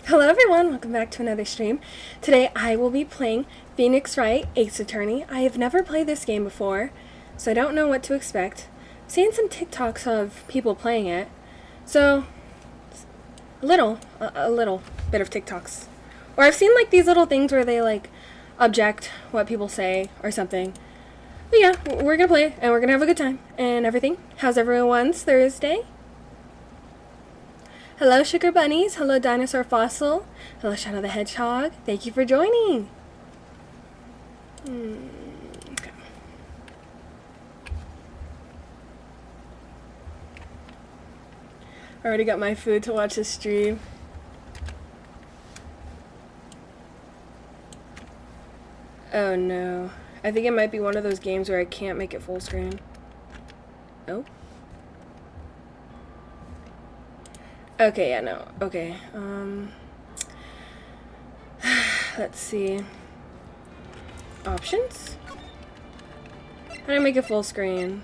Hello everyone, welcome back to another stream. Today I will be playing Phoenix Wright Ace Attorney. I have never played this game before, so I don't know what to expect. I've seen some TikToks of people playing it, so a little bit of TikToks. Or I've seen like these little things where they like object what people say or something. But yeah, we're gonna play and we're gonna have a good time and everything. How's everyone's Thursday? Hello, Sugar Bunnies. Hello, Dinosaur Fossil. Hello, Shadow the Hedgehog. Thank you for joining. Okay. I already got my food to watch the stream. Oh no. I think it might be one of those games where I can't make it full screen. Oh. Okay, yeah, no. Okay. Let's see. Options? How do I make it full screen?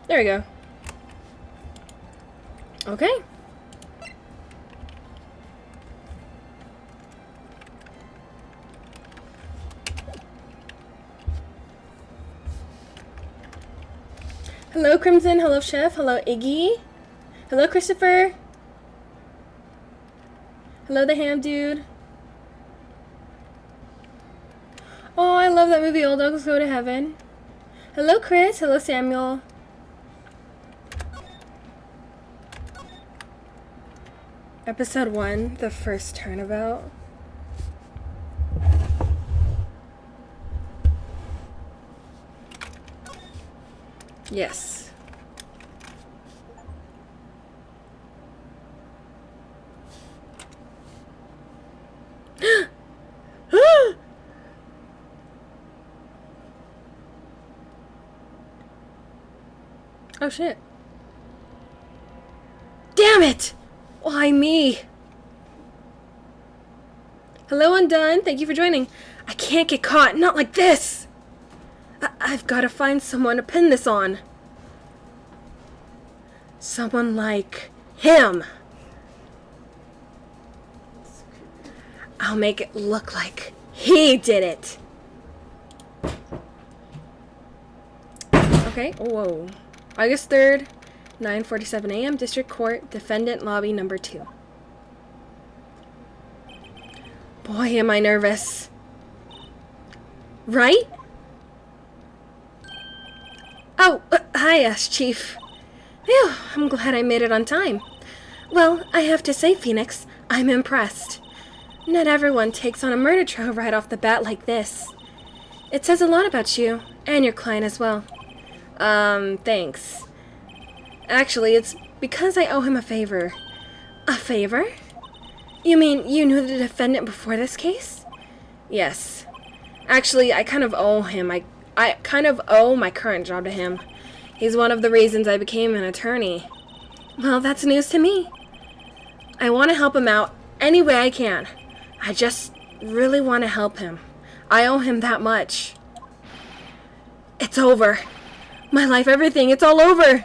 There we go. Okay. Hello, Crimson. Hello, Chef. Hello, Iggy. Hello, Christopher. Hello, the Ham Dude. Oh, I love that movie, All Dogs Go to Heaven. Hello, Chris. Hello, Samuel. Episode 1, the first turnabout. Yes. Oh shit. Damn it! Why me? Hello, Undone. Thank you for joining. I can't get caught. Not like this. I've got to find someone to pin this on. Someone like him. I'll make it look like he did it. Okay. Whoa. August 3rd, 9:47 a.m. District Court, Defendant Lobby number 2. Boy, am I nervous. Right? Oh, hi, Chief. Phew, I'm glad I made it on time. Well, I have to say, Phoenix, I'm impressed. Not everyone takes on a murder trial right off the bat like this. It says a lot about you, and your client as well. Thanks. Actually, it's because I owe him a favor. A favor? You mean you knew the defendant before this case? Yes. Actually, I kind of owe him. I kind of owe my current job to him. He's one of the reasons I became an attorney. Well, that's news to me. I want to help him out any way I can. I just really want to help him. I owe him that much. It's over. My life, everything, it's all over.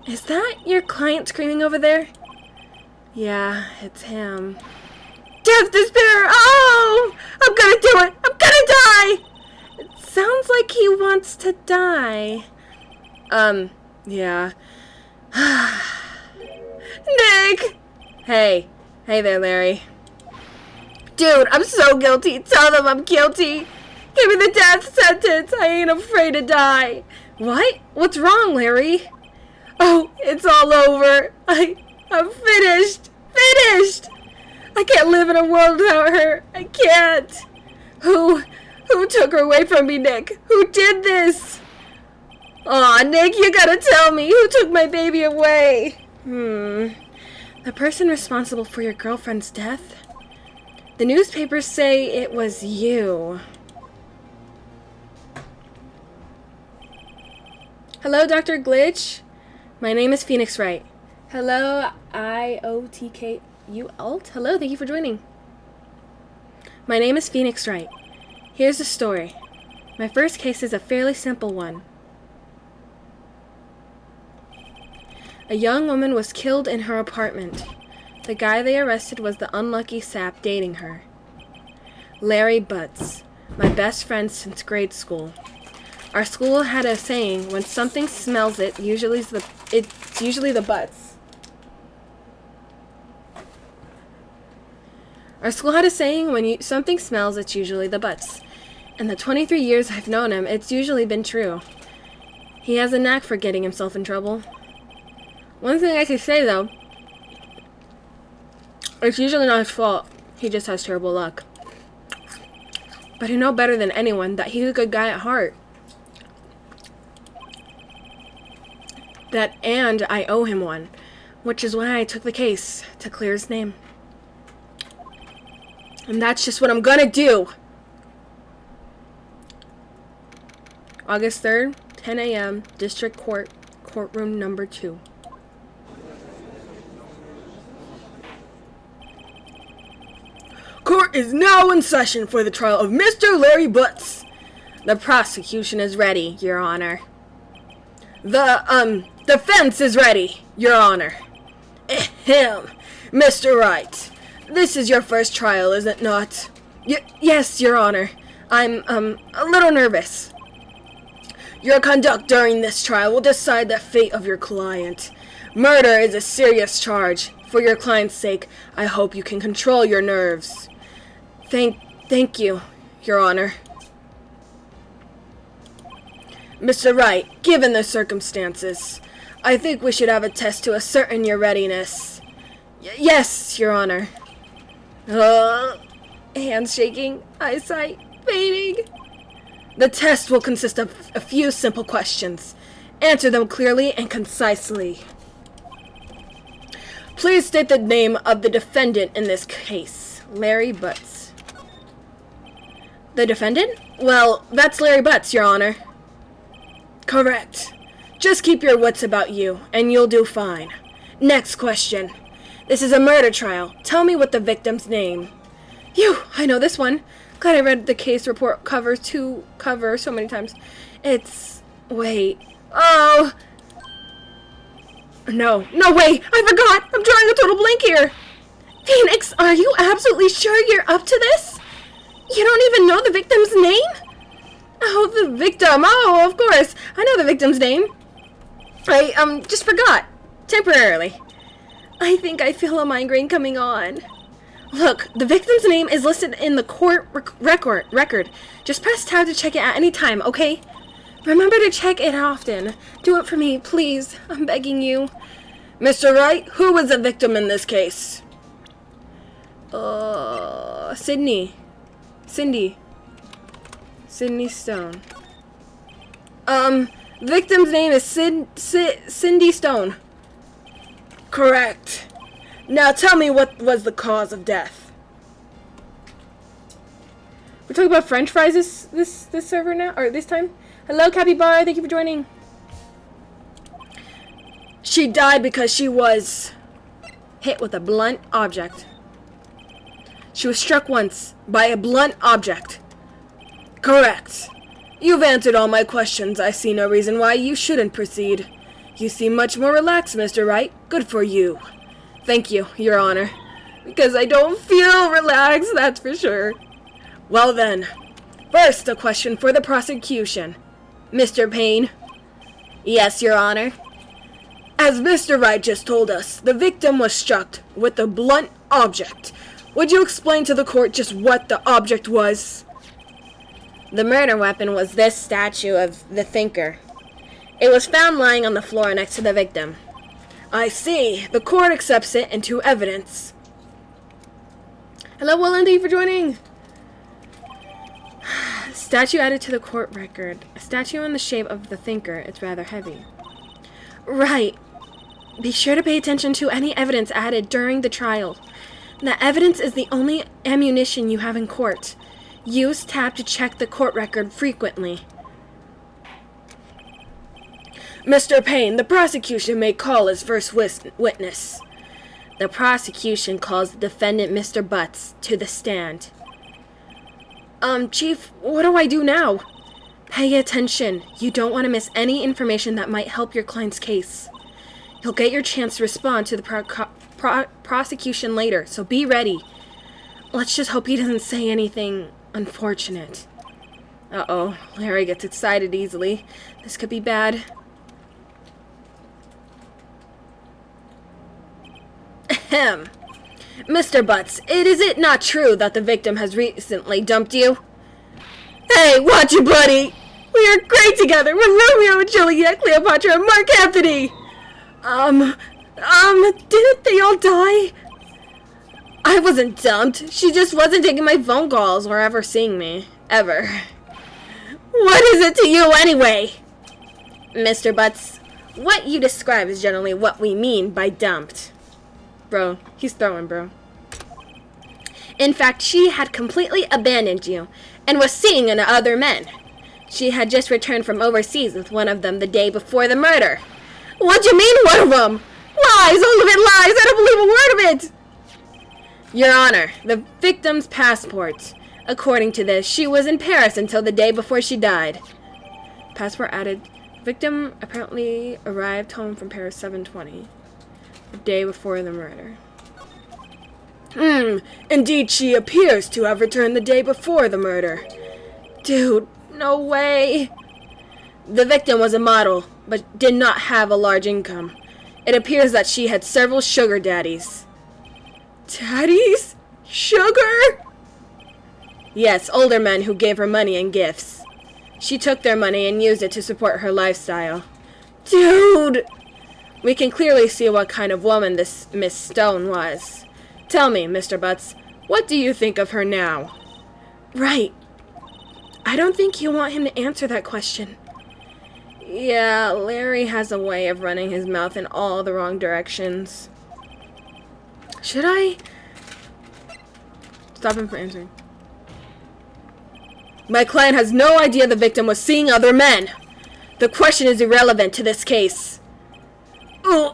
Is that your client screaming over there? Yeah, it's him. Death, despair! Oh! I'm gonna do it! I'm gonna die! It sounds like he wants to die. Yeah. Nick! Hey. Hey there, Larry. Dude, I'm so guilty. Tell them I'm guilty. Give me the death sentence. I ain't afraid to die. What? What's wrong, Larry? Oh, it's all over. I'm finished. Finished! I can't live in a world without her. I can't. Who took her away from me, Nick? Who did this? Aw, Nick, you gotta tell me. Who took my baby away? The person responsible for your girlfriend's death? The newspapers say it was you. Hello, Dr. Glitch. My name is Phoenix Wright. Hello, IOTK You alt? Hello, thank you for joining. My name is Phoenix Wright. Here's the story. My first case is a fairly simple one. A young woman was killed in her apartment. The guy they arrested was the unlucky sap dating her. Larry Butts, my best friend since grade school. Our school had a saying, when something smells it's usually the butts. Our school had a saying, when something smells, it's usually the butts. In the 23 years I've known him, it's usually been true. He has a knack for getting himself in trouble. One thing I can say, though, it's usually not his fault. He just has terrible luck. But I know better than anyone that he's a good guy at heart. And I owe him one, which is why I took the case, to clear his name. And that's just what I'm gonna do. August 3rd, 10 a.m., District Court, Courtroom number 2. Court is now in session for the trial of Mr. Larry Butts. The prosecution is ready, Your Honor. The, defense is ready, Your Honor. Ahem, Mr. Wright. This is your first trial, is it not? Yes, Your Honor. I'm, a little nervous. Your conduct during this trial will decide the fate of your client. Murder is a serious charge. For your client's sake, I hope you can control your nerves. Thank you, Your Honor. Mr. Wright, given the circumstances, I think we should have a test to ascertain your readiness. Yes, Your Honor. Hands shaking, eyesight fading. The test will consist of a few simple questions. Answer them clearly and concisely. Please state the name of the defendant in this case. Larry Butts. The defendant? Well, that's Larry Butts, Your Honor. Correct. Just keep your wits about you, and you'll do fine. Next question. This is a murder trial. Tell me what the victim's name. Phew, I know this one. Glad I read the case report cover so many times. Wait. Oh! No, way! I forgot! I'm drawing a total blank here! Phoenix, are you absolutely sure you're up to this? You don't even know the victim's name? Oh, the victim. Oh, of course. I know the victim's name. I, just forgot. Temporarily. I think I feel a migraine coming on. Look, the victim's name is listed in the court record. Just press tab to check it at any time, okay? Remember to check it often. Do it for me, please. I'm begging you. Mr. Wright, who was the victim in this case? Sydney Stone. Victim's name is Cindy Stone. Correct. Now tell me what was the cause of death. We're talking about French fries this server now, or this time. Hello, Capybara. Thank you for joining. She died because she was hit with a blunt object. She was struck once by a blunt object. Correct. You've answered all my questions. I see no reason why you shouldn't proceed. You seem much more relaxed, Mr. Wright. Good for you. Thank you, Your Honor. Because I don't feel relaxed, that's for sure. Well then, first a question for the prosecution. Mr. Payne. Yes, Your Honor. As Mr. Wright just told us, the victim was struck with a blunt object. Would you explain to the court just what the object was? The murder weapon was this statue of the thinker. It was found lying on the floor next to the victim. I see. The court accepts it into evidence. Hello, Willen. Thank you for joining. Statue added to the court record. A statue in the shape of the thinker. It's rather heavy. Right. Be sure to pay attention to any evidence added during the trial. The evidence is the only ammunition you have in court. Use tab to check the court record frequently. Mr. Payne, the prosecution may call as first witness. The prosecution calls the defendant, Mr. Butts, to the stand. Chief, what do I do now? Pay attention. You don't want to miss any information that might help your client's case. You'll get your chance to respond to the prosecution later, so be ready. Let's just hope he doesn't say anything unfortunate. Uh-oh, Larry gets excited easily. This could be bad. Ahem. Mr. Butts, is it not true that the victim has recently dumped you? Hey, watch it, buddy! We are great together! We're Romeo and Juliet, Cleopatra, and Mark Anthony! Didn't they all die? I wasn't dumped. She just wasn't taking my phone calls or ever seeing me. Ever. What is it to you anyway? Mr. Butts, what you describe is generally what we mean by dumped. Bro, he's throwing, bro. In fact, she had completely abandoned you and was seeing other men. She had just returned from overseas with one of them the day before the murder. What do you mean, one of them? Lies! All of it lies! I don't believe a word of it! Your Honor, the victim's passport. According to this, she was in Paris until the day before she died. Passport added. Victim apparently arrived home from Paris 7:20. The day before the murder. Indeed, she appears to have returned the day before the murder. Dude, no way. The victim was a model, but did not have a large income. It appears that she had several sugar daddies. Daddies? Sugar? Yes, older men who gave her money and gifts. She took their money and used it to support her lifestyle. Dude! We can clearly see what kind of woman this Miss Stone was. Tell me, Mr. Butts, what do you think of her now? Right. I don't think you want him to answer that question. Yeah, Larry has a way of running his mouth in all the wrong directions. Should I stop him from answering? My client has no idea the victim was seeing other men. The question is irrelevant to this case. Ooh.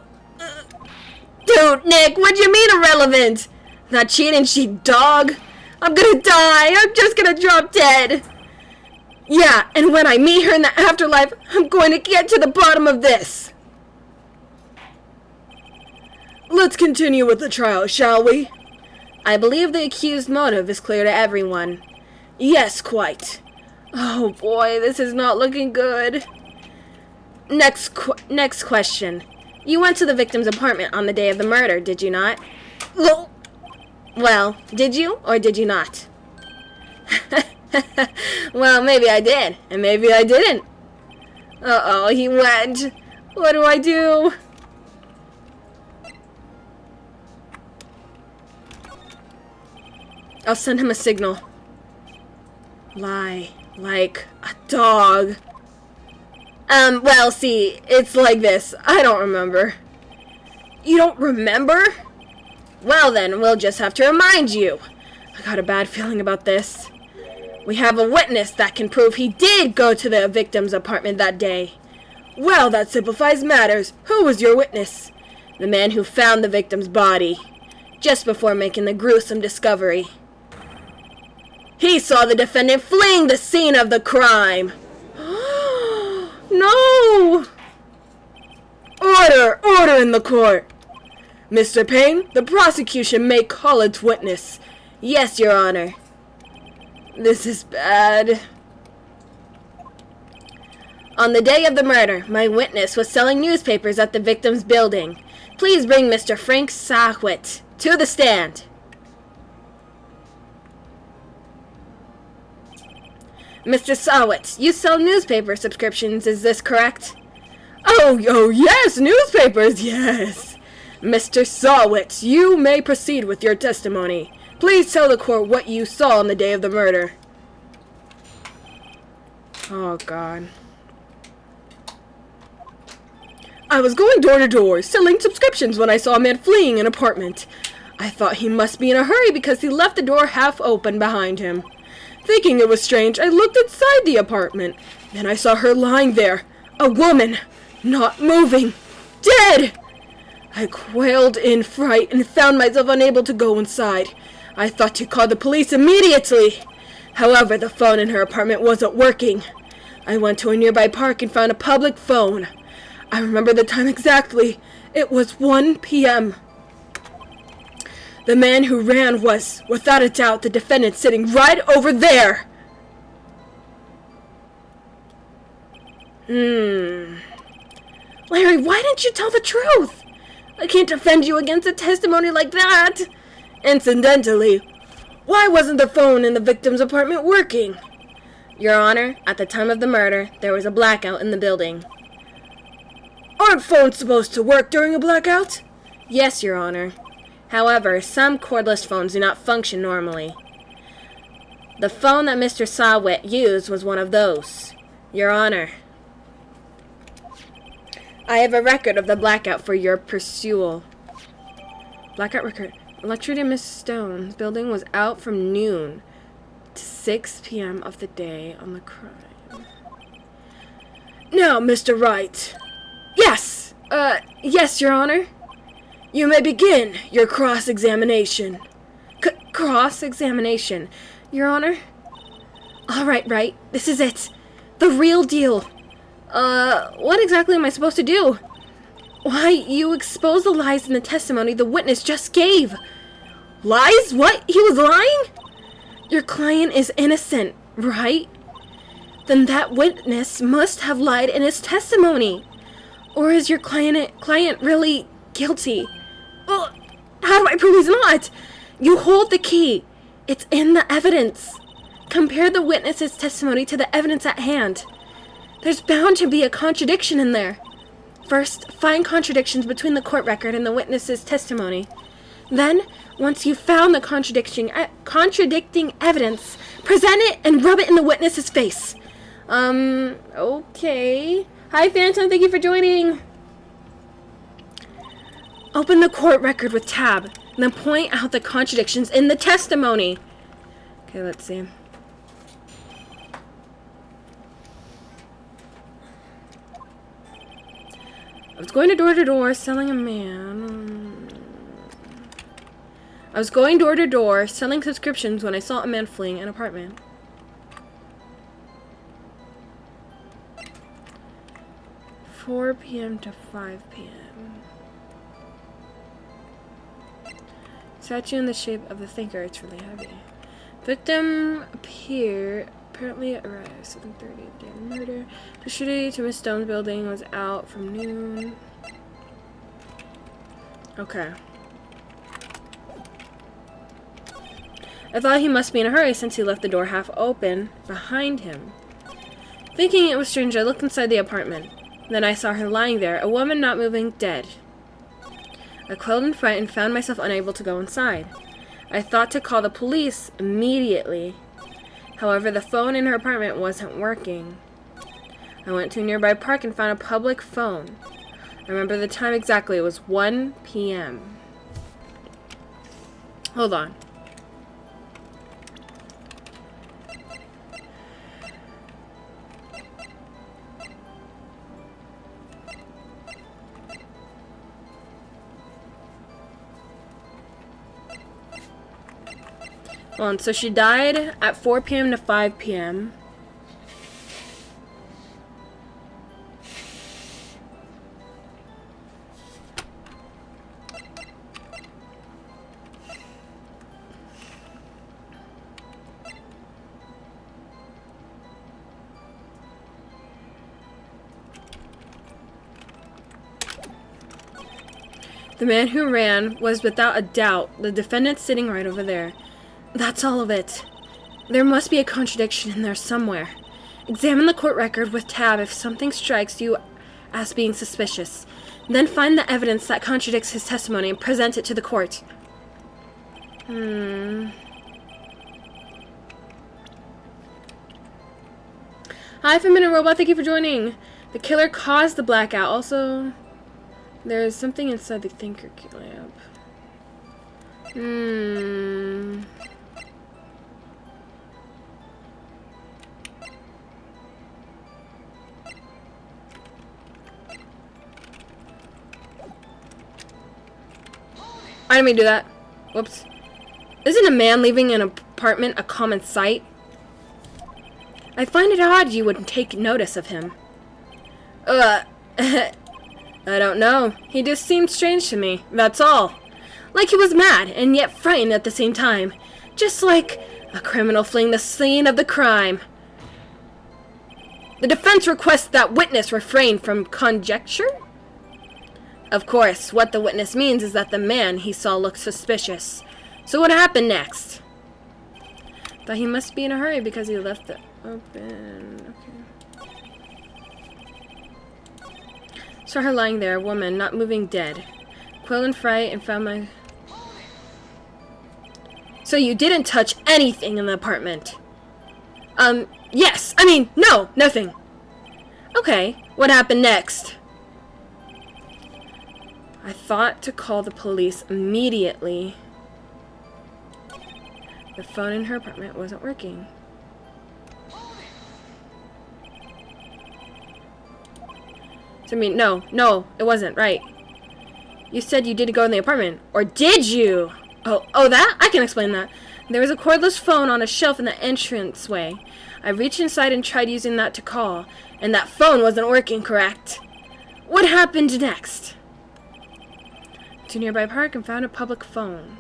Dude, Nick, what do you mean irrelevant? Not cheating, she dog. I'm gonna die. I'm just gonna drop dead. Yeah, and when I meet her in the afterlife, I'm going to get to the bottom of this. Let's continue with the trial, shall we? I believe the accused's motive is clear to everyone. Yes, quite. Oh boy, this is not looking good. Next question. You went to the victim's apartment on the day of the murder, did you not? Well, did you or did you not? Well, maybe I did, and maybe I didn't. Uh-oh, he went. What do I do? I'll send him a signal. Lie like a dog. Well, see, it's like this. I don't remember. You don't remember? Well then, we'll just have to remind you. I got a bad feeling about this. We have a witness that can prove he did go to the victim's apartment that day. Well, that simplifies matters. Who was your witness? The man who found the victim's body, just before making the gruesome discovery. He saw the defendant fleeing the scene of the crime. No! Order! Order in the court! Mr. Payne, the prosecution may call its witness. Yes, Your Honor. This is bad. On the day of the murder, my witness was selling newspapers at the victim's building. Please bring Mr. Frank Sawit to the stand. Mr. Sawit, you sell newspaper subscriptions, is this correct? Oh, yes, newspapers, yes. Mr. Sawit, you may proceed with your testimony. Please tell the court what you saw on the day of the murder. Oh, God. I was going door to door, selling subscriptions when I saw a man fleeing an apartment. I thought he must be in a hurry because he left the door half open behind him. Thinking it was strange, I looked inside the apartment. Then I saw her lying there, a woman, not moving, dead. I quailed in fright and found myself unable to go inside. I thought to call the police immediately. However, the phone in her apartment wasn't working. I went to a nearby park and found a public phone. I remember the time exactly. It was 1 p.m. The man who ran was, without a doubt, the defendant sitting right over there. Larry, why didn't you tell the truth? I can't defend you against a testimony like that. Incidentally, why wasn't the phone in the victim's apartment working? Your Honor, at the time of the murder, there was a blackout in the building. Aren't phones supposed to work during a blackout? Yes, Your Honor. However, some cordless phones do not function normally. The phone that Mr. Sawit used was one of those. Your Honor, I have a record of the blackout for your pursual. Blackout record. Electricity in Miss Stone's building was out from noon to 6 p.m. of the day on the crime. Now, Mr. Wright. Yes! Yes, Your Honor. You may begin your cross-examination. Cross-examination, Your Honor? All right, Wright. This is it. The real deal. What exactly am I supposed to do? Why, you expose the lies in the testimony the witness just gave. Lies? What? He was lying? Your client is innocent, right? Then that witness must have lied in his testimony. Or is your client really guilty? Well, how do I prove he's not? You hold the key. It's in the evidence. Compare the witness's testimony to the evidence at hand. There's bound to be a contradiction in there. First, find contradictions between the court record and the witness's testimony. Then, once you've found the contradicting evidence, present it and rub it in the witness's face. Okay. Hi, Phantom. Thank you for joining. Open the court record with tab, and then point out the contradictions in the testimony. Okay, let's see. I was going door to door selling subscriptions when I saw a man fleeing an apartment. "4 p.m. to 5 p.m. Statue in the shape of the thinker. It's really heavy. Victim apparently arrived 7:30 day of murder. The shooting to Miss Stone's building was out from noon. Okay. I thought he must be in a hurry since he left the door half open behind him. Thinking it was strange, I looked inside the apartment. Then I saw her lying there, a woman not moving, dead. I quailed in fright and found myself unable to go inside. I thought to call the police immediately. However, the phone in her apartment wasn't working. I went to a nearby park and found a public phone. I remember the time exactly. It was 1 p.m. Hold on. Hold on, so she died at 4 p.m. to 5 p.m. The man who ran was without a doubt the defendant sitting right over there. That's all of it. There must be a contradiction in there somewhere. Examine the court record with tab if something strikes you as being suspicious. Then find the evidence that contradicts his testimony and present it to the court. Hi, 5-Minute Robot. Thank you for joining. The killer caused the blackout. Also, there's something inside the thinker lamp. I didn't mean to do that. Whoops. Isn't a man leaving an apartment a common sight? I find it odd you would take notice of him. I don't know. He just seemed strange to me, that's all. Like he was mad, and yet frightened at the same time. Just like a criminal fleeing the scene of the crime. The defense requests that witness refrain from conjecture? Of course, what the witness means is that the man he saw looked suspicious. So what happened next? Thought he must be in a hurry because he left it open. Okay. Saw her lying there, a woman, not moving, dead. Quill and fright and found my... So you didn't touch anything in the apartment? Yes. I mean, no, nothing. Okay, what happened next? I thought to call the police immediately. The phone in her apartment wasn't working. So, I mean, no, it wasn't, right? You said you didn't go in the apartment. Or did you? Oh, that? I can explain that. There was a cordless phone on a shelf in the entranceway. I reached inside and tried using that to call, and that phone wasn't working, correct? What happened next? To a nearby park and found a public phone.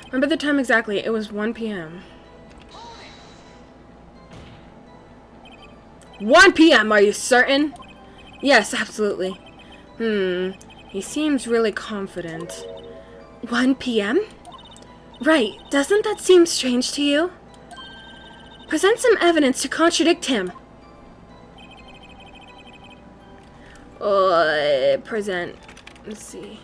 Remember the time exactly. It was 1 p.m. 1 p.m., are you certain? Yes, absolutely. He seems really confident. 1 p.m.? Right, doesn't that seem strange to you? Present some evidence to contradict him. Present. Let's see.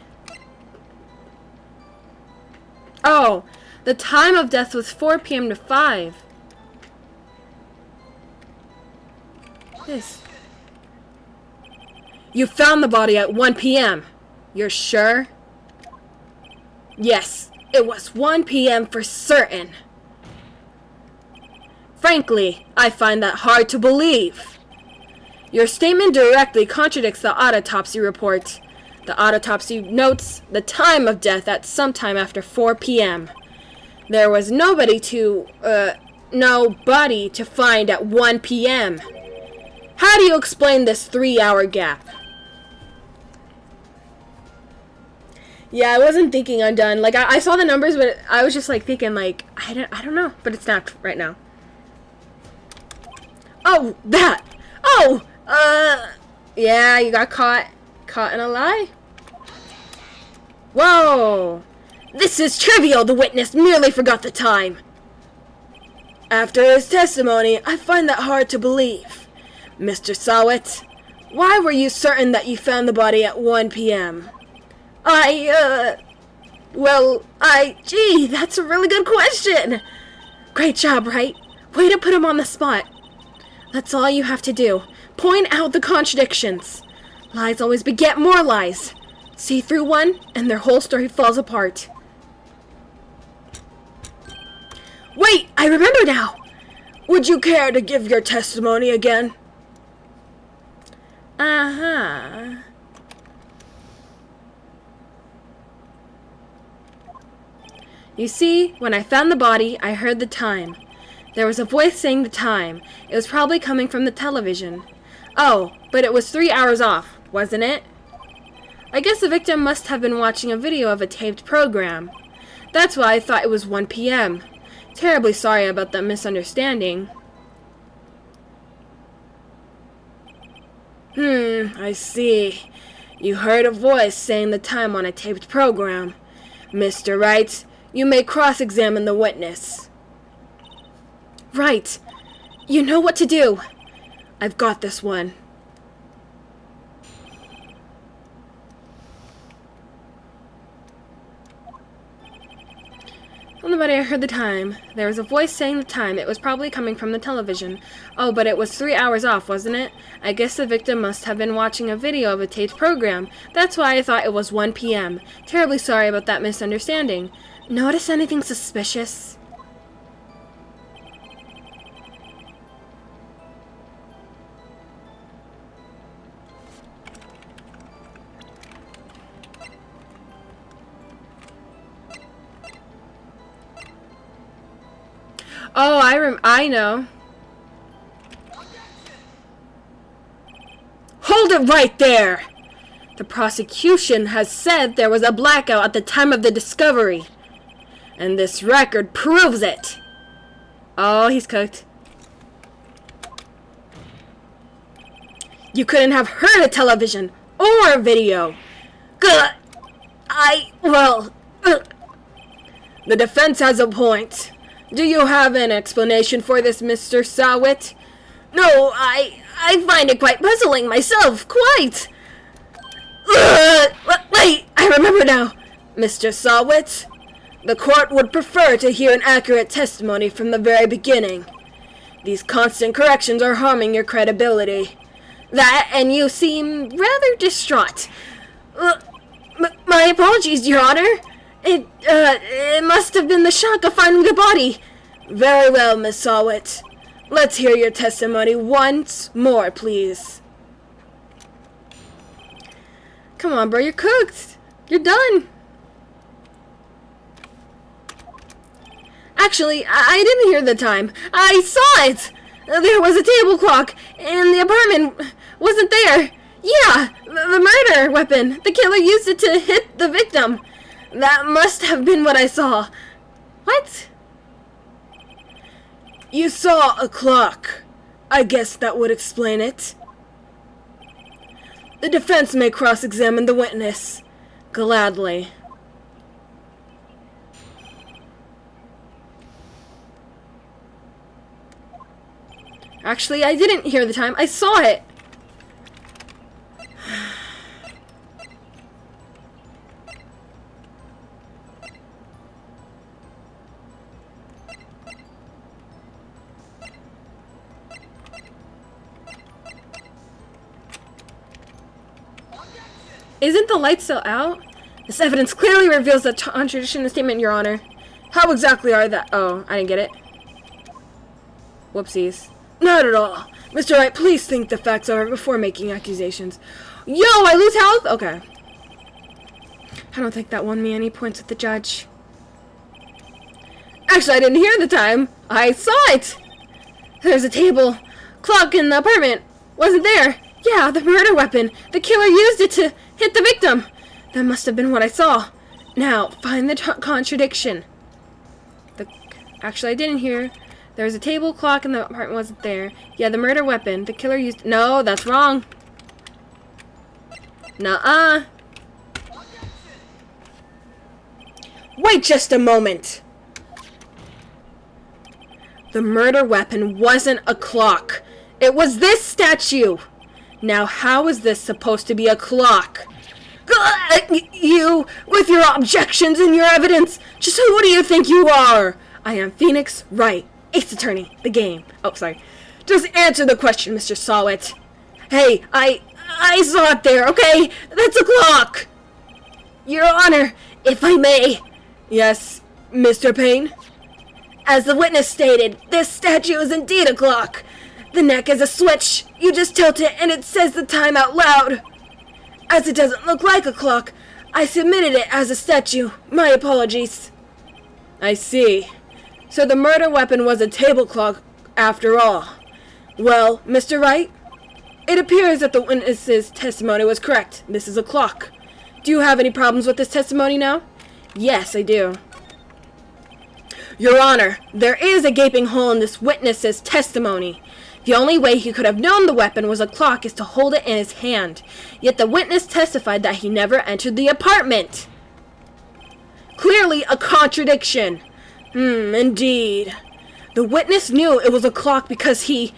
Oh, the time of death was 4 p.m. to 5. This. You found the body at 1 p.m. You're sure? Yes, it was 1 p.m. for certain. Frankly, I find that hard to believe. Your statement directly contradicts the autopsy report. The autopsy notes the time of death at sometime after 4 p.m. There was no body to find at 1 p.m. How do you explain this 3-hour gap? Yeah, I wasn't thinking undone. Like, I saw the numbers, but I was just, like, thinking, like, I don't know. But it snapped right now. Oh, that! Oh! Yeah, you got caught in a lie? Whoa! This is trivial! The witness merely forgot the time. After his testimony, I find that hard to believe. Mr. Sawit, why were you certain that you found the body at 1 p.m.? Gee, that's a really good question. Great job, right? Way to put him on the spot. That's all you have to do. Point out the contradictions. Lies always beget more lies. See through one, and their whole story falls apart. Wait, I remember now. Would you care to give your testimony again? Uh-huh. You see, when I found the body, I heard the time. There was a voice saying the time. It was probably coming from the television. Oh, but it was 3 hours off, wasn't it? I guess the victim must have been watching a video of a taped program. That's why I thought it was 1 p.m. Terribly sorry about that misunderstanding. I see. You heard a voice saying the time on a taped program. Mr. Wright, you may cross-examine the witness. Right. You know what to do. I've got this one. On the body, I heard the time. There was a voice saying the time. It was probably coming from the television. Oh, but it was 3 hours off, wasn't it? I guess the victim must have been watching a video of a taped program. That's why I thought it was 1 p.m. Terribly sorry about that misunderstanding. Notice anything suspicious? Oh, I know. Hold it right there! The prosecution has said there was a blackout at the time of the discovery. And this record proves it. Oh, he's cooked. You couldn't have heard a television or a video. Good. The defense has a point. Do you have an explanation for this, Mr. Sawit? No, I find it quite puzzling myself, quite. Wait, I remember now. Mr. Sawit, the court would prefer to hear an accurate testimony from the very beginning. These constant corrections are harming your credibility. That, and you seem rather distraught. My apologies, Your Honor. It must have been the shock of finding the body. Very well, Miss Sawit. Let's hear your testimony once more, please. Come on, bro, you're cooked. You're done. Actually, I didn't hear the time. I saw it. There was a table clock, and the apartment wasn't there. Yeah, the murder weapon. The killer used it to hit the victim. That must have been what I saw. What? You saw a clock. I guess that would explain it. The defense may cross-examine the witness. Gladly. Actually, I didn't hear the time. I saw it. Isn't the light still out? This evidence clearly reveals a contradiction in the statement, Your Honor. How exactly are that? Oh, I didn't get it. Whoopsies. Not at all. Mr. Wright, please think the facts over before making accusations. Yo, I lose health? Okay. I don't think that won me any points with the judge. Actually, I didn't hear the time. I saw it. There's a table clock in the apartment. Wasn't there? Yeah, the murder weapon. The killer used it to hit the victim. That must have been what I saw. Now, find the contradiction. Actually, I didn't hear. There was a table clock and the apartment wasn't there. Yeah, the murder weapon. The killer used... No, that's wrong. Nuh-uh. Wait just a moment. The murder weapon wasn't a clock. It was this statue. Now, how is this supposed to be a clock? You, with your objections and your evidence, just who do you think you are? I am Phoenix Wright, Ace Attorney, the game. Oh, sorry. Just answer the question, Mr. Sawit. Hey, I saw it there, okay? That's a clock. Your Honor, if I may. Yes, Mr. Payne? As the witness stated, this statue is indeed a clock. The neck is a switch. You just tilt it and it says the time out loud. As it doesn't look like a clock, I submitted it as a statue. My apologies. I see. So the murder weapon was a table clock after all. Well, Mr. Wright, it appears that the witness's testimony was correct. This is a clock. Do you have any problems with this testimony now? Yes, I do. Your Honor, there is a gaping hole in this witness's testimony. The only way he could have known the weapon was a clock is to hold it in his hand. Yet the witness testified that he never entered the apartment. Clearly a contradiction. Indeed. The witness knew it was a clock because he...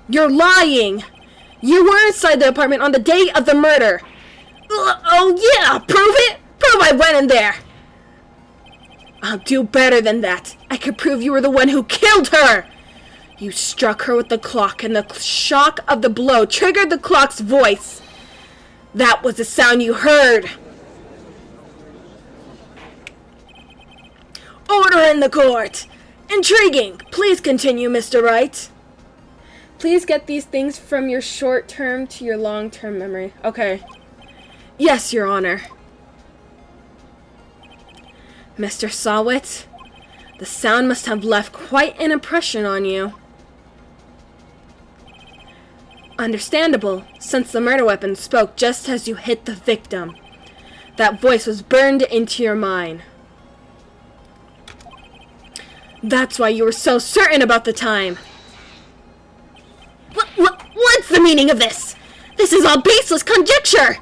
You're lying! You were inside the apartment on the day of the murder! Oh yeah! Prove it! Prove I went in there! I'll do better than that. I could prove you were the one who killed her! You struck her with the clock, and the shock of the blow triggered the clock's voice. That was the sound you heard. Order in the court! Intriguing! Please continue, Mr. Wright. Please get these things from your short-term to your long-term memory. Okay. Yes, Your Honor. Mr. Sawit, the sound must have left quite an impression on you. Understandable, since the murder weapon spoke just as you hit the victim. That voice was burned into your mind. That's why you were so certain about the time. What's the meaning of this? This is all baseless conjecture!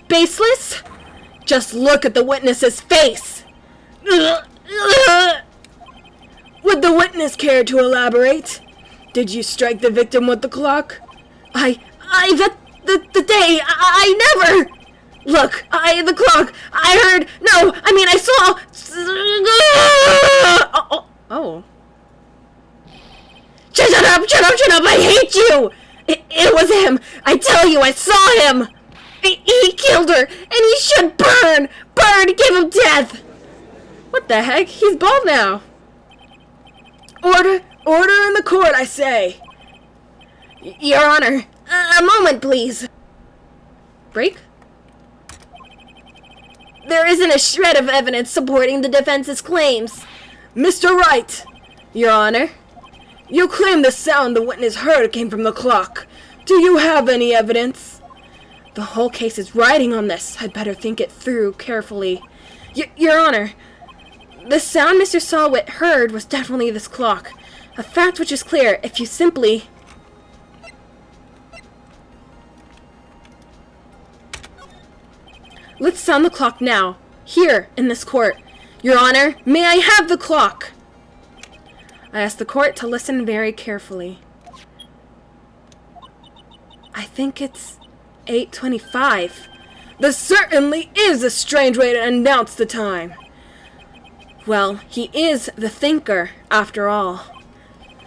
Baseless? Just look at the witness's face. Would the witness care to elaborate? Did you strike the victim with the clock? The day, I never! Look, the clock, I heard, no, I mean, I saw... Oh. Shut up, I hate you! It was him, I tell you, I saw him! He killed her, and he should burn! Give him death! What the heck? He's bald now. Order in the court, I say. Your Honor, a moment, please. Break? There isn't a shred of evidence supporting the defense's claims. Mr. Wright, Your Honor, you claim the sound the witness heard came from the clock. Do you have any evidence? The whole case is riding on this. I'd better think it through carefully. Your Honor, the sound Mr. Sawit heard was definitely this clock. A fact which is clear if you simply... Let's sound the clock now, here in this court. Your Honor, may I have the clock? I ask the court to listen very carefully. I think it's 8:25. This certainly is a strange way to announce the time. Well, he is the thinker, after all.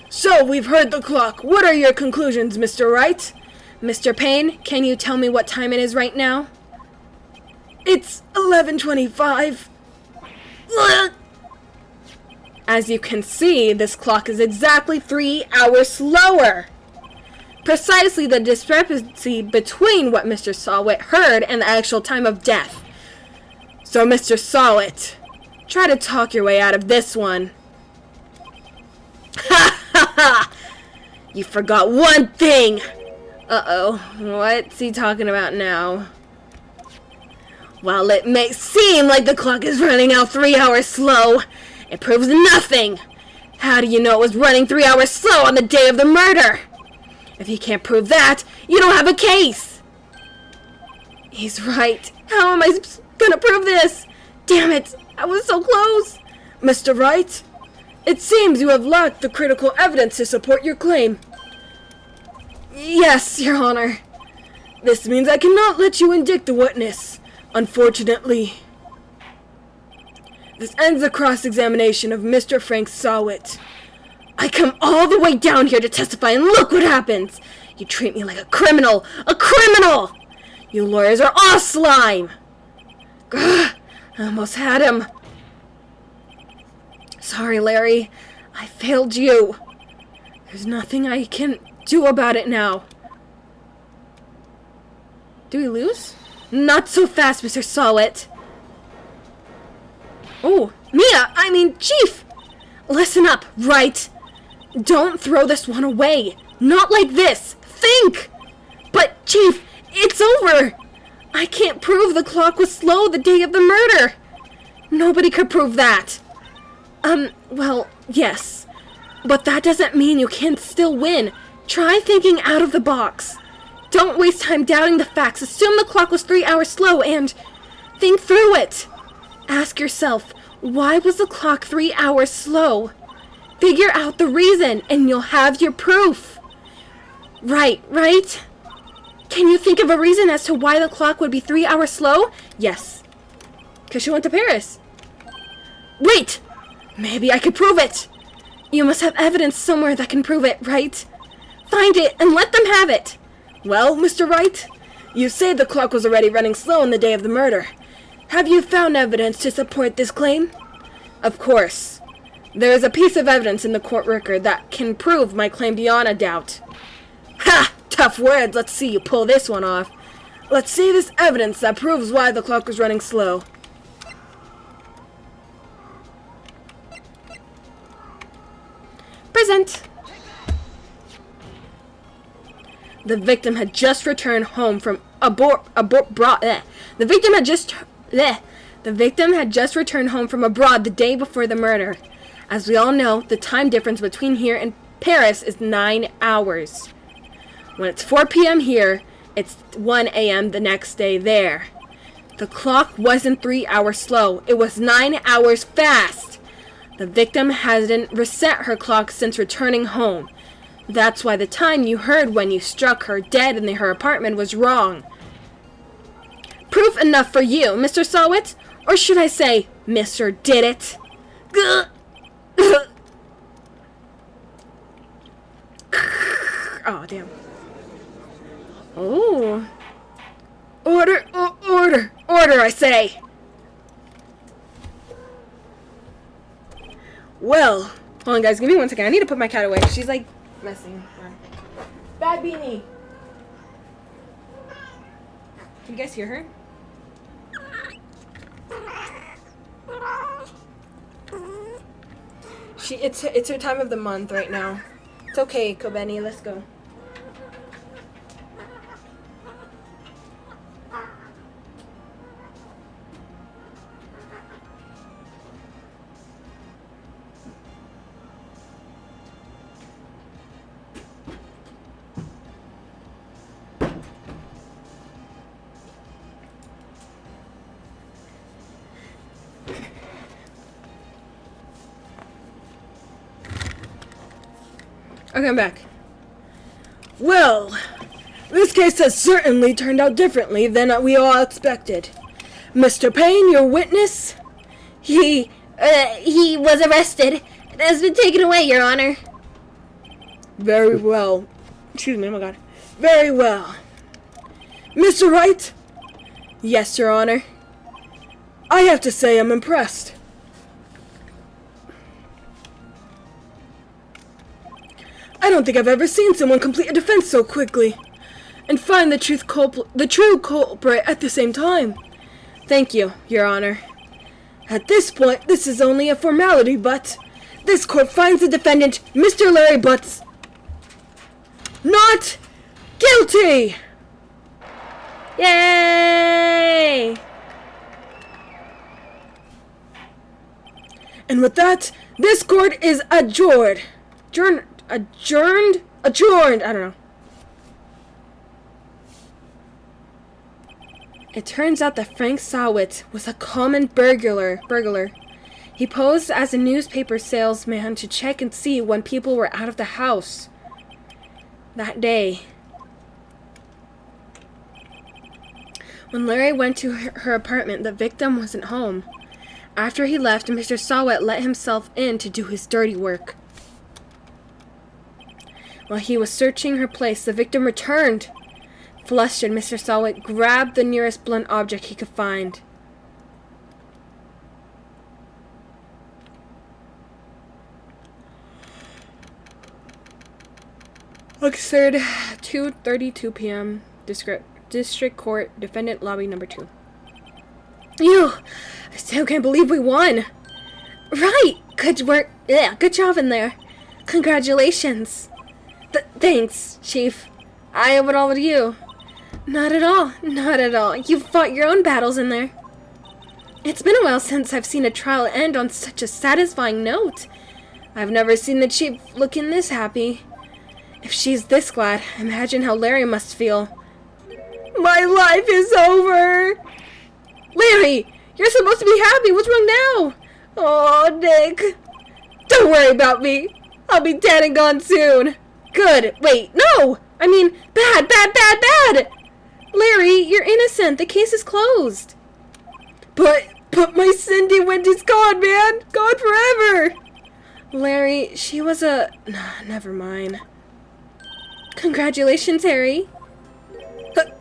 So, we've heard the clock. What are your conclusions, Mr. Wright? Mr. Payne, can you tell me what time it is right now? It's 11:25. As you can see, this clock is exactly 3 hours slower. Precisely the discrepancy between what Mr. Sawit heard and the actual time of death. So, Mr. Sawit, try to talk your way out of this one. Ha ha ha! You forgot one thing! Uh-oh, what's he talking about now? While it may seem like the clock is running out 3 hours slow, it proves nothing. How do you know it was running 3 hours slow on the day of the murder? If you can't prove that, you don't have a case. He's right. How am I gonna prove this? Damn it, I was so close. Mr. Wright, it seems you have lacked the critical evidence to support your claim. Yes, Your Honor. This means I cannot let you indict the witness. Unfortunately, this ends the cross-examination of Mr. Frank Sawit. I come all the way down here to testify, and look what happens! You treat me like a criminal! A criminal! You lawyers are all slime! Grr, I almost had him. Sorry, Larry. I failed you. There's nothing I can do about it now. Do we lose? Not so fast, Mr. Sawit. Oh, Chief! Listen up, right? Don't throw this one away. Not like this. Think! But, Chief, it's over. I can't prove the clock was slow the day of the murder. Nobody could prove that. Well, yes. But that doesn't mean you can't still win. Try thinking out of the box. Don't waste time doubting the facts. Assume the clock was 3 hours slow and think through it. Ask yourself, why was the clock 3 hours slow? Figure out the reason and you'll have your proof. Right? Can you think of a reason as to why the clock would be 3 hours slow? Yes. Because she went to Paris. Wait! Maybe I could prove it. You must have evidence somewhere that can prove it, right? Find it and let them have it. Well, Mr. Wright, you say the clock was already running slow on the day of the murder. Have you found evidence to support this claim? Of course. There is a piece of evidence in the court record that can prove my claim beyond a doubt. Ha! Tough words. Let's see you pull this one off. Let's see this evidence that proves why the clock was running slow. Sergeant? The victim had just returned home from The victim had just returned home from abroad the day before the murder. As we all know, the time difference between here and Paris is 9 hours. When it's 4 p.m. here, it's 1 a.m. the next day there. The clock wasn't 3 hours slow, it was 9 hours fast. The victim hadn't reset her clock since returning home. That's why the time you heard when you struck her dead in her apartment was wrong. Proof enough for you, Mr. Sawit? Or should I say, Mr. Did It? Oh, damn. Oh. Order, order, I say. Well, hold on, guys. Give me 1 second. I need to put my cat away. She's, like, messing. Bad Beanie. Can you guys hear her? It's her time of the month right now. It's okay, Kobeni. Let's go. Okay, I'm back. Well, this case has certainly turned out differently than we all expected. Mr. Payne, your witness? He was arrested and has been taken away, Your Honor. Very well. Excuse me, oh my god. Very well. Mr. Wright? Yes, Your Honor. I have to say I'm impressed. I don't think I've ever seen someone complete a defense so quickly and find the true culprit at the same time. Thank you, Your Honor. At this point, this is only a formality, but this court finds the defendant, Mr. Larry Butts, not guilty! Yay! And with that, this court is adjourned. Adjourned? I don't know. It turns out that Frank Sawit was a common burglar. He posed as a newspaper salesman to check and see when people were out of the house that day. When Larry went to her apartment, the victim wasn't home. After he left, Mr. Sawit let himself in to do his dirty work. While he was searching her place, the victim returned. Flustered, Mr. Sawit grabbed the nearest blunt object he could find. Oxford, 2:32 p.m. District Court, Defendant Lobby Number 2. Ew! I still can't believe we won! Right! Good work! Yeah, good job in there. Congratulations! Thanks, Chief. I owe it all to you. Not at all. Not at all. You fought your own battles in there. It's been a while since I've seen a trial end on such a satisfying note. I've never seen the Chief looking this happy. If she's this glad, imagine how Larry must feel. My life is over! Larry! You're supposed to be happy! What's wrong now? Oh, Nick. Don't worry about me. I'll be dead and gone soon. Good. Wait, no! I mean, bad! Larry, you're innocent. The case is closed. But my Cindy Wendy's gone, man! Gone forever! Larry, she was a... Nah, never mind. Congratulations, Harry.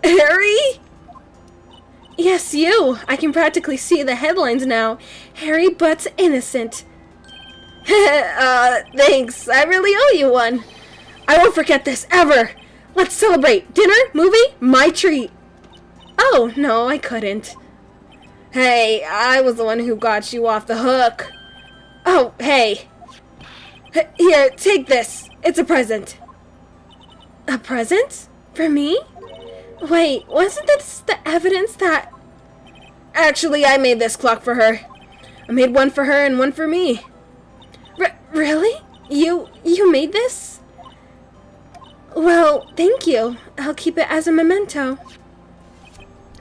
Harry? Yes, you. I can practically see the headlines now. Harry Butts innocent. Thanks. I really owe you one. I won't forget this, ever. Let's celebrate. Dinner? Movie? My treat. Oh, no, I couldn't. Hey, I was the one who got you off the hook. Oh, hey. Here, take this. It's a present. A present? For me? Wait, wasn't this the evidence that... Actually, I made this clock for her. I made one for her and one for me. Really? You made this? Well, thank you. I'll keep it as a memento.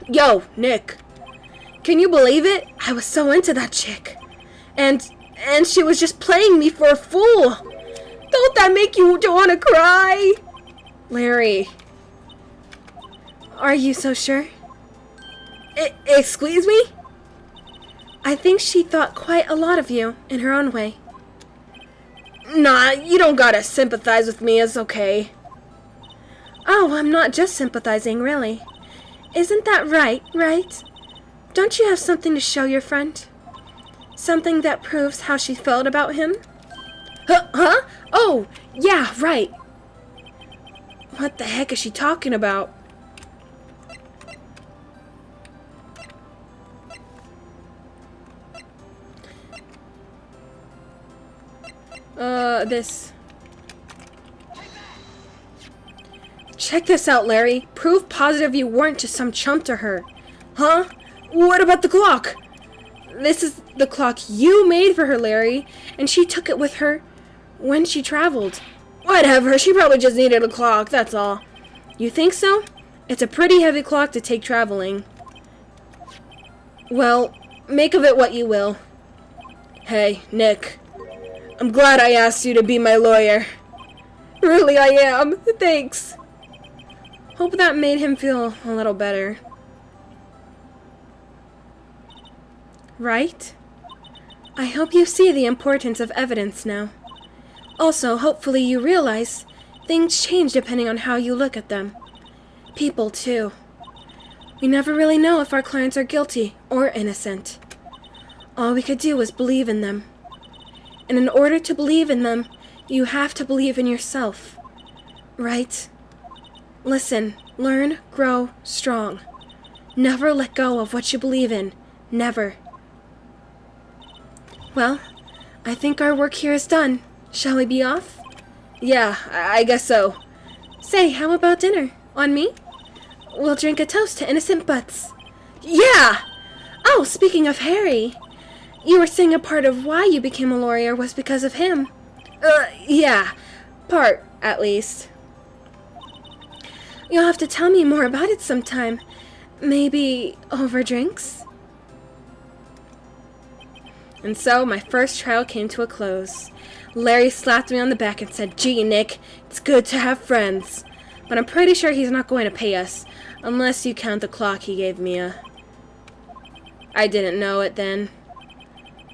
Yo, Nick. Can you believe it? I was so into that chick. And she was just playing me for a fool. Don't that make you want to cry? Larry. Are you so sure? Excuse me? I think she thought quite a lot of you in her own way. Nah, you don't gotta sympathize with me, it's okay. Oh, I'm not just sympathizing, really. Isn't that right? Don't you have something to show your friend? Something that proves how she felt about him? Huh? Oh, yeah, right. What the heck is she talking about? This. Check this out, Larry. Proof positive you weren't just some chump to her. Huh? What about the clock? This is the clock you made for her, Larry, and she took it with her when she traveled. Whatever, she probably just needed a clock, that's all. You think so? It's a pretty heavy clock to take traveling. Well, make of it what you will. Hey, Nick. I'm glad I asked you to be my lawyer. Really, I am. Thanks. Hope that made him feel a little better. Right? I hope you see the importance of evidence now. Also, hopefully you realize things change depending on how you look at them. People, too. We never really know if our clients are guilty or innocent. All we could do is believe in them. And in order to believe in them, you have to believe in yourself. Right? Listen, learn, grow strong. Never let go of what you believe in. Never. Well, I think our work here is done. Shall we be off? Yeah, I guess so. Say, how about dinner? On me? We'll drink a toast to innocent butts. Yeah! Oh, speaking of Harry, you were saying a part of why you became a lawyer was because of him. Yeah. Part, at least. You'll have to tell me more about it sometime. Maybe over drinks? And so my first trial came to a close. Larry slapped me on the back and said, "Gee, Nick, it's good to have friends. But I'm pretty sure he's not going to pay us, unless you count the clock he gave me I didn't know it then.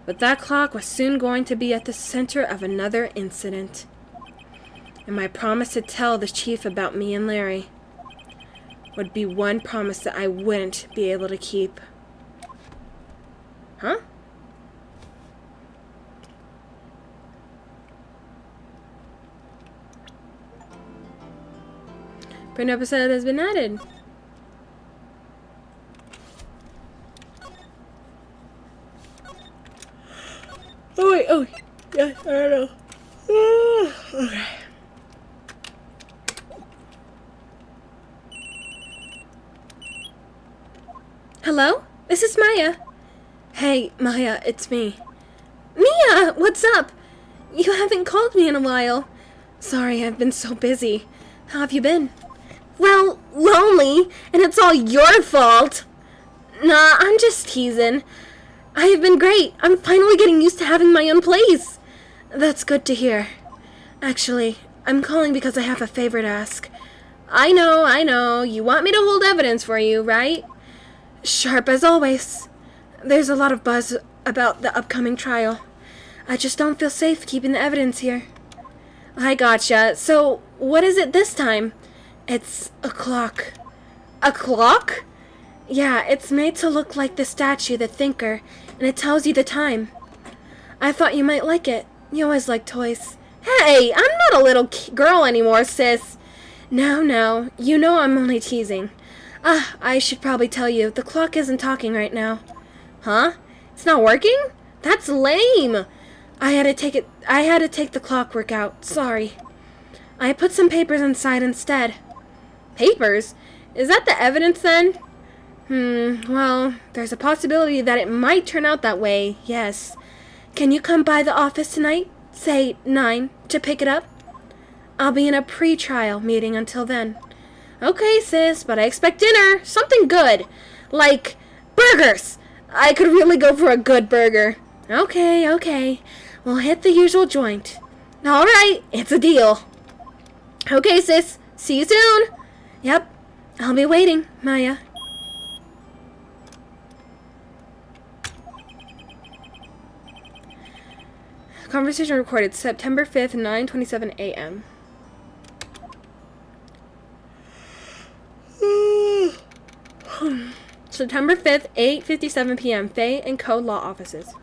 But that clock was soon going to be at the center of another incident. And my promise to tell the chief about me and Larry would be one promise that I wouldn't be able to keep. Huh? Print episode has been added. Oh wait, oh, yeah, I don't know. Okay. Hello? This is Maya. Hey, Maya, it's me. Mia, what's up? You haven't called me in a while. Sorry, I've been so busy. How have you been? Well, lonely, and it's all your fault. Nah, I'm just teasing. I have been great. I'm finally getting used to having my own place. That's good to hear. Actually, I'm calling because I have a favor to ask. I know. You want me to hold evidence for you, right? Sharp as always. There's a lot of buzz about the upcoming trial. I just don't feel safe keeping the evidence here. I gotcha. So, what is it this time? It's a clock. A clock? Yeah, it's made to look like the statue, the thinker, and it tells you the time. I thought you might like it. You always like toys. Hey, I'm not a little girl anymore, sis. No, you know I'm only teasing. I should probably tell you, the clock isn't talking right now. Huh? It's not working? That's lame. I had to take the clockwork out. Sorry. I put some papers inside instead. Papers? Is that the evidence then? Well, there's a possibility that it might turn out that way, yes. Can you come by the office tonight? Say 9, to pick it up? I'll be in a pre-trial meeting until then. Okay, sis, but I expect dinner. Something good. Like burgers. I could really go for a good burger. Okay. We'll hit the usual joint. All right, it's a deal. Okay, sis. See you soon. Yep, I'll be waiting, Maya. Conversation recorded September 5th, 9:27 a.m. September 5th, 8:57 p.m. Faye and Co. Law Offices.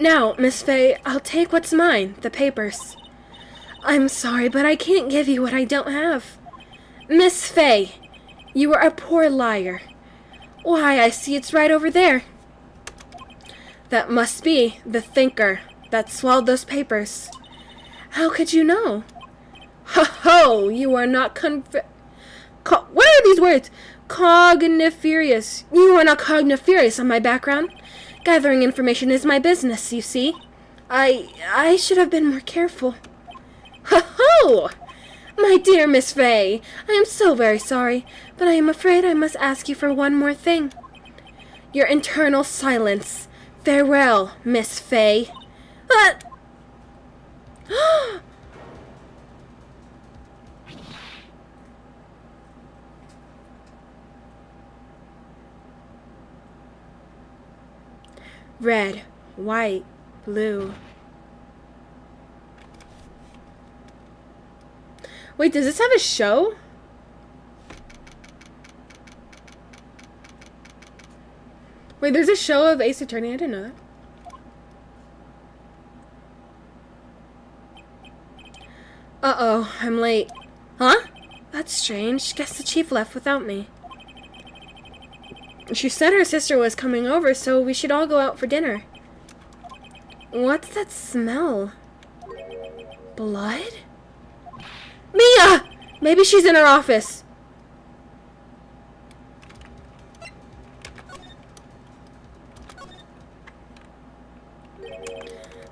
Now, Miss Faye, I'll take what's mine, the papers. I'm sorry, but I can't give you what I don't have. Miss Faye, you are a poor liar. Why, I see it's right over there. That must be the thinker that swallowed those papers. How could you know? Ho! You are not what are these words? Cogniferous. You are not cogniferous on my background. Gathering information is my business, you see. I should have been more careful. Ho! My dear Miss Faye, I am so very sorry, but I am afraid I must ask you for one more thing. Your internal silence. Farewell, Miss Faye. But... Red, white, blue. Wait, does this have a show? Wait, there's a show of Ace Attorney? I didn't know that. Uh-oh, I'm late. Huh? That's strange. Guess the chief left without me. She said her sister was coming over, so we should all go out for dinner. What's that smell? Blood? Mia! Maybe she's in her office.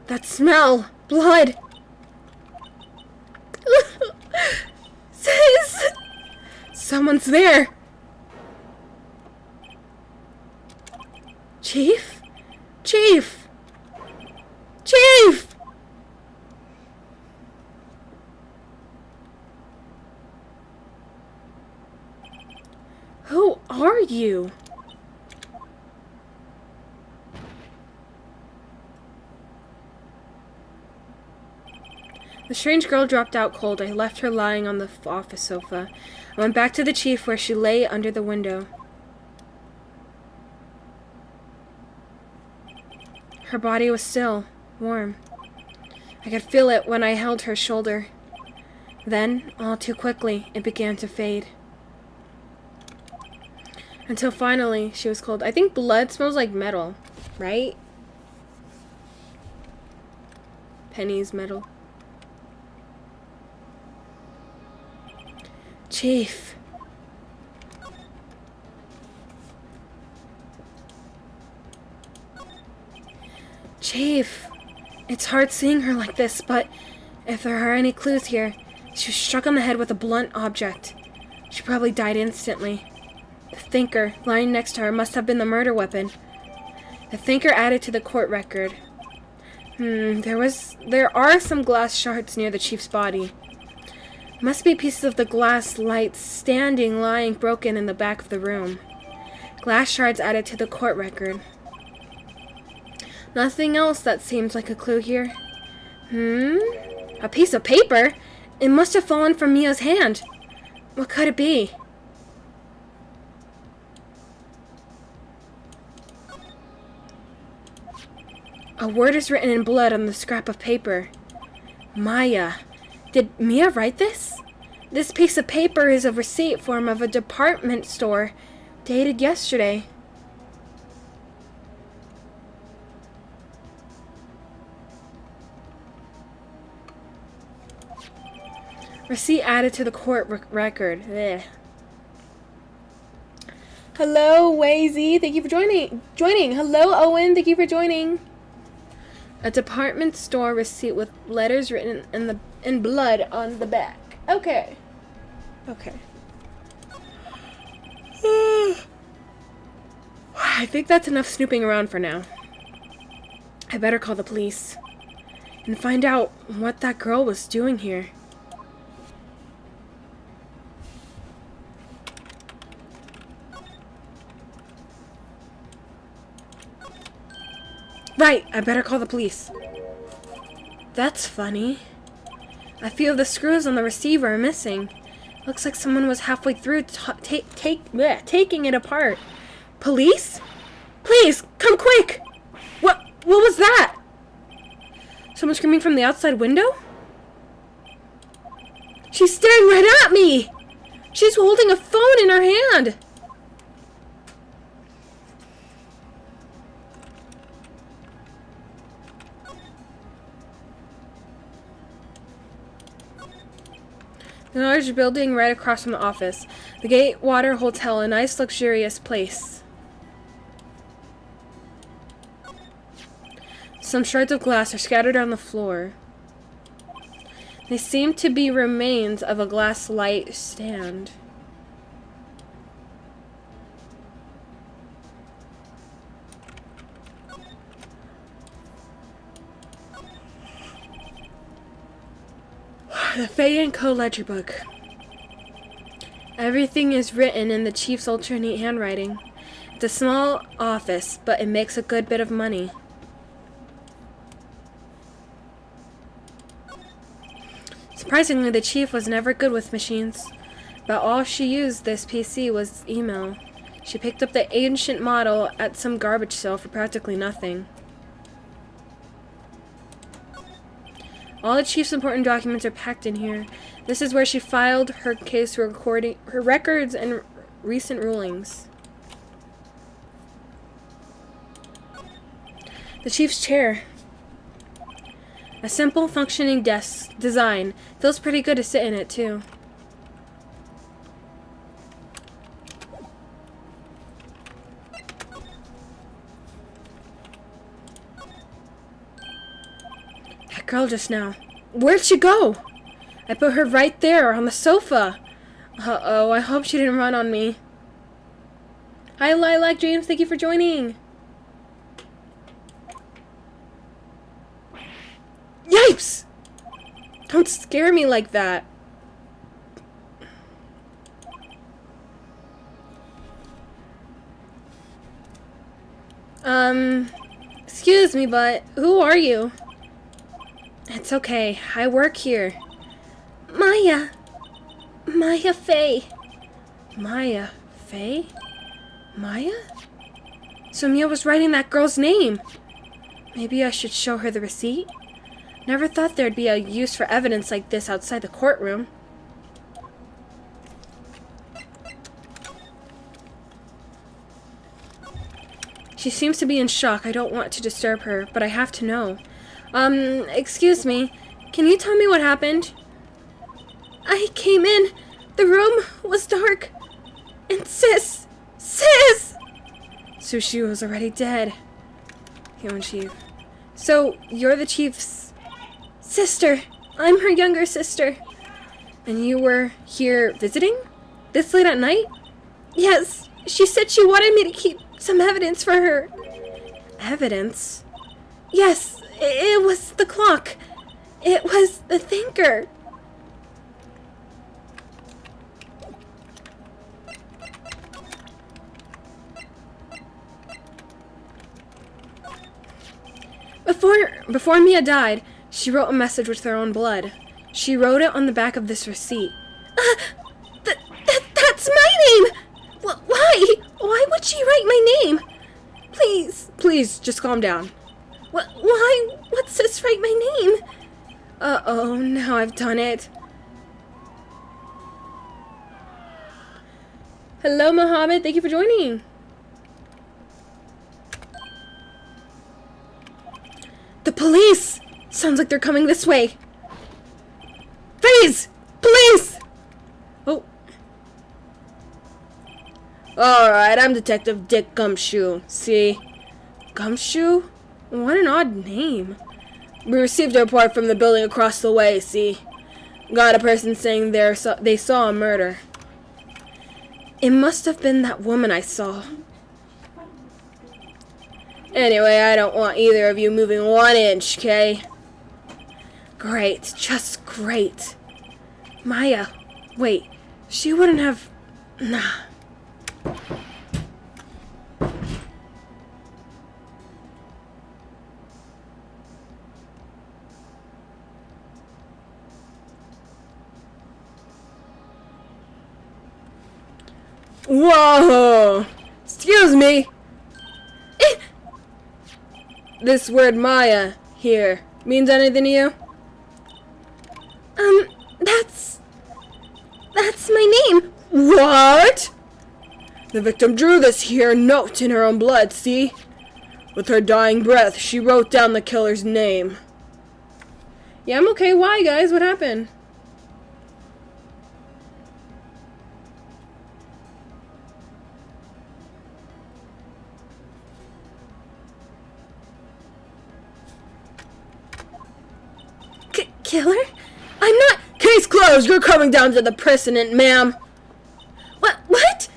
That smell! Blood! Sis! Someone's there! Chief? Chief! Chief! Who are you? The strange girl dropped out cold. I left her lying on the office sofa. I went back to the chief where she lay under the window. Her body was still, warm. I could feel it when I held her shoulder. Then, all too quickly, it began to fade. Until finally, she was cold. I think blood smells like metal, right? Penny's metal. Chief. Chief. It's hard seeing her like this, but if there are any clues here, she was struck on the head with a blunt object. She probably died instantly. The thinker, lying next to her, must have been the murder weapon. The thinker added to the court record. There are some glass shards near the chief's body. Must be pieces of the glass lights lying broken in the back of the room. Glass shards added to the court record. Nothing else that seems like a clue here. A piece of paper? It must have fallen from Mia's hand. What could it be? A word is written in blood on the scrap of paper. Maya. Did Mia write this? This piece of paper is a receipt form of a department store, dated yesterday. Receipt added to the court record. Ugh. Hello, Wazy. Thank you for joining. Hello, Owen. Thank you for joining. A department store receipt with letters written in blood on the back. Okay. Okay. I think that's enough snooping around for now. I better call the police and find out what that girl was doing here. Right, I better call the police. That's funny. A few of the screws on the receiver are missing. Looks like someone was halfway through taking it apart. Police? Please, come quick! What was that? Someone screaming from the outside window? She's staring right at me! She's holding a phone in her hand! The large building right across from the office. The Gatewater Hotel, a nice luxurious place. Some shards of glass are scattered on the floor. They seem to be remains of a glass light stand. The Faye & Co. ledger book. Everything is written in the chief's ultra-neat handwriting. It's a small office, but it makes a good bit of money. Surprisingly, the chief was never good with machines, but all she used this PC was email. She picked up the ancient model at some garbage sale for practically nothing. All the chief's important documents are packed in here. This is where she filed her case recording, her records and recent rulings. The chief's chair. A simple functioning desk design. Feels pretty good to sit in it too. That girl just now. Where'd she go? I put her right there on the sofa. Uh-oh, I hope she didn't run on me. Hi, Lilac Dreams. Thank you for joining. Yipes! Don't scare me like that. Excuse me, but who are you? It's okay. I work here. Maya. Maya Faye. Maya Faye? Maya? So Mia was writing that girl's name. Maybe I should show her the receipt? Never thought there'd be a use for evidence like this outside the courtroom. She seems to be in shock. I don't want to disturb her, but I have to know. Excuse me. Can you tell me what happened? I came in. The room was dark. And Sis! So she was already dead. Human Chief. So, you're the Chief's sister. I'm her younger sister. And you were here visiting? This late at night? Yes. She said she wanted me to keep some evidence for her. Evidence? Yes, it was the clock. It was the thinker. Before Mia died, she wrote a message with her own blood. She wrote it on the back of this receipt. That's my name! Why? Why would she write my name? Please, just calm down. Why would Sis write my name? Uh-oh, now I've done it. Hello, Mohammed. Thank you for joining. The police! Sounds like they're coming this way. Please! Alright, I'm Detective Dick Gumshoe. See? Gumshoe? What an odd name. We received a report from the building across the way, see? Got a person saying they saw a murder. It must have been that woman I saw. Anyway, I don't want either of you moving 1 inch, okay? Great, just great. Maya, wait, she wouldn't have... Nah. Whoa! Excuse me! This word Maya here means anything to you? That's my name. What? The victim drew this here note in her own blood, see? With her dying breath, she wrote down the killer's name. Yeah, I'm okay. Why, guys? What happened? Killer? I'm not... Case closed! You're coming down to the precinct, ma'am! What?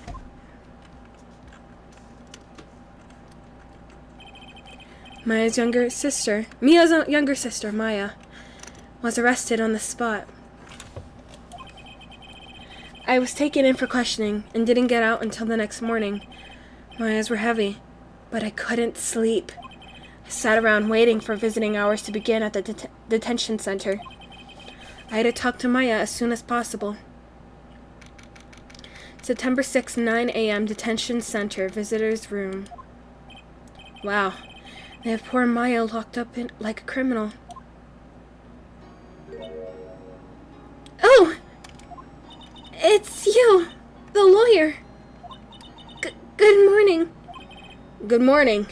Mia's younger sister, Maya, was arrested on the spot. I was taken in for questioning and didn't get out until the next morning. My eyes were heavy, but I couldn't sleep. I sat around waiting for visiting hours to begin at the detention center. I had to talk to Maya as soon as possible. September 6, 9 a.m. Detention Center, visitor's room. Wow, they have poor Maya locked up like a criminal. Oh! It's you, the lawyer. Good morning. Good morning.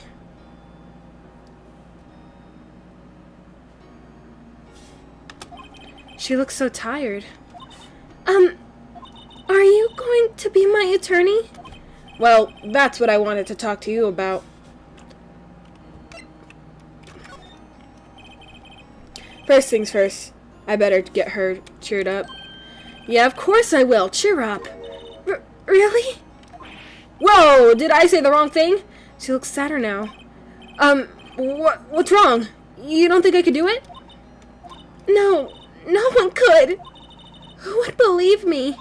She looks so tired. Are you going to be my attorney? Well, that's what I wanted to talk to you about. First things first, I better get her cheered up. Yeah, of course I will. Cheer up. Really? Whoa, did I say the wrong thing? She looks sadder now. What's wrong? You don't think I could do it? No one could. Who would believe me?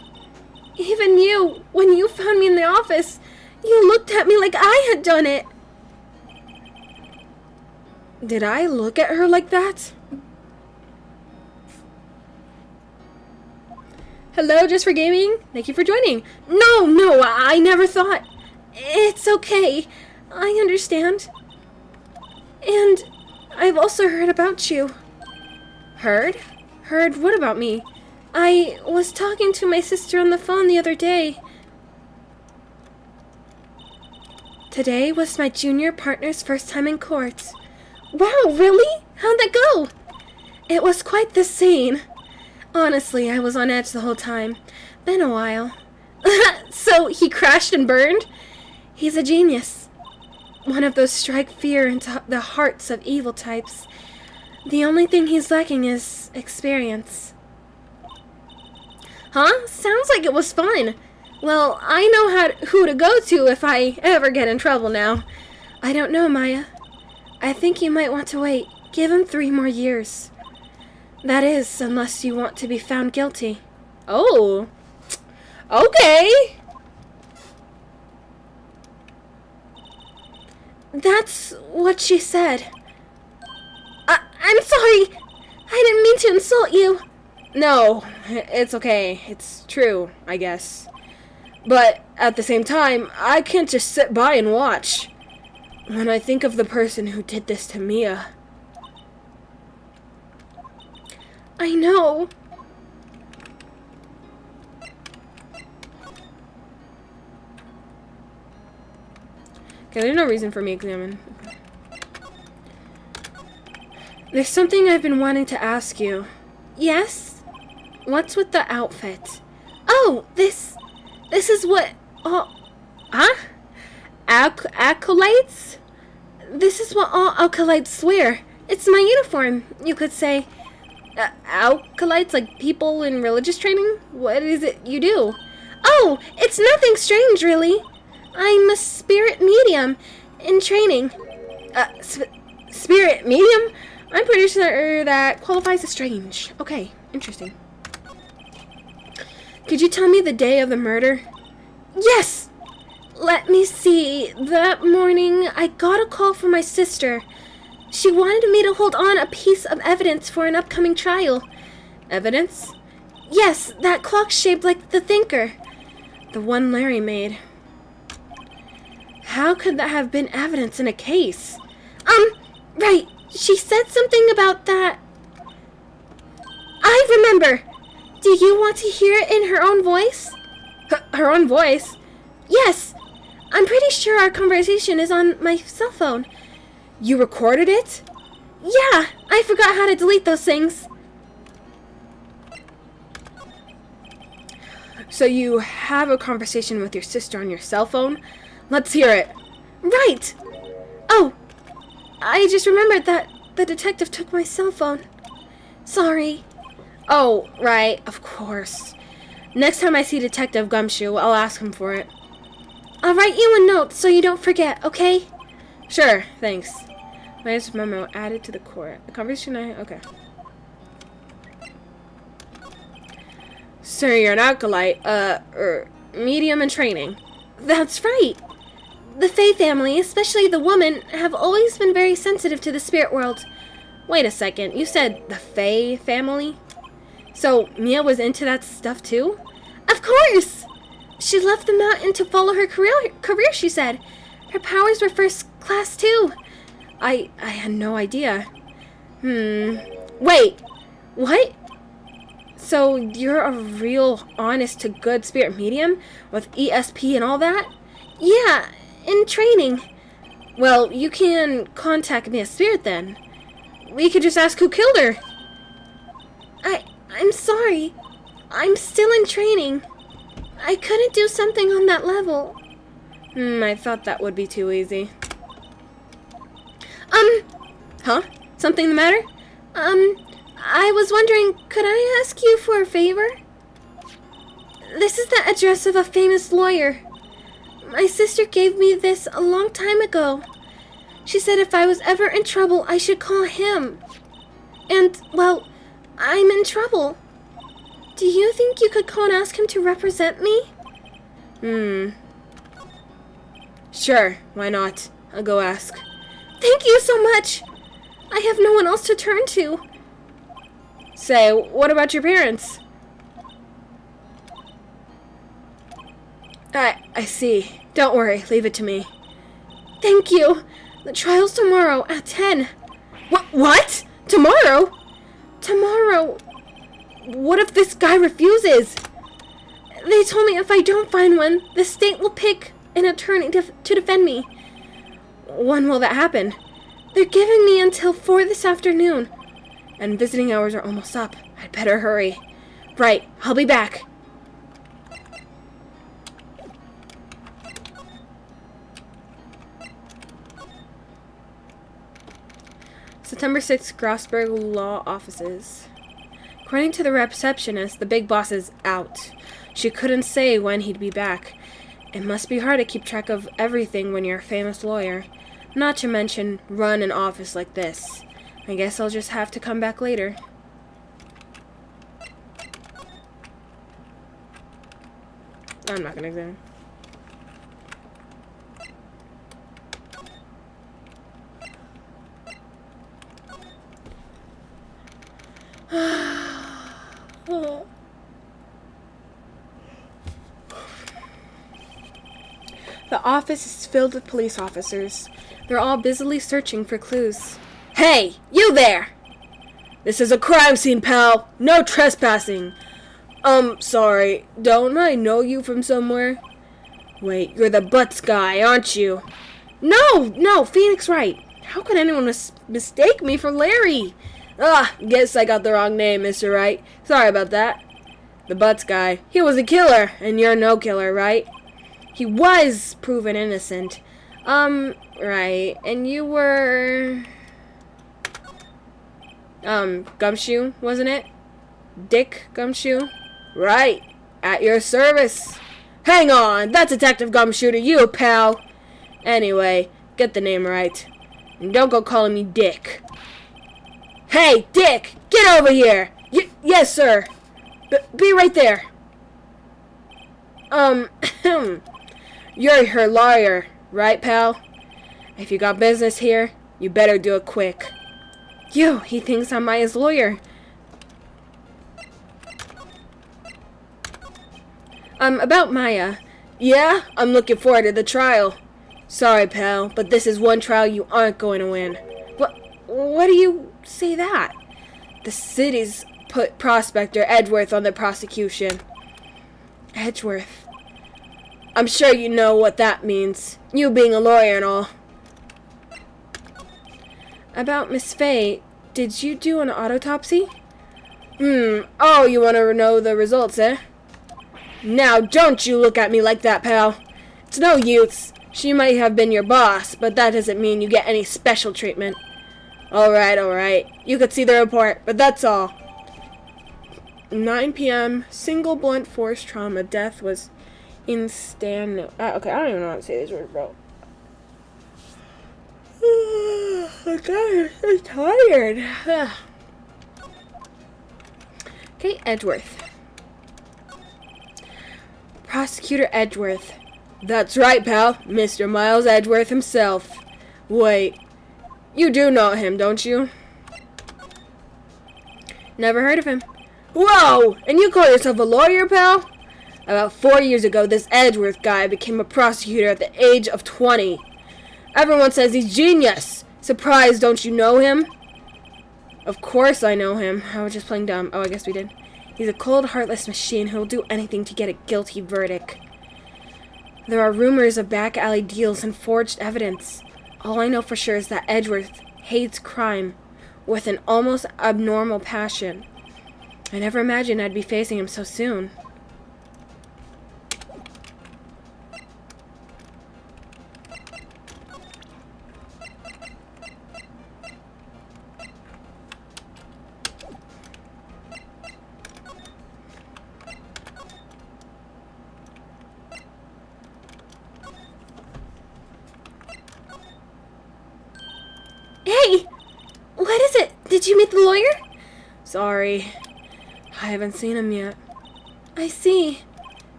Even you, when you found me in the office, you looked at me like I had done it. Did I look at her like that? Hello, Just for Gaming. Thank you for joining. No, I never thought. It's okay. I understand. And I've also heard about you. Heard? Heard what about me? I was talking to my sister on the phone the other day. Today was my junior partner's first time in court. Wow, really? How'd that go? It was quite the scene. Honestly, I was on edge the whole time. Been a while. So he crashed and burned? He's a genius. One of those strike fear into the hearts of evil types. The only thing he's lacking is experience. Huh? Sounds like it was fun. Well, I know who to go to if I ever get in trouble now. I don't know, Maya. I think you might want to wait. Give him 3 more years. That is, unless you want to be found guilty. Oh. Okay. That's what she said. I'm sorry. I didn't mean to insult you. No, it's okay. It's true, I guess. But at the same time, I can't just sit by and watch. When I think of the person who did this to Mia. I know. Okay, there's no reason for me to examine. There's something I've been wanting to ask you. Yes? What's with the outfit? Oh, this is what Huh? Acolytes? This is what all acolytes wear. It's my uniform, you could say. Acolytes, like people in religious training? What is it you do? Oh, it's nothing strange, really. I'm a spirit medium in training. Spirit medium? I'm pretty sure that qualifies as strange. Okay, interesting. Could you tell me the day of the murder? Yes! Let me see. That morning, I got a call from my sister. She wanted me to hold on a piece of evidence for an upcoming trial. Evidence? Yes, that clock shaped like the thinker. The one Larry made. How could that have been evidence in a case? Right. She said something about that. I remember. Do you want to hear it in her own voice? Her own voice? Yes. I'm pretty sure our conversation is on my cell phone. You recorded it? Yeah, I forgot how to delete those things. So you have a conversation with your sister on your cell phone? Let's hear it. Right. Oh, I just remembered that the detective took my cell phone. Sorry. Oh, right, of course. Next time I see Detective Gumshoe, I'll ask him for it. I'll write you a note so you don't forget, okay? Sure, thanks. Latest memo added to the court. The conversation okay. Sir, you're an acolyte, medium in training. That's right. The Faye family, especially the woman, have always been very sensitive to the spirit world. Wait a second, you said the Faye family? So, Mia was into that stuff too? Of course! She left the mountain to follow her career, she said. Her powers were first class too. I had no idea. Wait, what? So, you're a real honest to good spirit medium with ESP and all that? Yeah, in training. Well, you can contact Mia's spirit then. We could just ask who killed her. I'm sorry. I'm still in training. I couldn't do something on that level. I thought that would be too easy. Huh? Something the matter? I was wondering, could I ask you for a favor? This is the address of a famous lawyer. My sister gave me this a long time ago. She said if I was ever in trouble, I should call him. And, well, I'm in trouble. Do you think you could call and ask him to represent me? Sure, why not? I'll go ask. Thank you so much. I have no one else to turn to. Say, what about your parents? I see. Don't worry, leave it to me. Thank you. The trial's tomorrow at 10. What? Tomorrow? Tomorrow. What if this guy refuses? They told me if I don't find one, the state will pick an attorney to defend me. When will that happen? They're giving me until 4 this afternoon. And visiting hours are almost up. I'd better hurry. Right, I'll be back. September 6th, Grossberg Law Offices. According to the receptionist, the big boss is out. She couldn't say when he'd be back. It must be hard to keep track of everything when you're a famous lawyer. Not to mention, run an office like this. I guess I'll just have to come back later. I'm not gonna examine. The office is filled with police officers. They're all busily searching for clues. Hey, you there! This is a crime scene, pal. No trespassing. Sorry. Don't I know you from somewhere? Wait, you're the Butts guy, aren't you? No, Phoenix Wright. How could anyone mistake me for Larry? Guess I got the wrong name, Mr. Wright. Sorry about that. The Butts guy. He was a killer, and you're no killer, right? He was proven innocent. Right. And you were... Gumshoe, wasn't it? Dick Gumshoe? Right. At your service. Hang on, that's Detective Gumshoe to you, pal. Anyway, get the name right. And don't go calling me Dick. Hey, Dick! Get over here! Yes, sir. Be right there. You're her lawyer, right, pal? If you got business here, you better do it quick. He thinks I'm Maya's lawyer. About Maya. Yeah, I'm looking forward to the trial. Sorry, pal, but this is one trial you aren't going to win. What do you say that? The city's put Prospector Edgeworth on the prosecution. Edgeworth. I'm sure you know what that means. You being a lawyer and all. About Miss Faye, did you do an autopsy? Oh, you want to know the results, eh? Now, don't you look at me like that, pal. It's no use. She might have been your boss, but that doesn't mean you get any special treatment. Alright. You could see the report, but that's all. 9 p.m. Single blunt force trauma. Death was okay, I don't even know how to say this word, bro. I'm tired. Okay, Edgeworth. Prosecutor Edgeworth. That's right, pal. Mr. Miles Edgeworth himself. Wait, you do know him, don't you? Never heard of him. Whoa! And you call yourself a lawyer, pal? About 4 years ago, this Edgeworth guy became a prosecutor at the age of 20. Everyone says he's genius. Surprised, don't you know him? Of course I know him. I was just playing dumb. Oh, I guess we did. He's a cold, heartless machine who'll do anything to get a guilty verdict. There are rumors of back alley deals and forged evidence. All I know for sure is that Edgeworth hates crime with an almost abnormal passion. I never imagined I'd be facing him so soon. Hey! What is it? Did you meet the lawyer? Sorry. I haven't seen him yet. I see.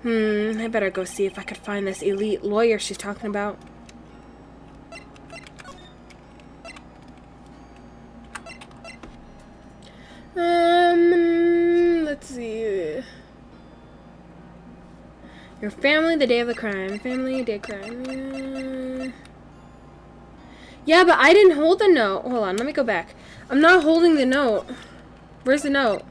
I better go see if I could find this elite lawyer she's talking about. Let's see. Your family the day of the crime. Family day crime. Yeah, but I didn't hold the note. Hold on, let me go back. I'm not holding the note. Where's the note?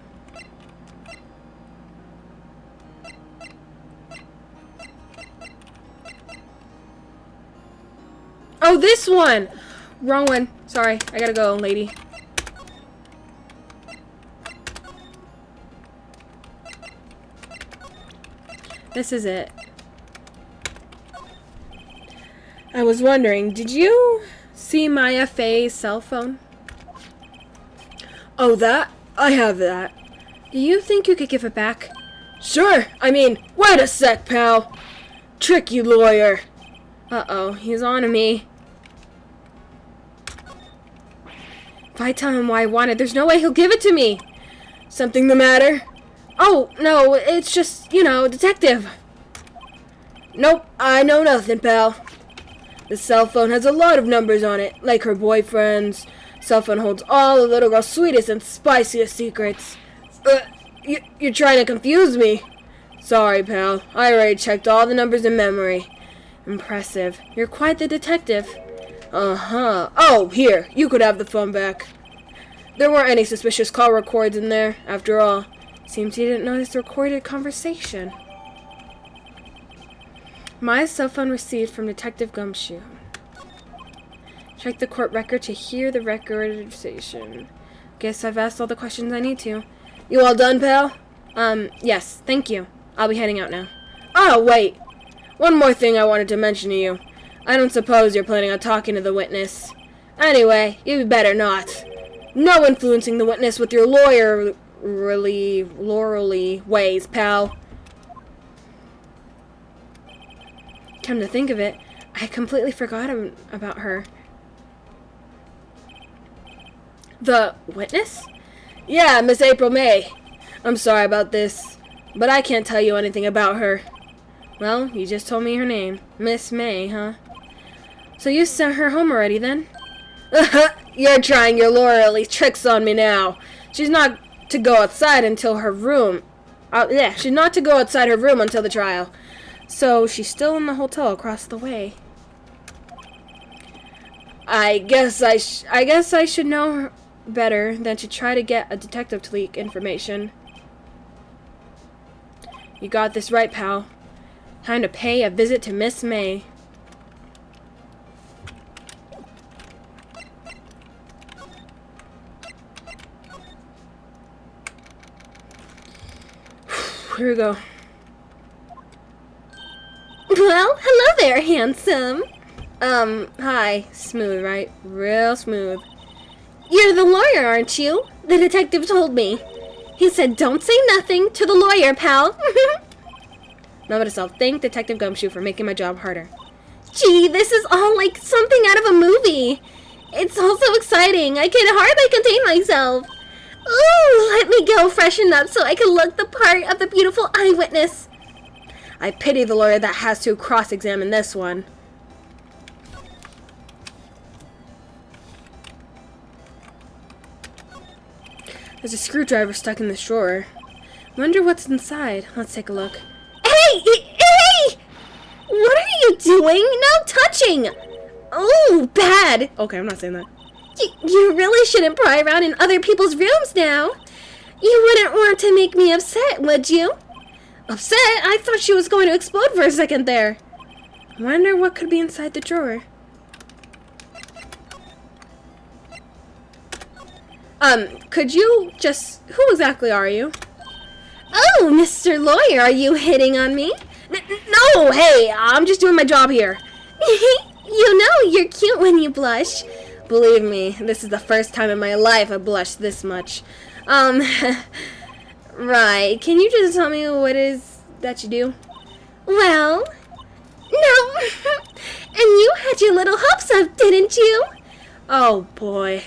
Oh, this one! Wrong one. Sorry, I gotta go, lady. This is it. I was wondering, did you see Maya Faye's cell phone? Oh, that? I have that. Do you think you could give it back? Sure. I mean, wait a sec, pal. Tricky lawyer. Uh-oh, he's on to me. If I tell him why I want it, there's no way he'll give it to me. Something the matter? Oh, no, it's just, detective. Nope, I know nothing, pal. The cell phone has a lot of numbers on it, like her boyfriend's. Cell phone holds all the little girl's sweetest and spiciest secrets. You're trying to confuse me. Sorry, pal. I already checked all the numbers in memory. Impressive. You're quite the detective. Uh-huh. Oh, here. You could have the phone back. There weren't any suspicious call records in there, after all. Seems he didn't notice the recorded conversation. My cell phone received from Detective Gumshoe. Check the court record to hear the recorded station. Guess I've asked all the questions I need to. You all done, pal? Yes, thank you. I'll be heading out now. Oh, wait. One more thing I wanted to mention to you. I don't suppose you're planning on talking to the witness. Anyway, you'd better not. No influencing the witness with your lawyerly ways, pal. Come to think of it, I completely forgot about her. The witness? Yeah, Miss April May. I'm sorry about this, but I can't tell you anything about her. Well, you just told me her name. Miss May, huh? So you sent her home already, then? You're trying your lawyerly tricks on me now. She's not to go outside until her room. She's not to go outside her room until the trial. So she's still in the hotel across the way. I guess I should know her better than to try to get a detective to leak information. You got this right, pal. Time to pay a visit to Miss May. Here we go. Well, hello there, handsome. Hi. Smooth, right? Real smooth. You're the lawyer, aren't you? The detective told me. He said don't say nothing to the lawyer, pal. Note to self, thank Detective Gumshoe for making my job harder. Gee, this is all like something out of a movie. It's all so exciting. I can hardly contain myself. Ooh, let me go freshen up so I can look the part of the beautiful eyewitness. I pity the lawyer that has to cross-examine this one. There's a screwdriver stuck in this drawer. Wonder what's inside. Let's take a look. Hey! Hey! What are you doing? No touching! Oh, bad! Okay, I'm not saying that. You really shouldn't pry around in other people's rooms now. You wouldn't want to make me upset, would you? Upset? I thought she was going to explode for a second there. Wonder what could be inside the drawer. Could you just... Who exactly are you? Oh, Mr. Lawyer, are you hitting on me? No, hey, I'm just doing my job here. You know you're cute when you blush. Believe me, this is the first time in my life I blushed this much. Right. Can you just tell me what it is that you do? Well, no. And you had your little hopes up, didn't you? Oh, boy.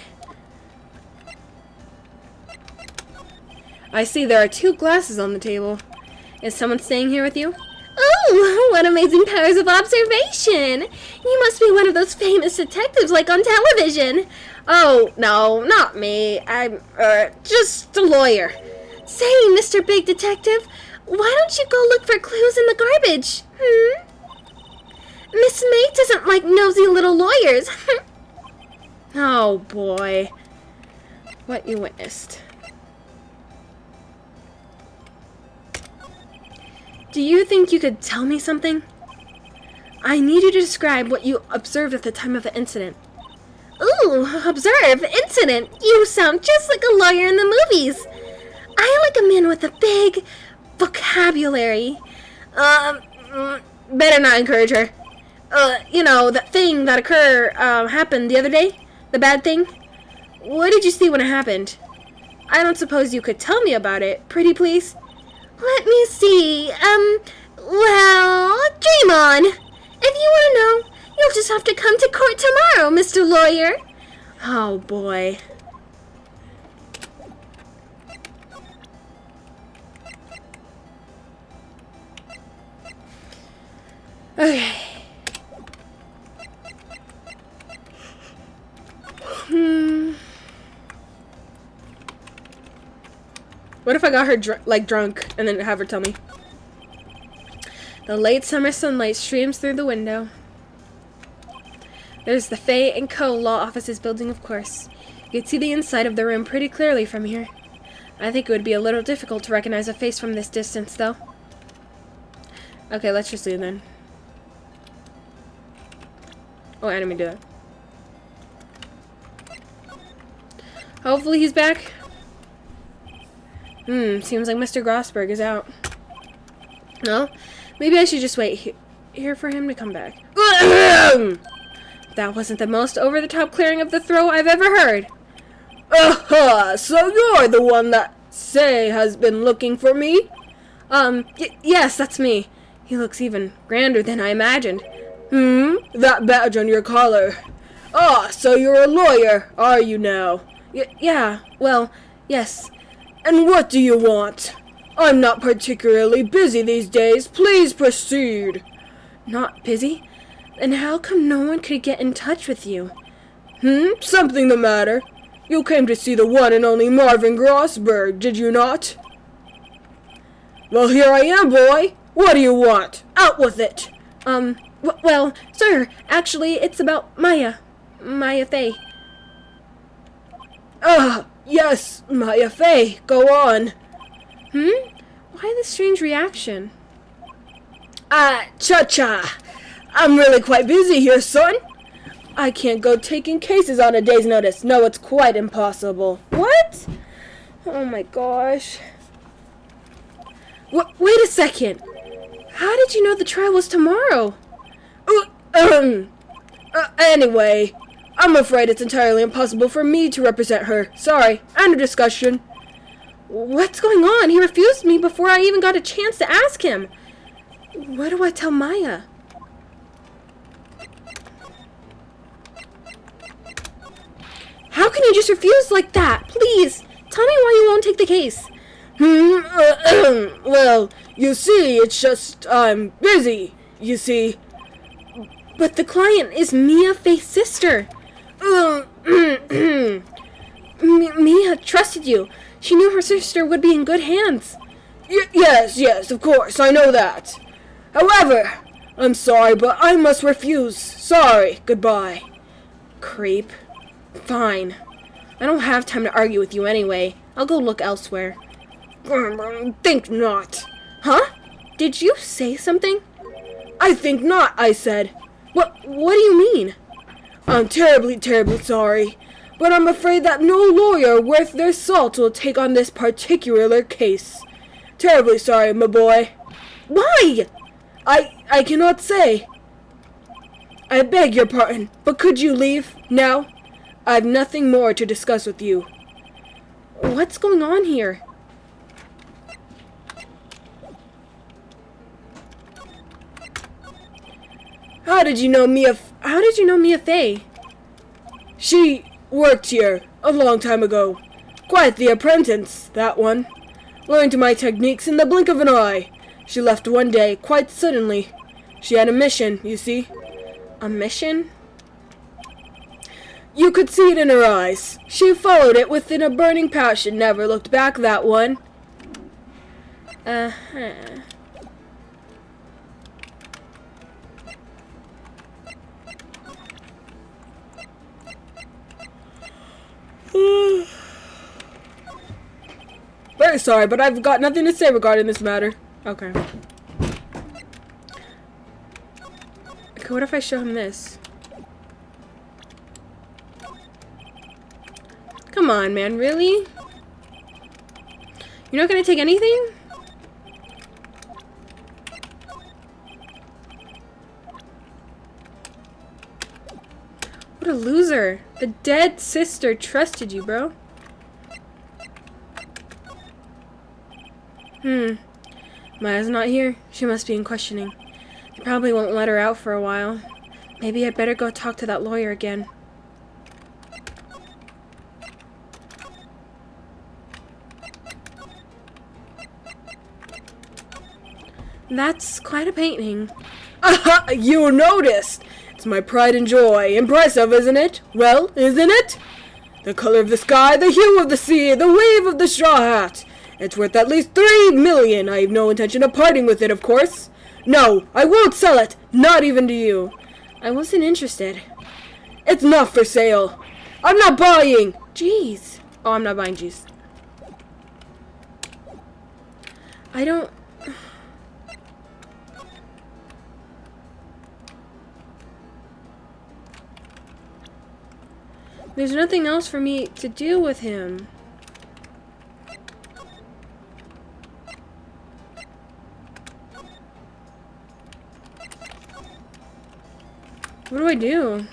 I see there are 2 glasses on the table. Is someone staying here with you? Oh, what amazing powers of observation! You must be one of those famous detectives like on television. Oh, no, not me. I'm, just a lawyer. Say, Mr. Big Detective, why don't you go look for clues in the garbage? Miss May doesn't like nosy little lawyers. Oh, boy. What you witnessed. Do you think you could tell me something? I need you to describe what you observed at the time of the incident. Ooh, observe, incident. You sound just like a lawyer in the movies. I like a man with a big vocabulary. Better not encourage her. You know, that thing that happened the other day? The bad thing? What did you see when it happened? I don't suppose you could tell me about it, pretty please? Let me see. Well, dream on. If you want to know, you'll just have to come to court tomorrow, Mr. Lawyer. Oh, boy. Okay. What if I got her drunk and then have her tell me? The late summer sunlight streams through the window. There's the Fay & Co. Law Offices building, of course. You can see the inside of the room pretty clearly from here. I think it would be a little difficult to recognize a face from this distance, though. Okay, let's just leave then. Oh, I didn't mean to do that. Hopefully he's back. Seems like Mr. Grossberg is out. No? Maybe I should just wait here for him to come back. That wasn't the most over-the-top clearing of the throat I've ever heard. Aha! So you're the one that say has been looking for me? Yes, that's me. He looks even grander than I imagined. That badge on your collar. Ah, so you're a lawyer, are you now? Yeah, well, yes. And what do you want? I'm not particularly busy these days. Please proceed. Not busy? And how come no one could get in touch with you? Something the matter? You came to see the one and only Marvin Grossberg, did you not? Well, here I am, boy. What do you want? Out with it. Well, sir, actually, it's about Maya. Maya Fey. Yes, Maya Fey. Go on. Why this strange reaction? Cha-cha. I'm really quite busy here, son. I can't go taking cases on a day's notice. No, it's quite impossible. What? Oh my gosh. Wait a second. How did you know the trial was tomorrow? Anyway, I'm afraid it's entirely impossible for me to represent her. Sorry, end of discussion. What's going on? He refused me before I even got a chance to ask him. What do I tell Maya? How can you just refuse like that? Please, tell me why you won't take the case. Well, you see, it's just, I'm busy, you see. But the client is Mia Fey's sister. Mia trusted you. She knew her sister would be in good hands. Yes, of course, I know that. However, I'm sorry, but I must refuse. Sorry, goodbye. Creep. Fine. I don't have time to argue with you anyway. I'll go look elsewhere. Think not. Huh? Did you say something? I think not, I said. What do you mean? I'm terribly sorry, but I'm afraid that no lawyer worth their salt will take on this particular case. Terribly sorry, my boy. Why? I cannot say. I beg your pardon, but could you leave now? I've nothing more to discuss with you. What's going on here? How did you know Mia Fey? She worked here a long time ago. Quite the apprentice, that one. Learned my techniques in the blink of an eye. She left one day, quite suddenly. She had a mission, you see. A mission? You could see it in her eyes. She followed it within a burning passion, never looked back, that one. Uh-huh. Very sorry, but I've got nothing to say regarding this matter. Okay. Okay, what if I show him this? Come on, man, really? You're not gonna take anything? What a loser. The dead sister trusted you, bro. Maya's not here. She must be in questioning. They probably won't let her out for a while. Maybe I'd better go talk to that lawyer again. That's quite a painting. Aha! You noticed! It's my pride and joy. Impressive, isn't it? Well, isn't it? The color of the sky, the hue of the sea, the wave of the straw hat. It's worth at least 3 million. I have no intention of parting with it, of course. No, I won't sell it. Not even to you. I wasn't interested. It's not for sale. I'm not buying. Jeez. Oh, I'm not buying jeez. I don't... There's nothing else for me to do with him. do I do?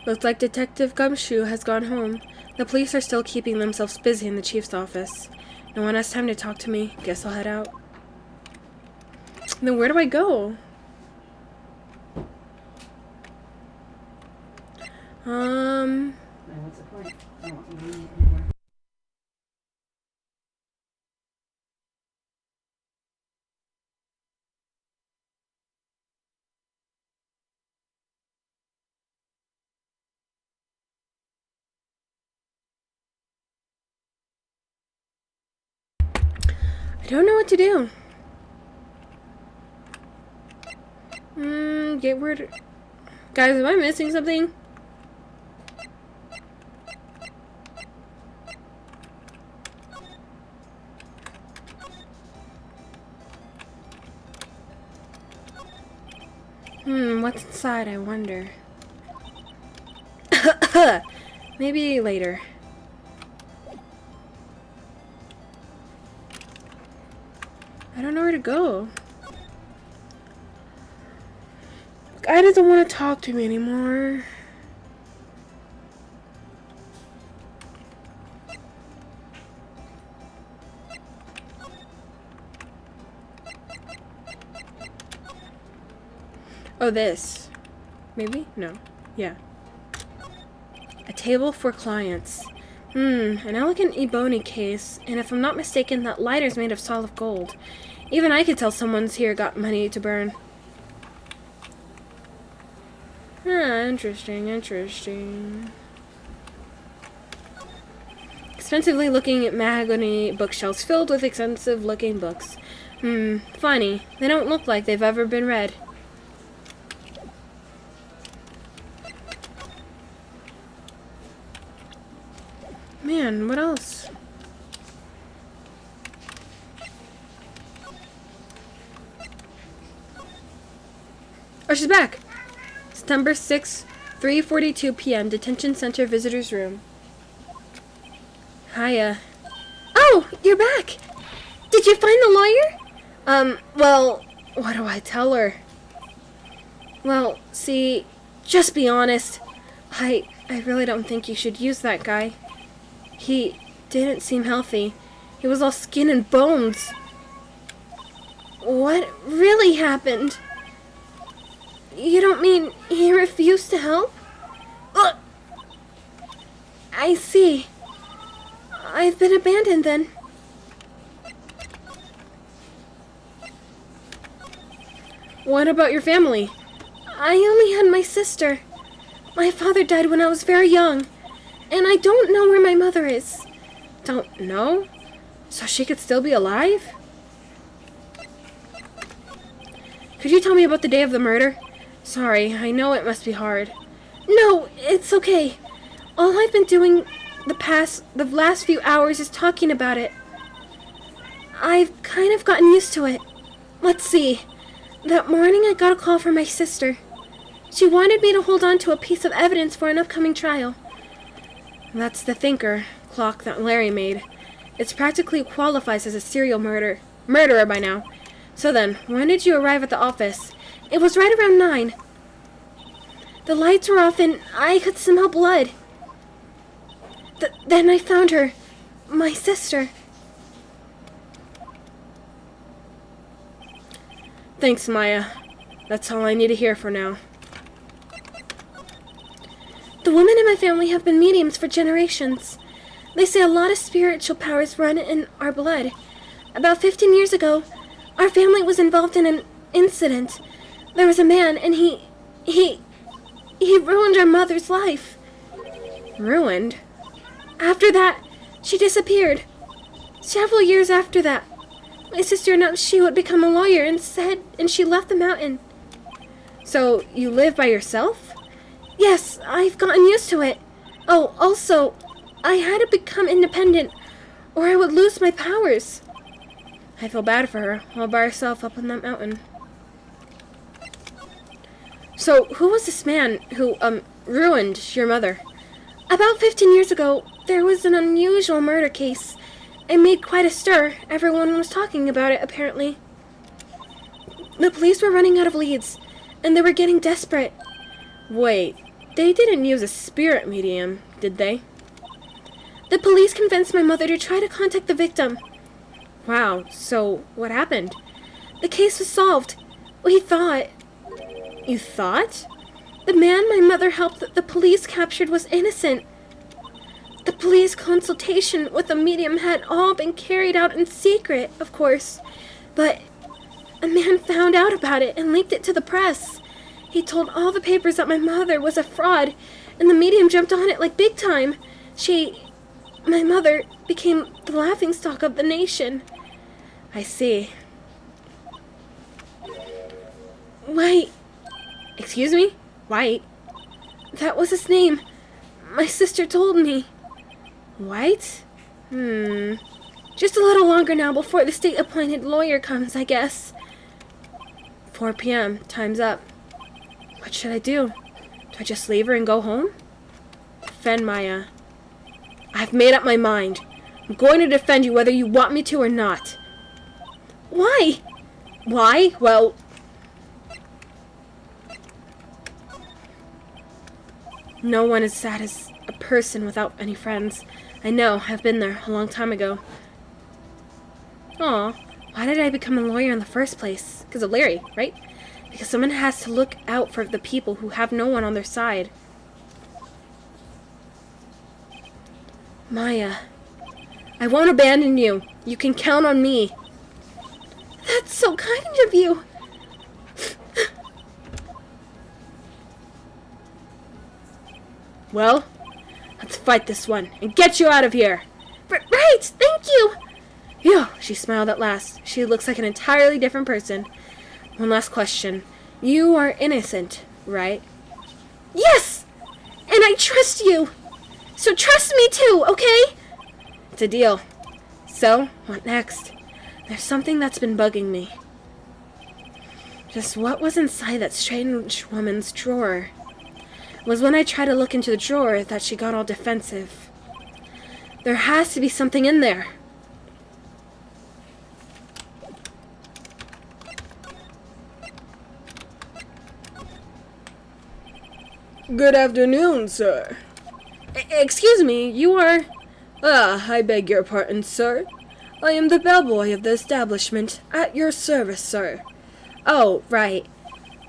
Looks like Detective Gumshoe has gone home. The police are still keeping themselves busy in the chief's office. No one has time to talk to me. Guess I'll head out. Then where do I go? What's the point? I don't want you reading it anymore. I don't know what to do. Get word. Guys, am I missing something? What's inside, I wonder. Maybe later. I don't know where to go. Guy doesn't want to talk to me anymore. Oh, this. Maybe? No. Yeah. A table for clients. An elegant ebony case, and if I'm not mistaken, that lighter's made of solid gold. Even I could tell someone's here got money to burn. Interesting, interesting. Expensively looking mahogany bookshelves filled with expensive looking books. Funny. They don't look like they've ever been read. Man, what else? Oh, she's back! September 6th, 3:42 p.m. Detention Center Visitors Room. Hiya. Oh, you're back! Did you find the lawyer? Well, what do I tell her? Well, see, just be honest. I really don't think you should use that guy. He didn't seem healthy. He was all skin and bones. What really happened? You don't mean he refused to help? Ugh. I see. I've been abandoned then. What about your family? I only had my sister. My father died when I was very young, and I don't know where my mother is. Don't know? So she could still be alive? Could you tell me about the day of the murder? Sorry, I know it must be hard. No, it's okay. All I've been doing the last few hours is talking about it. I've kind of gotten used to it. Let's see. That morning I got a call from my sister. She wanted me to hold on to a piece of evidence for an upcoming trial. That's the thinker clock that Larry made. It practically qualifies as a serial murderer by now. So then, when did you arrive at the office? It was right around 9. The lights were off and I could smell blood. Then I found her. My sister. Thanks, Maya. That's all I need to hear for now. The women in my family have been mediums for generations. They say a lot of spiritual powers run in our blood. About 15 years ago, our family was involved in an incident. There was a man, and he ruined our mother's life. Ruined? After that, she disappeared. Several years after that, my sister announced she would become a lawyer and she left the mountain. So, you live by yourself? Yes, I've gotten used to it. Oh, also, I had to become independent, or I would lose my powers. I feel bad for her, all by herself up on that mountain. So, who was this man who, ruined your mother? About 15 years ago, there was an unusual murder case. It made quite a stir. Everyone was talking about it, apparently. The police were running out of leads, and they were getting desperate. Wait, they didn't use a spirit medium, did they? The police convinced my mother to try to contact the victim. Wow, so what happened? The case was solved. We thought. You thought? The man my mother helped the police captured was innocent. The police consultation with the medium had all been carried out in secret, of course. But a man found out about it and leaked it to the press. He told all the papers that my mother was a fraud, and the medium jumped on it like big time. My mother, became the laughingstock of the nation. I see. White. Excuse me? White? That was his name. My sister told me. White? Just a little longer now before the state-appointed lawyer comes, I guess. 4 p.m. Time's up. What should I do? Do I just leave her and go home? Defend Maya. I've made up my mind. I'm going to defend you whether you want me to or not. Why? Why? Well... No one is sad as a person without any friends. I know, I've been there a long time ago. Aw, why did I become a lawyer in the first place? Because of Larry, right? Because someone has to look out for the people who have no one on their side. Maya, I won't abandon you. You can count on me. That's so kind of you. Well, let's fight this one and get you out of here. Right, thank you. Phew, she smiled at last. She looks like an entirely different person. One last question. You are innocent, right? Yes! And I trust you. So trust me too, okay? It's a deal. So, what next? There's something that's been bugging me. Just what was inside that strange woman's drawer? It was when I tried to look into the drawer that she got all defensive. There has to be something in there. Good afternoon, sir. Excuse me, you are... I beg your pardon, sir. I am the bellboy of the establishment, at your service, sir. Oh, right.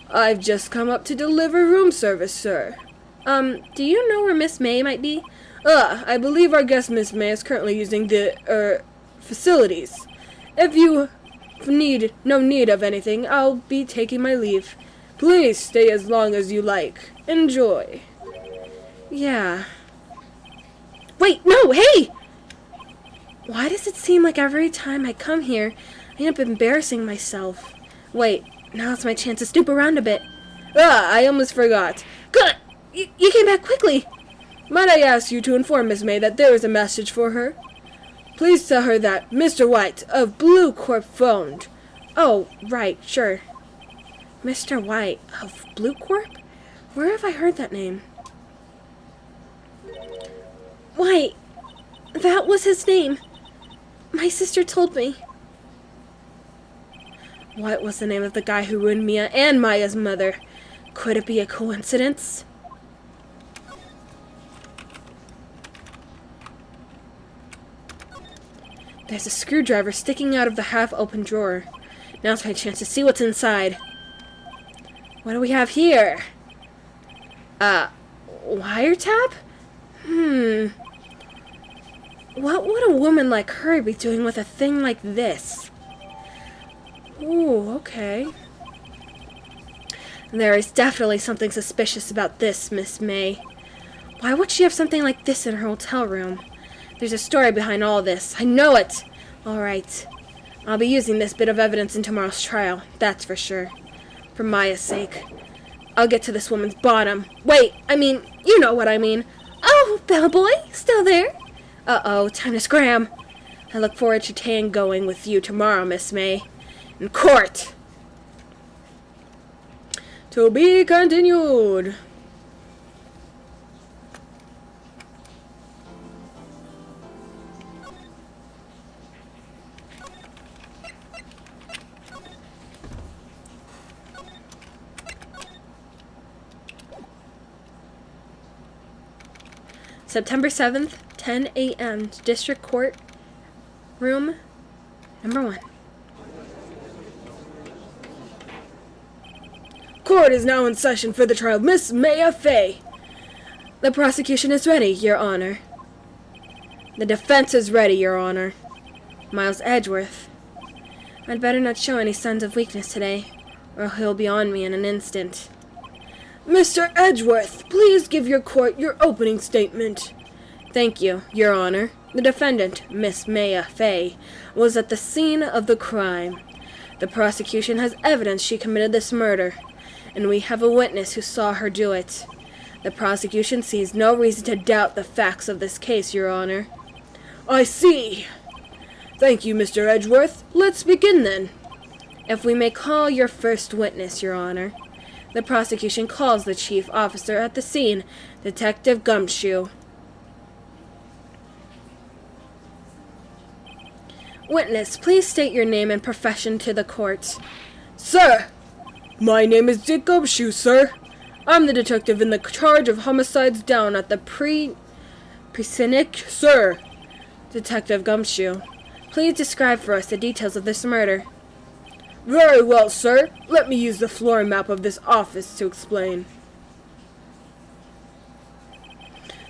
I've just come up to deliver room service, sir. Do you know where Miss May might be? I believe our guest Miss May is currently using the, facilities. If you need no need of anything, I'll be taking my leave. Please stay as long as you like. Enjoy. Yeah. Wait, no, hey! Why does it seem like every time I come here, I end up embarrassing myself? Wait, now's my chance to snoop around a bit. I almost forgot. Good! You came back quickly! Might I ask you to inform Miss May that there is a message for her? Please tell her that Mr. White of Blue Corp phoned. Oh, right, sure. Mr. White of Blue Corp? Where have I heard that name? White. That was his name. My sister told me. What was the name of the guy who ruined Mia and Maya's mother? Could it be a coincidence? There's a screwdriver sticking out of the half-open drawer. Now's my chance to see what's inside. What do we have here? Wiretap? What would a woman like her be doing with a thing like this? Ooh, okay. There is definitely something suspicious about this, Miss May. Why would she have something like this in her hotel room? There's a story behind all this. I know it! Alright. I'll be using this bit of evidence in tomorrow's trial, that's for sure. For Maya's sake. I'll get to this woman's bottom. Wait, you know what I mean. Oh, bellboy, still there? Uh-oh, time to scram. I look forward to tangoing with you tomorrow, Miss May. In court! To be continued. September 7th, 10 a.m. District Court, room number 1. Court is now in session for the trial of Miss Maya Fay. The prosecution is ready, Your Honor. The defense is ready, Your Honor. Miles Edgeworth. I'd better not show any signs of weakness today, or he'll be on me in an instant. Mr. Edgeworth, please give your court your opening statement. Thank you, Your Honor. The defendant, Miss Maya Fay, was at the scene of the crime. The prosecution has evidence she committed this murder, and we have a witness who saw her do it. The prosecution sees no reason to doubt the facts of this case, Your Honor. I see. Thank you, Mr. Edgeworth. Let's begin then. If we may call your first witness, Your Honor. The prosecution calls the chief officer at the scene, Detective Gumshoe. Witness, please state your name and profession to the court. Sir, my name is Dick Gumshoe, sir. I'm the detective in the charge of homicides down at the precinct, sir. Detective Gumshoe, please describe for us the details of this murder. Very well, sir. Let me use the floor map of this office to explain.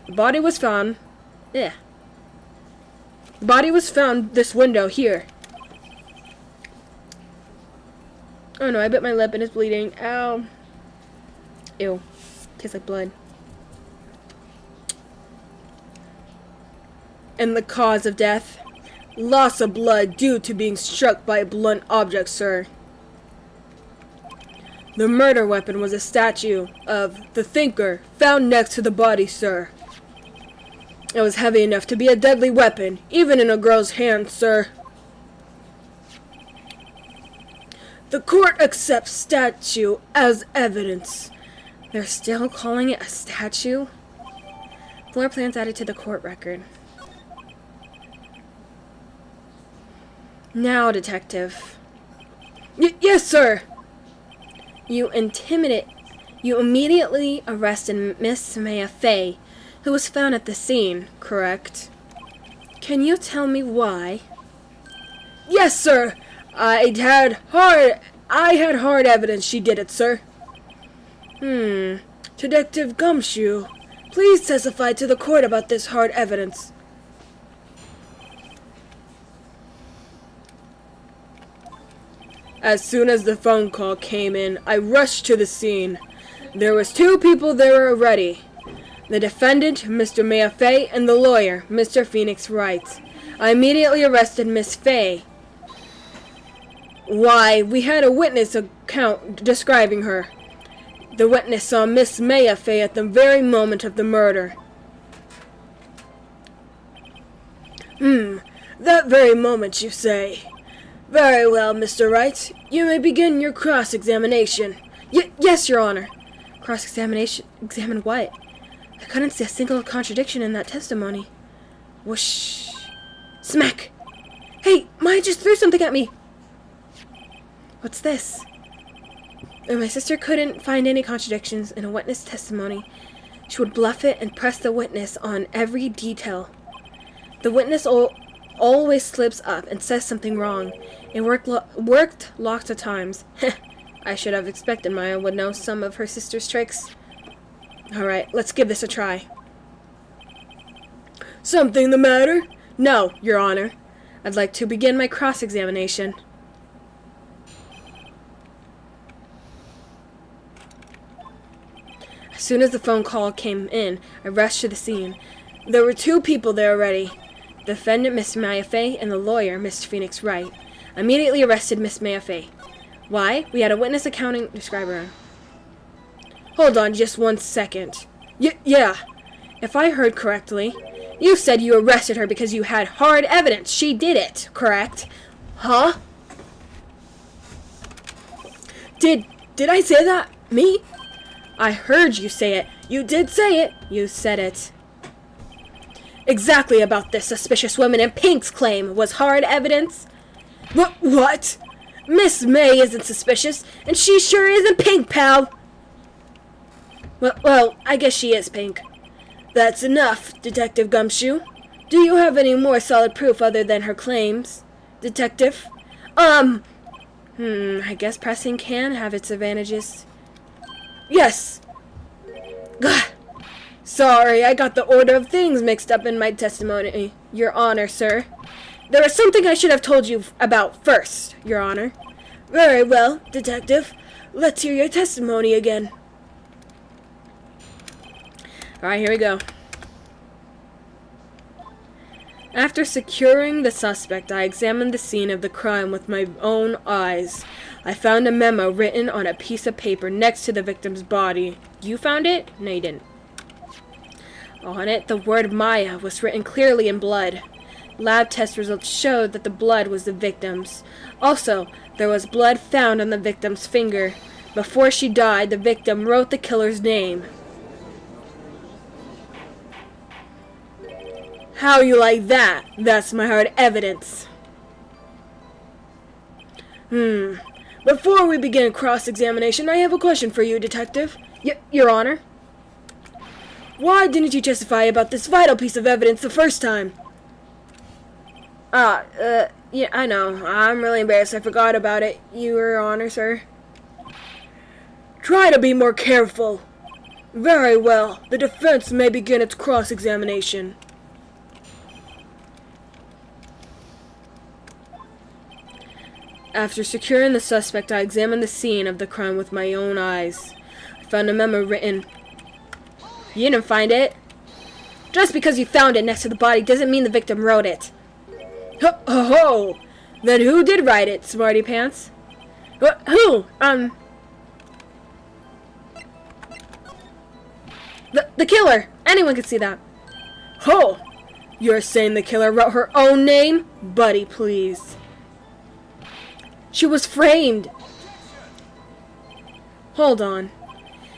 The body was found... The body was found this window here. Oh no, I bit my lip and it's bleeding. Ow. Ew. Tastes like blood. And the cause of death? Loss of blood due to being struck by a blunt object, sir. The murder weapon was a statue of the Thinker found next to the body, sir. It was heavy enough to be a deadly weapon, even in a girl's hand, sir. The court accepts statue as evidence. They're still calling it a statue? Floor plans added to the court record. Now, Detective. Yes, sir. You immediately arrested Miss Maya Fay, who was found at the scene, correct? Can you tell me why? Yes, sir. I had hard evidence she did it, sir. Detective Gumshoe, please testify to the court about this hard evidence. As soon as the phone call came in, I rushed to the scene. There was 2 people there already. The defendant, Mr. Maya Fay, and the lawyer, Mr. Phoenix Wright. I immediately arrested Miss Fay. Why, we had a witness account describing her. The witness saw Miss Maya Fay at the very moment of the murder. That very moment, you say? Very well, Mr. Wright. You may begin your cross-examination. Yes, Your Honor. Cross-examination? Examine what? I couldn't see a single contradiction in that testimony. Whoosh. Smack! Hey, Maya just threw something at me! What's this? If my sister couldn't find any contradictions in a witness testimony, she would bluff it and press the witness on every detail. The witness always slips up and says something wrong. It worked lots of times. I should have expected Maya would know some of her sister's tricks. Alright, let's give this a try. Something the matter? No, Your Honor. I'd like to begin my cross-examination. As soon as the phone call came in, I rushed to the scene. There were 2 people there already. The defendant, Miss Maya Fay, and the lawyer, Mr. Phoenix Wright. I immediately arrested Miss Maya Fay. Why? We had a witness accounting describer. Hold on just 1 second. Yeah. If I heard correctly, you said you arrested her because you had hard evidence she did it, correct? Huh? Did I say that? Me? I heard you say it. You did say it. You said it. Exactly about this suspicious woman in pink's claim was hard evidence. What? Miss May isn't suspicious, and she sure isn't pink, pal. Well, I guess she is pink. That's enough, Detective Gumshoe. Do you have any more solid proof other than her claims, Detective? I guess pressing can have its advantages. Yes. Gah. Sorry, I got the order of things mixed up in my testimony, Your Honor, sir. There is something I should have told you about first, Your Honor. Very well, Detective. Let's hear your testimony again. Alright, here we go. After securing the suspect, I examined the scene of the crime with my own eyes. I found a memo written on a piece of paper next to the victim's body. You found it? No, you didn't. On it, the word Maya was written clearly in blood. Lab test results showed that the blood was the victim's. Also, there was blood found on the victim's finger. Before she died, the victim wrote the killer's name. How you like that? That's my hard evidence. Before we begin cross-examination, I have a question for you, Detective. Your Honor? Why didn't you testify about this vital piece of evidence the first time? Yeah, I know. I'm really embarrassed. I forgot about it, Your Honor, sir. Try to be more careful. Very well. The defense may begin its cross-examination. After securing the suspect, I examined the scene of the crime with my own eyes. I found a memo written. You didn't find it. Just because you found it next to the body doesn't mean the victim wrote it. Ho ho ho! Then who did write it, Smarty Pants? Who? The killer! Anyone could see that. Ho! You're saying the killer wrote her own name? Buddy, please. She was framed. Hold on.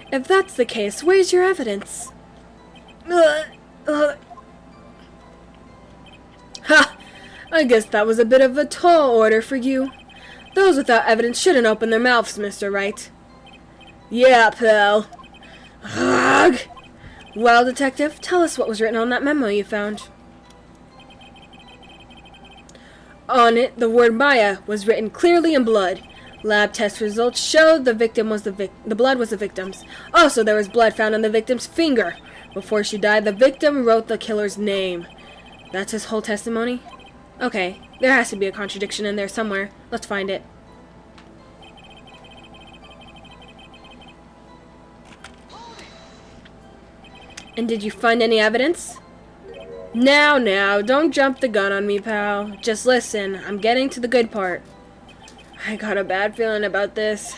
If that's the case, where's your evidence? Ha! I guess that was a bit of a tall order for you. Those without evidence shouldn't open their mouths, Mr. Wright. Yeah, pal. Ugh. Well, Detective, tell us what was written on that memo you found. On it, the word Maya was written clearly in blood. Lab test results showed the blood was the victim's. Also, there was blood found on the victim's finger. Before she died, the victim wrote the killer's name. That's his whole testimony? Okay, there has to be a contradiction in there somewhere. Let's find it. And did you find any evidence? Now, don't jump the gun on me, pal. Just listen, I'm getting to the good part. I got a bad feeling about this.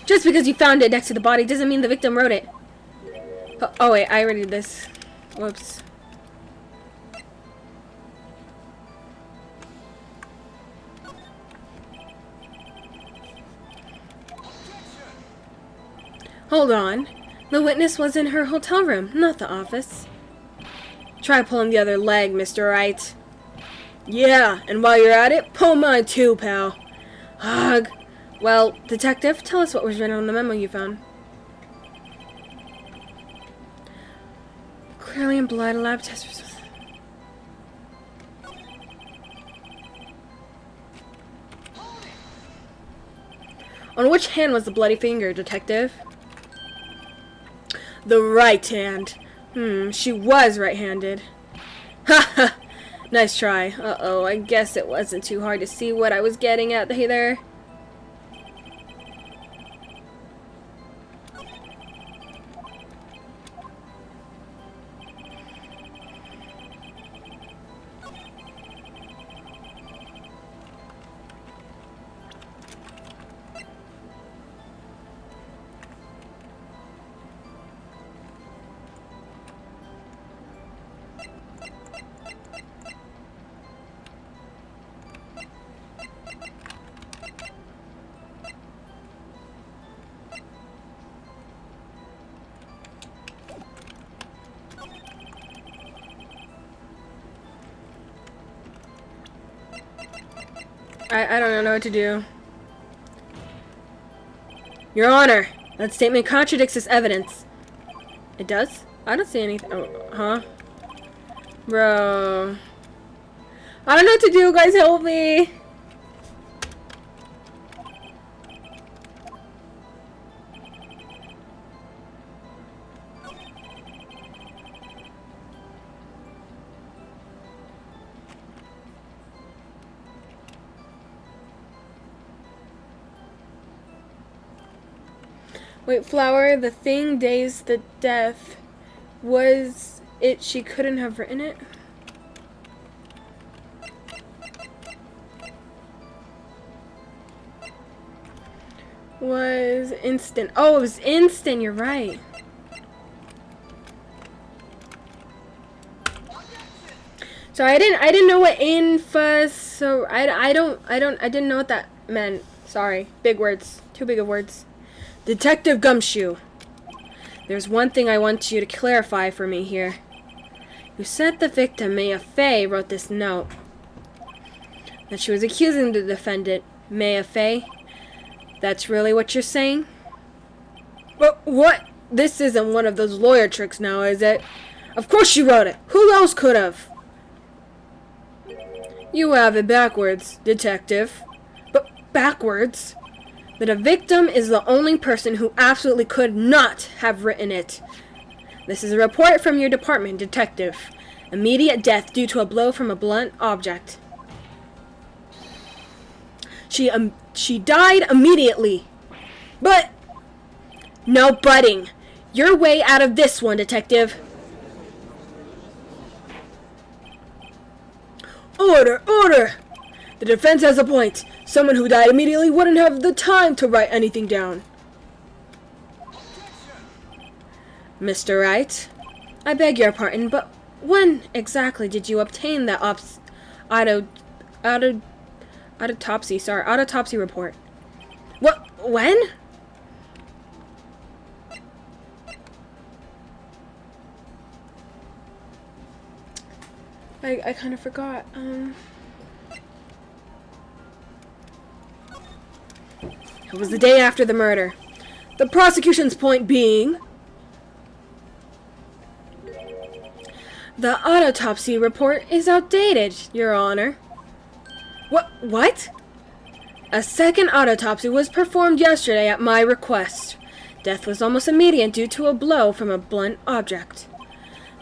Just because you found it next to the body doesn't mean the victim wrote it. Oh wait, I already did this. Whoops. Hold on. The witness was in her hotel room, not the office. Try pulling the other leg, Mr. Wright. Yeah, and while you're at it, pull mine too, pal. Ugh. Well, Detective, tell us what was written on the memo you found. Clearly in blood, lab test results. On which hand was the bloody finger, Detective? The right hand. She was right-handed. Ha ha! Nice try. Uh-oh, I guess it wasn't too hard to see what I was getting at there. I don't know what to do. Your Honor, that statement contradicts this evidence. It does? I don't see anything. Oh, huh? Bro. I don't know what to do, guys. Help me. Wait, Flower, the thing dazed the death. Was it she couldn't have written it? Was instant. Oh, it was instant, you're right. So I didn't know what infus, so I didn't know what that meant. Sorry. Big words. Too big of words. Detective Gumshoe, there's one thing I want you to clarify for me here. You said the victim, Maya Fey, wrote this note. That she was accusing the defendant, Maya Fey. That's really what you're saying? But what? This isn't one of those lawyer tricks now, is it? Of course she wrote it. Who else could have? You have it backwards, detective. But backwards? That a victim is the only person who absolutely could not have written it. This is a report from your department, detective. Immediate death due to a blow from a blunt object. She died immediately. But no butting. You're way out of this one, detective. Order! Order! The defense has a point. Someone who died immediately wouldn't have the time to write anything down. Mr. Wright, I beg your pardon, but when exactly did you obtain that autopsy report? What? When? I kind of forgot. It was the day after the murder. The prosecution's point being... The autopsy report is outdated, Your Honor. What? A second autopsy was performed yesterday at my request. Death was almost immediate due to a blow from a blunt object.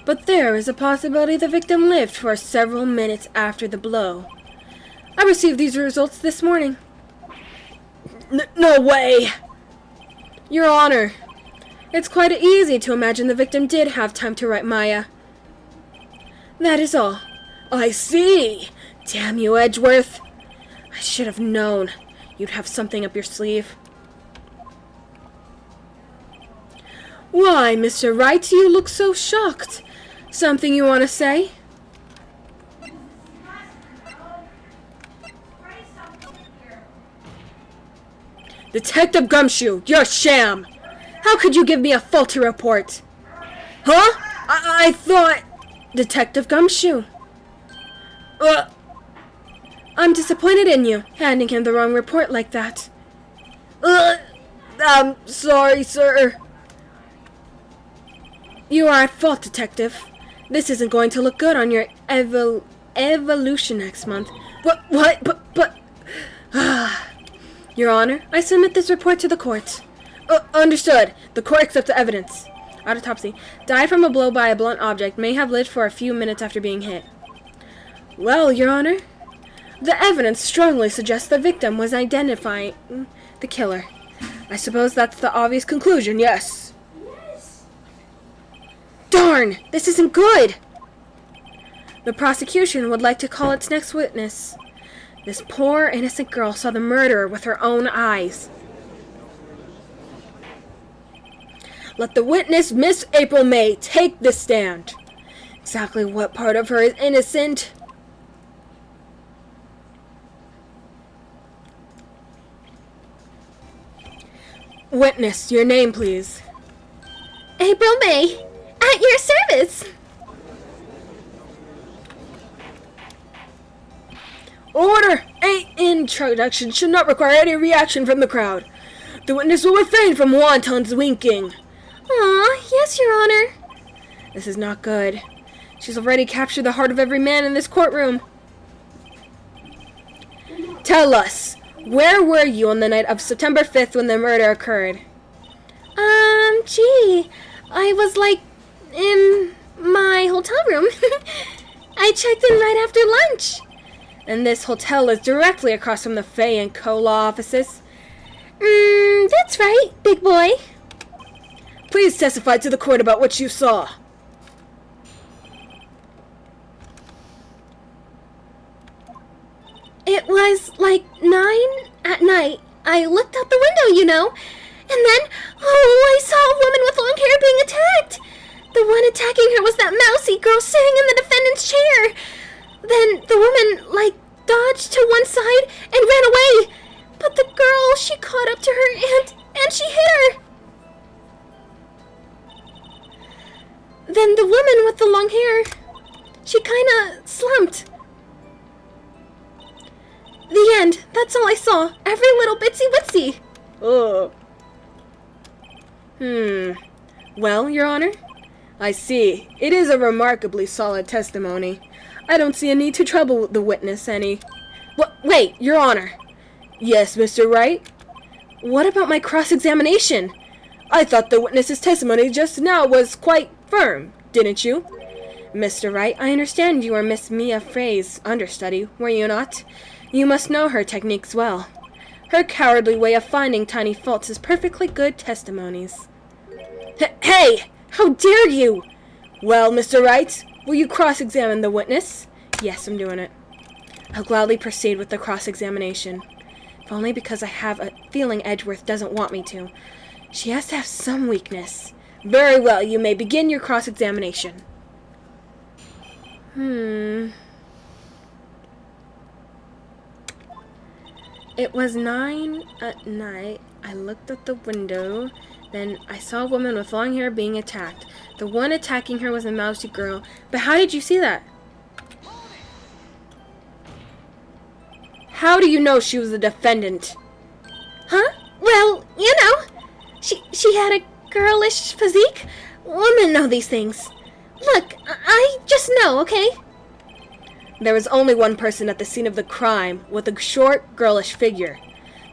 But there is a possibility the victim lived for several minutes after the blow. I received these results this morning. No way! Your Honor, it's quite easy to imagine the victim did have time to write Maya. That is all. I see! Damn you, Edgeworth. I should have known you'd have something up your sleeve. Why, Mr. Wright, you look so shocked. Something you want to say? Detective Gumshoe, you're a sham! How could you give me a faulty report? Huh? I thought... Detective Gumshoe. I'm disappointed in you, handing him the wrong report like that. I'm sorry, sir. You are at fault, Detective. This isn't going to look good on your evolution next month. But... Your Honor, I submit this report to the court. Understood. The court accepts the evidence. Autopsy. Died from a blow by a blunt object. May have lived for a few minutes after being hit. Well, Your Honor, the evidence strongly suggests the victim was identifying the killer. I suppose that's the obvious conclusion, yes? Darn! This isn't good! The prosecution would like to call its next witness. This poor, innocent girl saw the murderer with her own eyes. Let the witness, Miss April May, take the stand. Exactly what part of her is innocent? Witness, your name, please. April May, at your service. Order! A introduction should not require any reaction from the crowd. The witness will refrain from wanton's winking. Aw, yes, Your Honor. This is not good. She's already captured the heart of every man in this courtroom. Tell us, where were you on the night of September 5th when the murder occurred? Gee, I was like in my hotel room. I checked in right after lunch. And this hotel is directly across from the Fay & Co. law offices. That's right, big boy. Please testify to the court about what you saw. It was like 9 at night. I looked out the window, you know. And then, I saw a woman with long hair being attacked. The one attacking her was that mousy girl sitting in the defendant's chair. Then the woman, dodged to one side and ran away. But the girl, she caught up to her and she hit her. Then the woman with the long hair, she kinda slumped. The end. That's all I saw. Every little bitsy witsy. Ugh. Well, Your Honor, I see. It is a remarkably solid testimony. I don't see a need to trouble the witness any. Wait, Your Honor. Yes, Mr. Wright? What about my cross-examination? I thought the witness's testimony just now was quite firm, didn't you? Mr. Wright, I understand you are Miss Mia Frey's understudy, were you not? You must know her techniques well. Her cowardly way of finding tiny faults is perfectly good testimonies. Hey! How dare you! Well, Mr. Wright, will you cross-examine the witness? Yes, I'm doing it. I'll gladly proceed with the cross-examination. If only because I have a feeling Edgeworth doesn't want me to. She has to have some weakness. Very well, you may begin your cross-examination. It was 9 at night. I looked at the window. Then I saw a woman with long hair being attacked. The one attacking her was a mousy girl. But how did you see that? How do you know she was the defendant? Huh? Well, you know, she had a girlish physique. Women know these things. Look, I just know, okay? There was only one person at the scene of the crime with a short, girlish figure.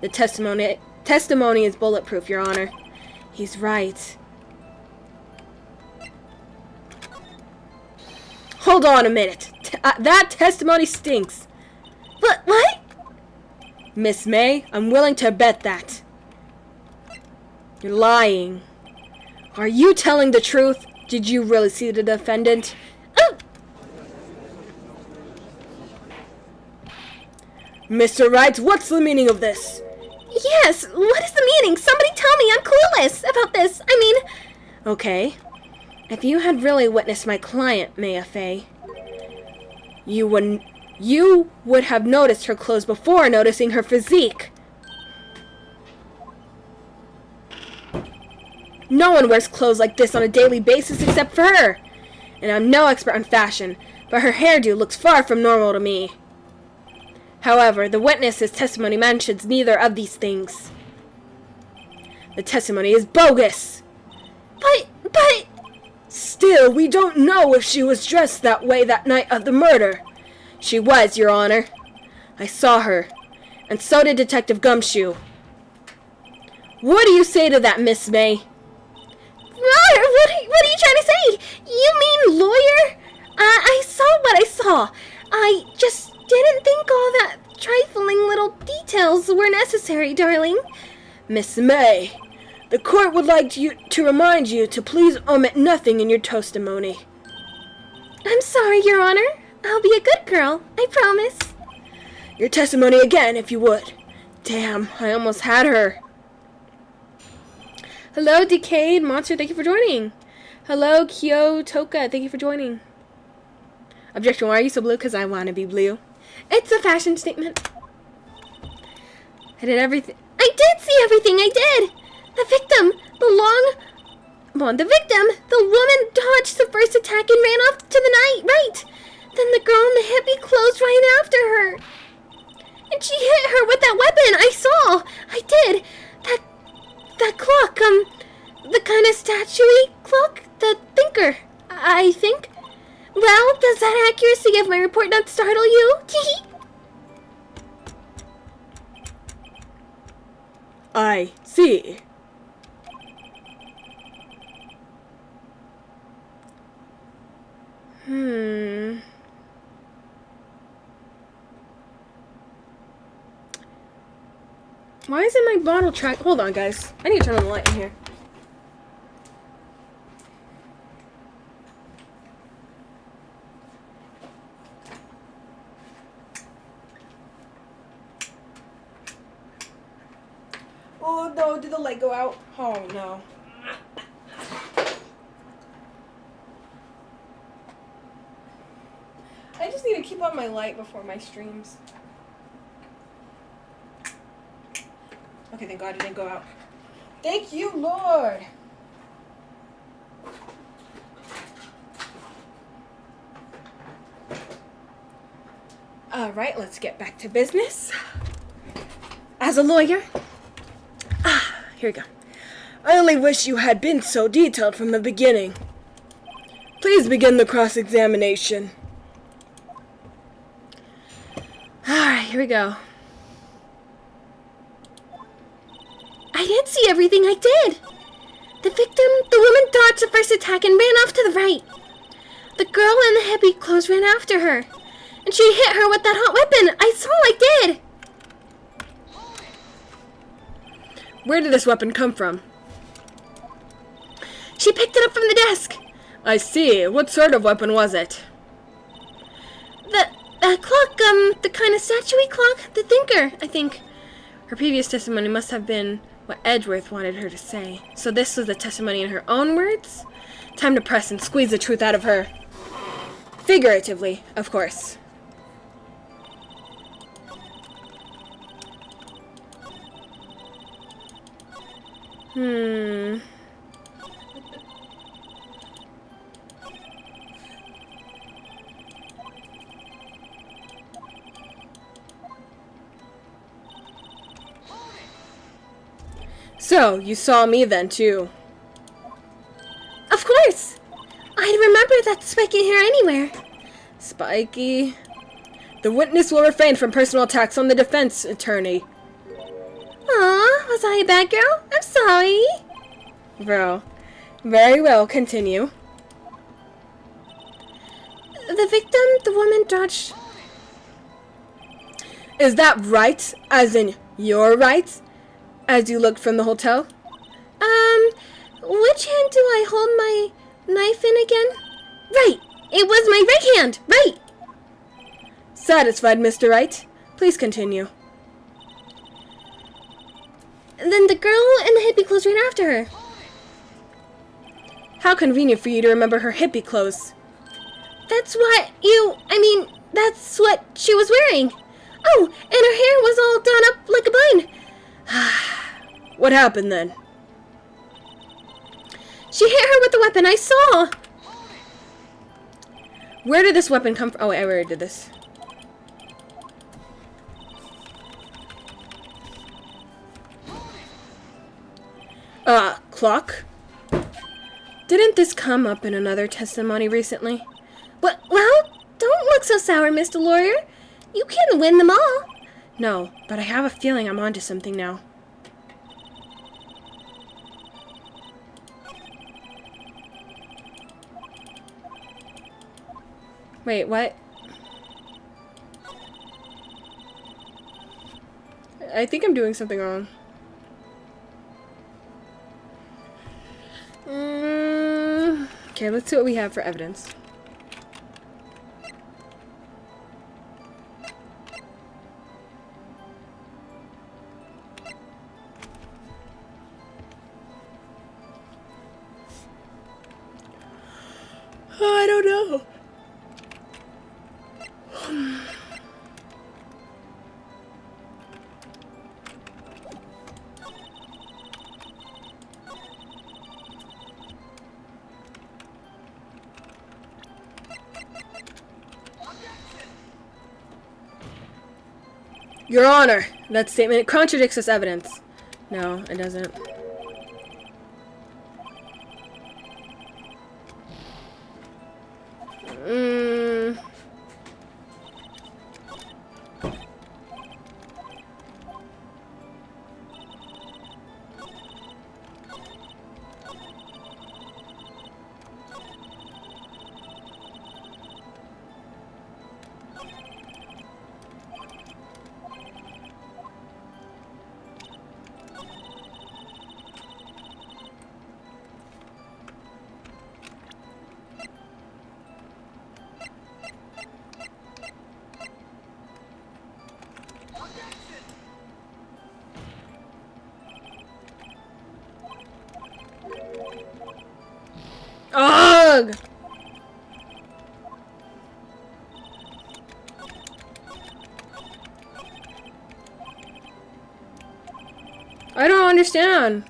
The testimony is bulletproof, Your Honor. He's right. Hold on a minute. That testimony stinks. What? Miss May, I'm willing to bet that. You're lying. Are you telling the truth? Did you really see the defendant? Oh! Mr. Wright, what's the meaning of this? Yes, what is the meaning? Somebody tell me, I'm clueless about this. I mean... Okay. If you had really witnessed my client, Maya Fay, you would have noticed her clothes before noticing her physique. No one wears clothes like this on a daily basis except for her. And I'm no expert on fashion, but her hairdo looks far from normal to me. However, the witness's testimony mentions neither of these things. The testimony is bogus. But... Still, we don't know if she was dressed that way that night of the murder. She was, Your Honor. I saw her, and so did Detective Gumshoe. What do you say to that, Miss May? Lawyer, what are you trying to say? You mean lawyer? I saw what I saw. I just didn't think all that trifling little details were necessary, darling. Miss May, the court would like to remind you to please omit nothing in your testimony. I'm sorry, Your Honor. I'll be a good girl, I promise. Your testimony again, if you would. Damn, I almost had her. Hello, Decayed Monster, thank you for joining. Hello, Kyotoka, thank you for joining. Objection, why are you so blue? Because I want to be blue. It's a fashion statement. I did everything. I did see everything, I did. The victim, the woman dodged the first attack and ran off to the right. Then the girl in the hippie clothes ran after her. And she hit her with that weapon, I saw. I did. that clock, the kind of statue-y clock? The thinker, I think. Well, does that accuracy of my report not startle you? I see. Why isn't my bottle track? Hold on, guys. I need to turn on the light in here. Oh no, did the light go out? Oh no. I just need to keep on my light before my streams. Okay, thank God it didn't go out. Thank you, Lord. Alright, let's get back to business. As a lawyer, here we go. I only wish you had been so detailed from the beginning. Please begin the cross-examination. Alright, here we go. I didn't see everything I did. The victim, the woman dodged the first attack and ran off to the right. The girl in the heavy clothes ran after her. And she hit her with that hot weapon. I saw I did. Where did this weapon come from? She picked it up from the desk. I see. What sort of weapon was it? The clock, the kind of statue-y clock. The thinker, I think. Her previous testimony must have been what Edgeworth wanted her to say. So this was the testimony in her own words? Time to press and squeeze the truth out of her. Figuratively, of course. So, you saw me then, too. Of course. I'd remember that spiky hair anywhere. Spiky. The witness will refrain from personal attacks on the defense attorney. Aw, was I a bad girl? I'm sorry. Bro. Very well, continue. The victim, the woman dodged. Is that right? As in, your right? As you looked from the hotel? Which hand do I hold my knife in again? Right! It was my right hand! Right! Satisfied, Mr. Wright? Please continue. Then the girl in the hippie clothes ran after her. How convenient for you to remember her hippie clothes. That's what that's what she was wearing. Oh, and her hair was all done up like a bun. What happened then? She hit her with the weapon, I saw. Where did this weapon come from? Oh, wait, I already did this. Clock? Didn't this come up in another testimony recently? Well, don't look so sour, Mr. Lawyer. You can win them all. No, but I have a feeling I'm onto something now. Wait, what? I think I'm doing something wrong. Okay, let's see what we have for evidence. I don't know. Your Honor, that statement contradicts this evidence. No, it doesn't. Ugh! I don't understand.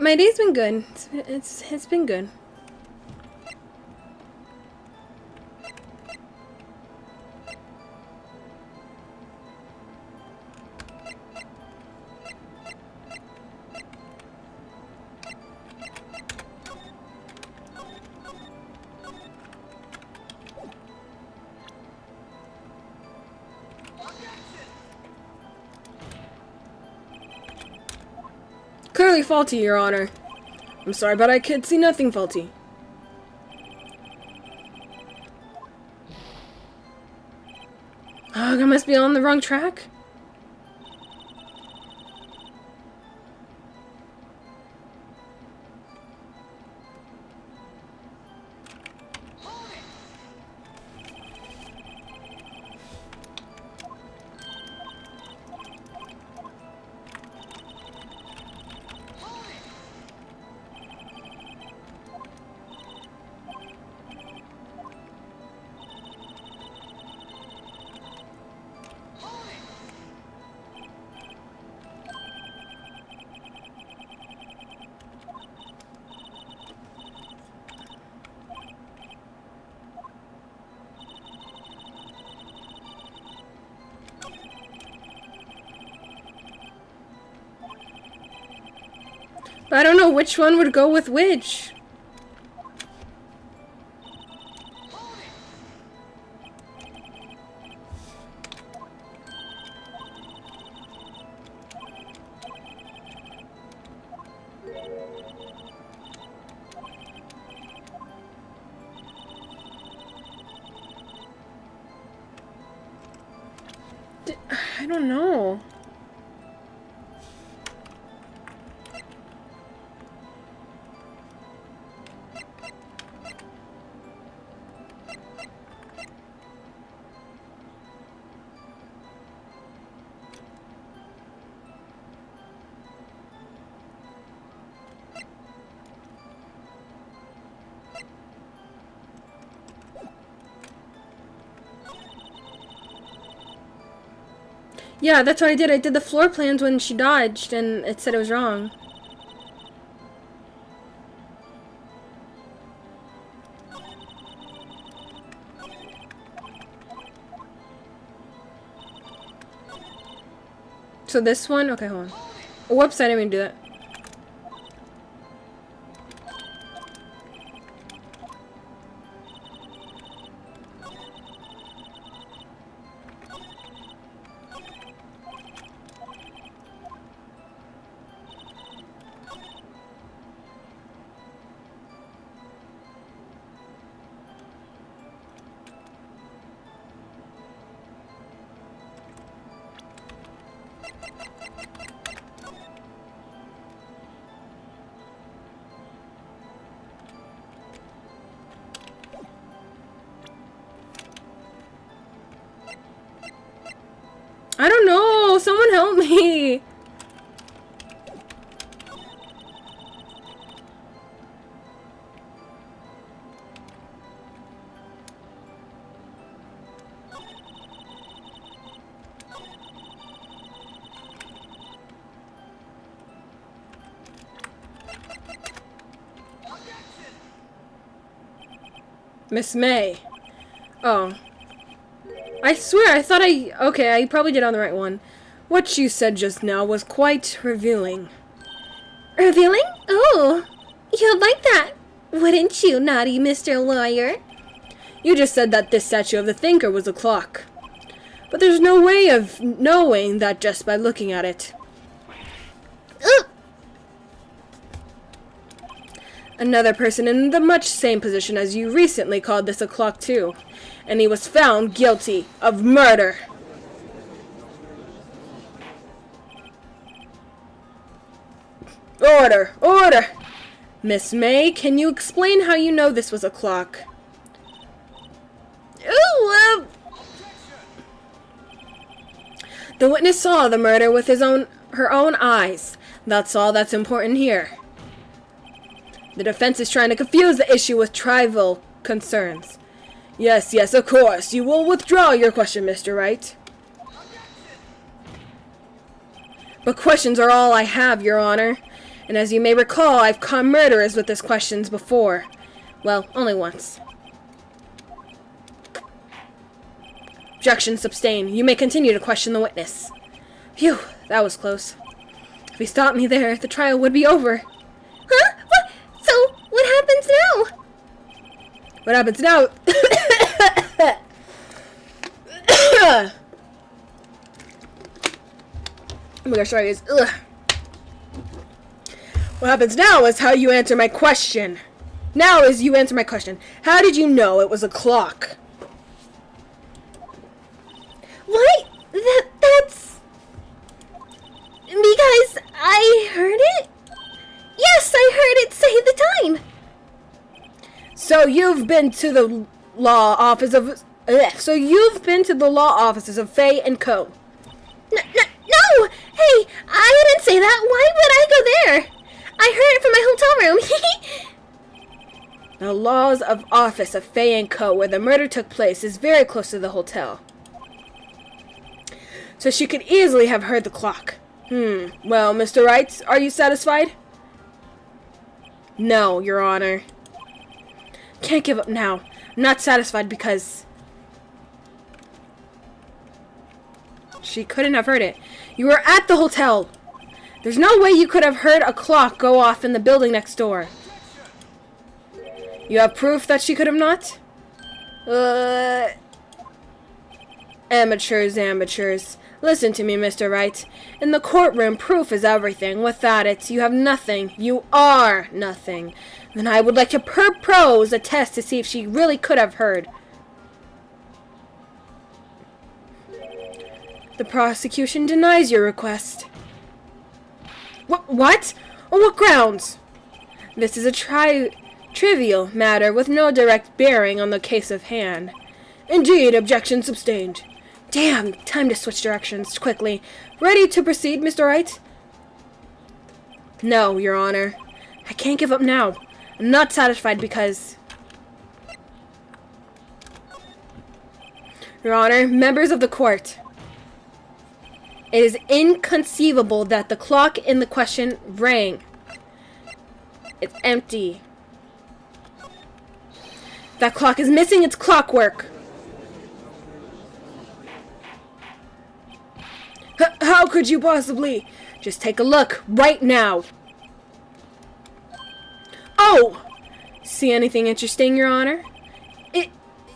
My day's been good. It's been good. Clearly faulty, Your Honor. I'm sorry, but I could see nothing faulty. Ugh, I must be on the wrong track. But I don't know which one would go with which. I don't know. Yeah, that's what I did. I did the floor plans when she dodged, and it said it was wrong. So this one? Okay, hold on. Oh, whoops, I didn't mean to do that. I don't know. Someone help me. Miss May. Oh. I swear, I thought okay, I probably did on the right one. What you said just now was quite revealing. Revealing? Oh, you'd like that, wouldn't you, naughty Mr. Lawyer? You just said that this statue of the thinker was a clock. But there's no way of knowing that just by looking at it. Another person in the much same position as you recently called this a clock too, and he was found guilty of murder. Order! Order! Miss May, can you explain how you know this was a clock? Ooh, The witness saw the murder with her own eyes. That's all that's important here. The defense is trying to confuse the issue with trivial concerns. Yes, yes, of course. You will withdraw your question, Mr. Wright. But questions are all I have, Your Honor. And as you may recall, I've caught murderers with these questions before. Well, only once. Objection sustained. You may continue to question the witness. Phew, that was close. If he stopped me there, the trial would be over. huh? What? So, what happens now? What happens now? Oh my gosh, sorry guys. Ugh. What happens now is how you answer my question. Now is you answer my question. How did you know it was a clock? What? That's... Because I heard it? Yes, I heard it say the time. So you've been to the law office of... So you've been to the law offices of Fay and Co. No! Hey, I didn't say that. Why would I go there? I heard it from my hotel room. The laws of office of Fay and Co. where the murder took place is very close to the hotel. So she could easily have heard the clock. Well, Mr. Wright, are you satisfied? No, Your Honor. Can't give up now. I'm not satisfied because... she couldn't have heard it. You were at the hotel. There's no way you could have heard a clock go off in the building next door. You have proof that she could have not? Amateurs. Listen to me, Mr. Wright. In the courtroom, proof is everything. Without it, you have nothing. You are nothing. Then I would like to propose a test to see if she really could have heard. The prosecution denies your request. What? On what grounds? This is a trivial matter with no direct bearing on the case of hand. Indeed, objection sustained. Damn, time to switch directions quickly. Ready to proceed, Mr. Wright? No, Your Honor. I can't give up now. I'm not satisfied because... Your Honor, members of the court. It is inconceivable that the clock in the question rang. It's empty. That clock is missing its clockwork. How could you possibly? Just take a look right now. Oh! See anything interesting, Your Honor? It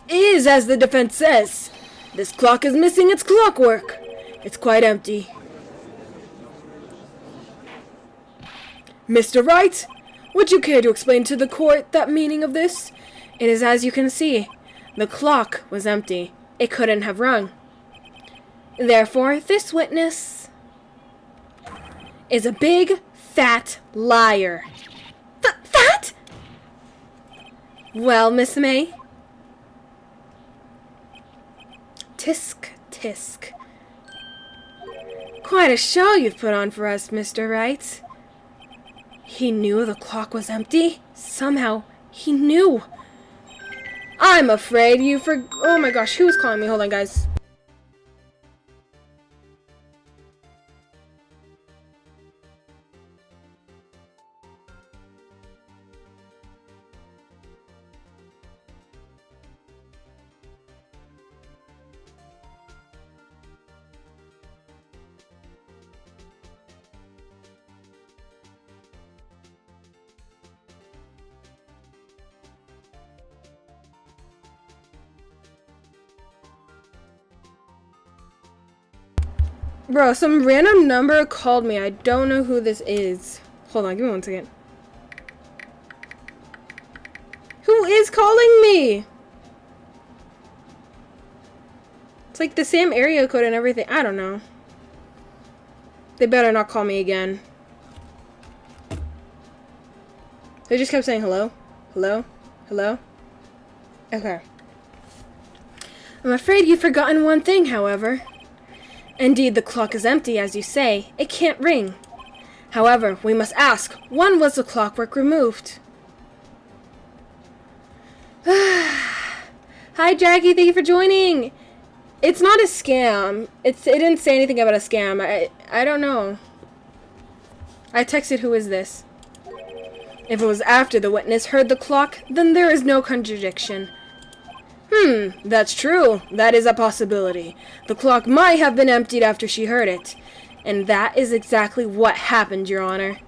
is as the defense says. This clock is missing its clockwork. It's quite empty. Mr. Wright, would you care to explain to the court that meaning of this? It is as you can see. The clock was empty. It couldn't have rung. Therefore, this witness is a big, fat liar. Fat? Well, Miss May? Tisk, tisk. Quite a show you've put on for us, Mr. Wright. He knew the clock was empty? Somehow, he knew. I'm afraid you oh my gosh, who's calling me? Hold on, guys. Bro, some random number called me. I don't know who this is. Hold on, give me 1 second. calling me? It's like the same area code and everything. I don't know. They better not call me again. They just kept saying hello, hello, hello. Okay. I'm afraid you've forgotten one thing, however. Indeed, the clock is empty, as you say. It can't ring. However, we must ask, when was the clockwork removed? Hi, Jackie. Thank you for joining. It's not a scam. It didn't say anything about a scam. I don't know. I texted, who is this? If it was after the witness heard the clock, then there is no contradiction. That's true. That is a possibility. The clock might have been emptied after she heard it. And that is exactly what happened, Your Honor.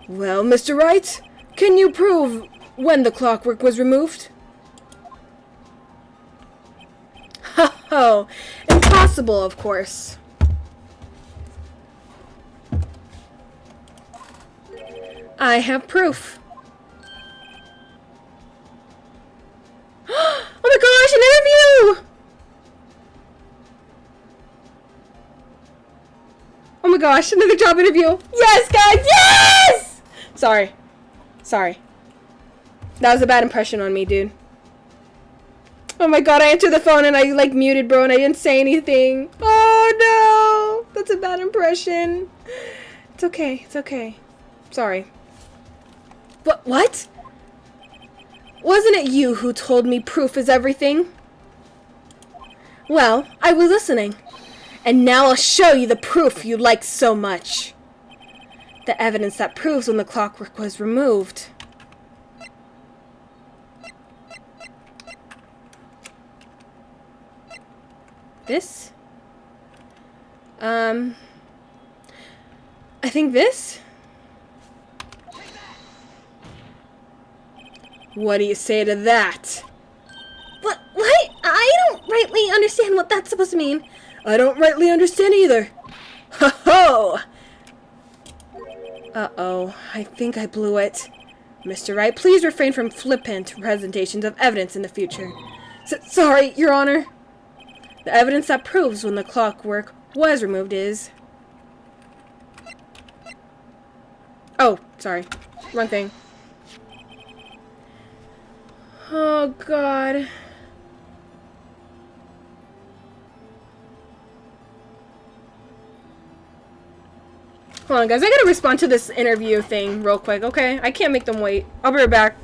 Well, Mr. Wright, can you prove when the clockwork was removed? Ho! Impossible, of course. I have proof. Oh my gosh, an interview! Oh my gosh, another job interview. Yes, guys, yes! Sorry. That was a bad impression on me, dude. Oh my god, I answered the phone and I like muted, bro, and I didn't say anything. Oh no! That's a bad impression. It's okay. Sorry. What? Wasn't it you who told me proof is everything? Well, I was listening. And now I'll show you the proof you like so much. The evidence that proves when the clockwork was removed. This? I think this? What do you say to that? What? I don't rightly understand what that's supposed to mean. I don't rightly understand either. Ho-ho! Uh-oh, I think I blew it. Mr. Wright, please refrain from flippant presentations of evidence in the future. Sorry, Your Honor. The evidence that proves when the clockwork was removed is... Oh, sorry. Wrong thing. Oh, God. Hold on, guys. I gotta respond to this interview thing real quick, okay? I can't make them wait. I'll be right back.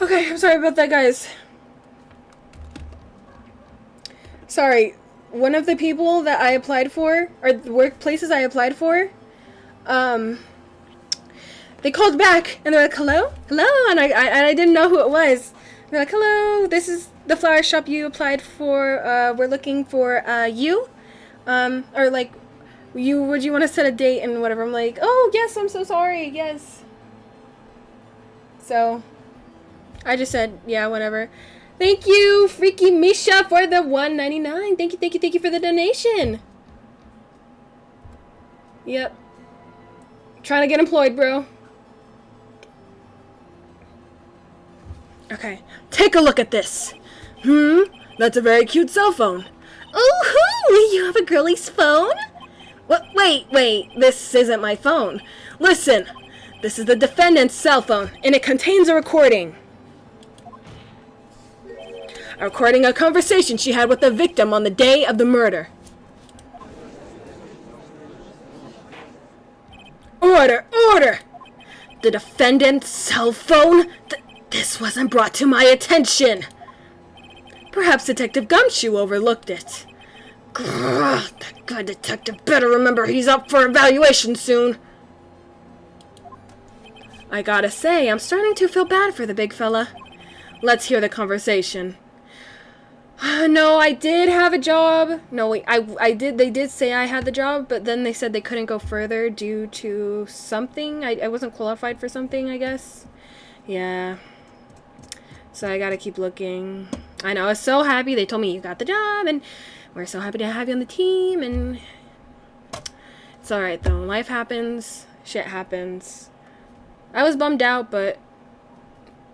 Okay, I'm sorry about that, guys. Sorry. One of the people that I applied for, or the workplaces I applied for, they called back and they're like, hello? Hello? And I didn't know who it was. They're like, hello, this is the flower shop you applied for. We're looking for you. Or like, would you want to set a date and whatever? I'm like, oh, yes, I'm so sorry. Yes. So, I just said, yeah, whatever. Thank you, Freaky Misha, for the $1.99. Thank you for the donation. Yep. Trying to get employed, bro. Okay. Take a look at this. That's a very cute cell phone. Oh, you have a girly's phone? What? Wait. This isn't my phone. Listen. This is the defendant's cell phone, and it contains a recording. A recording of a conversation she had with the victim on the day of the murder. Order! The defendant's cell phone? This wasn't brought to my attention. Perhaps Detective Gumshoe overlooked it. Grrr, that good detective better remember he's up for evaluation soon. I gotta say, I'm starting to feel bad for the big fella. Let's hear the conversation. No, I did have a job. No, wait, I did. They did say I had the job, but then they said they couldn't go further due to something. I wasn't qualified for something, I guess. Yeah. So I gotta keep looking. I know, I was so happy. They told me you got the job, and we're so happy to have you on the team, and it's alright, though. Life happens. Shit happens. I was bummed out, but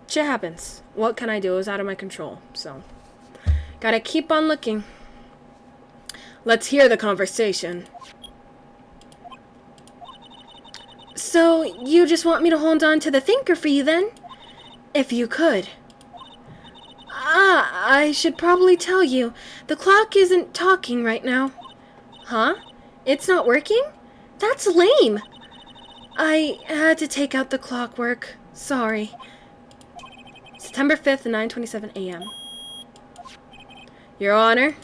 shit happens. What can I do? It was out of my control, so gotta keep on looking. Let's hear the conversation. So, you just want me to hold on to the thinker for you then? If you could. I should probably tell you, the clock isn't talking right now. Huh? It's not working? That's lame. I had to take out the clockwork. Sorry. September 5th, 9:27 a.m. Your Honor,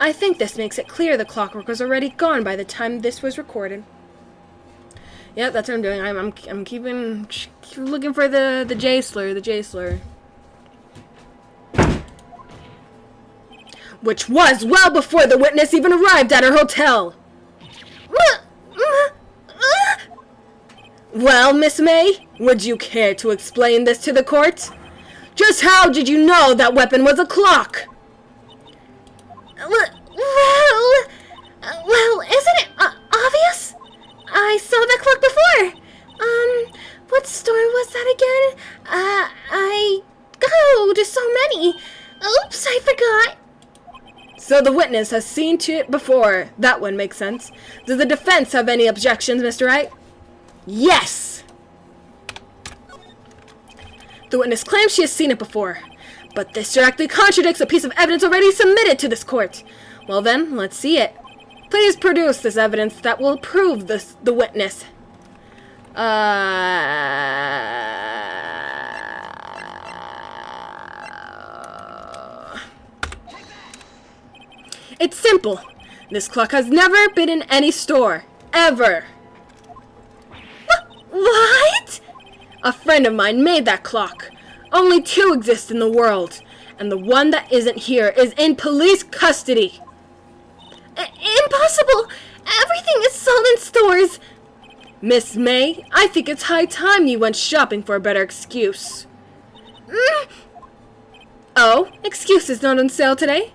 I think this makes it clear the clockwork was already gone by the time this was recorded. Yep, that's what I'm doing. I'm keep looking for the J slur, which was well before the witness even arrived at her hotel. Well, Miss May, would you care to explain this to the court? Just how did you know that weapon was a clock? Well, isn't it obvious? I saw that clock before. What store was that again? I go to so many. Oops, I forgot. So the witness has seen to it before. That one makes sense. Does the defense have any objections, Mr. Wright? Yes! The witness claims she has seen it before, but this directly contradicts a piece of evidence already submitted to this court. Well then, let's see it. Please produce this evidence that will prove the witness. It's simple. This clock has never been in any store. Ever. What? A friend of mine made that clock. Only 2 exist in the world, and the one that isn't here is in police custody. Impossible! Everything is sold in stores. Miss May, I think it's high time you went shopping for a better excuse. Oh, excuse is not on sale today?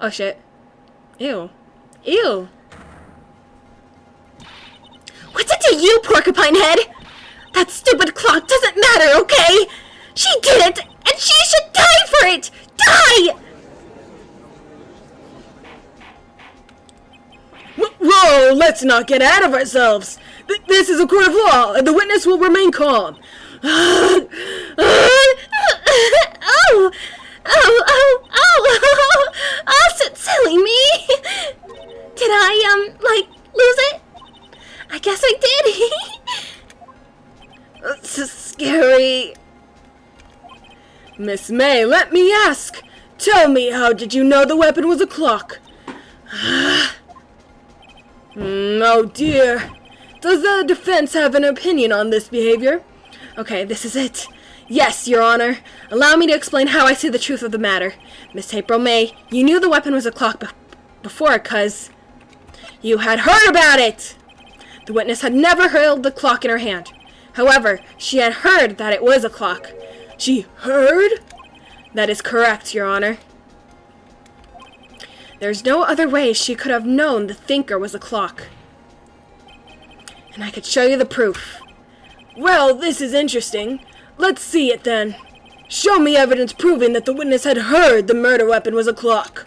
Oh shit. Ew. Ew. What's it to you, porcupine head? That stupid clock doesn't matter, okay? She did it, and she should die for it! Die! Whoa, let's not get ahead of ourselves. This is a court of law, and the witness will remain calm. Oh! Oh, silly me! Did I, lose it? I guess I did. It's scary. Miss May, let me ask. Tell me, how did you know the weapon was a clock? Oh dear. Does the defense have an opinion on this behavior? Okay, this is it. Yes, Your Honor. Allow me to explain how I see the truth of the matter. Miss April May, you knew the weapon was a clock before, 'cause you had heard about it! The witness had never held the clock in her hand. However, she had heard that it was a clock. She heard? That is correct, Your Honor. There's no other way she could have known the thinker was a clock. And I could show you the proof. Well, this is interesting. Let's see it then. Show me evidence proving that the witness had heard the murder weapon was a clock.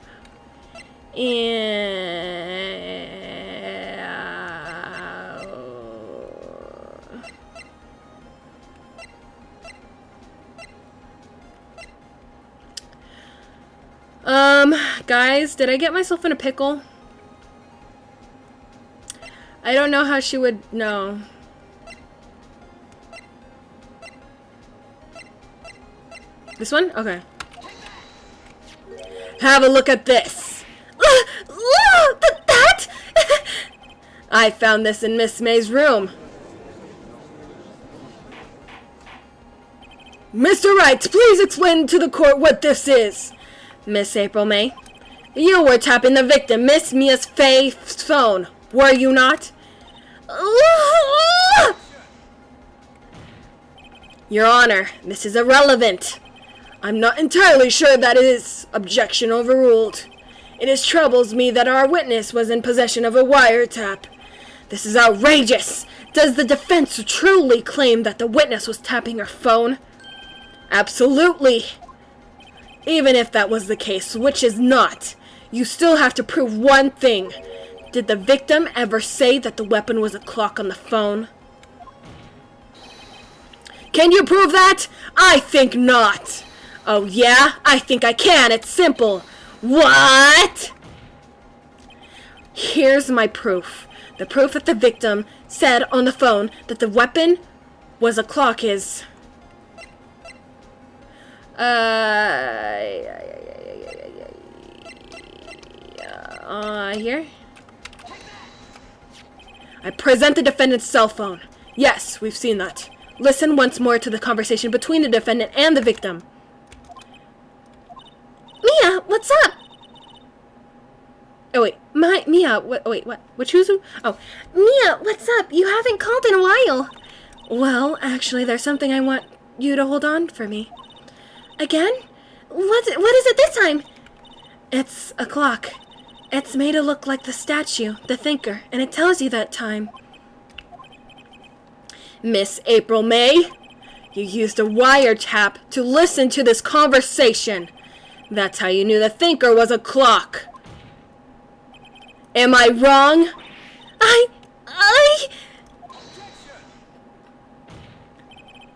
Guys, did I get myself in a pickle? I don't know how she would know. This one? Okay. Have a look at this. That? I found this in Miss May's room. Mr. Wright, please explain to the court what this is. Miss April May, you were tapping the victim, Miss Mia's phone, were you not? Your Honor, this is irrelevant. I'm not entirely sure that it is. Objection overruled. It troubles me that our witness was in possession of a wiretap. This is outrageous. Does the defense truly claim that the witness was tapping her phone? Absolutely. Even if that was the case, which is not, you still have to prove one thing. Did the victim ever say that the weapon was a clock on the phone? Can you prove that? I think not. Oh yeah? I think I can. It's simple. What? Here's my proof. The proof that the victim said on the phone that the weapon was a clock is... here? I present the defendant's cell phone. Yes, we've seen that. Listen once more to the conversation between the defendant and the victim. Mia, what's up? Oh wait, Mia, wait, what? Which who's who? Oh, Mia, what's up? You haven't called in a while. Well, actually, there's something I want you to hold on for me. Again? What is it this time? It's a clock. It's made to look like the statue, the thinker, and it tells you that time. Miss April May, you used a wiretap to listen to this conversation. That's how you knew the thinker was a clock. Am I wrong?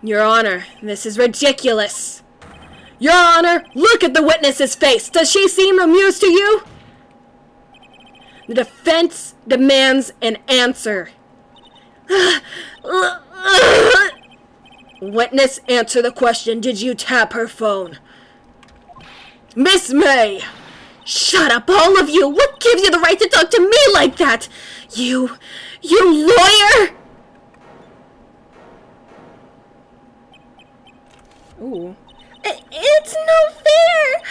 Your Honor, this is ridiculous. Your Honor, look at the witness's face. Does she seem amused to you? The defense demands an answer. Witness, answer the question. Did you tap her phone? Miss May! Shut up, all of you! What gives you the right to talk to me like that? You lawyer! Ooh. It's no fair!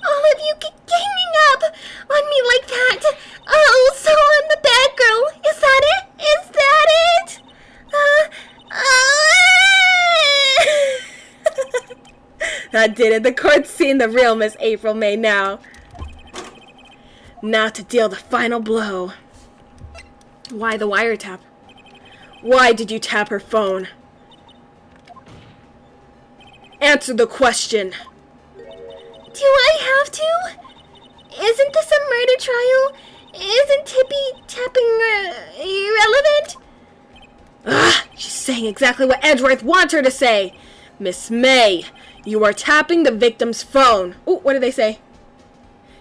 All of you ganging up on me like that! Oh, so I'm the bad girl! Is that it? Is that it? That did it. The court's seen the real Miss April May now. Now to deal the final blow. Why the wiretap? Why did you tap her phone? Answer the question. Do I have to? Isn't this a murder trial? Isn't tapping irrelevant? She's saying exactly what Edgeworth wants her to say. Miss May, you are tapping the victim's phone. Oh, what did they say?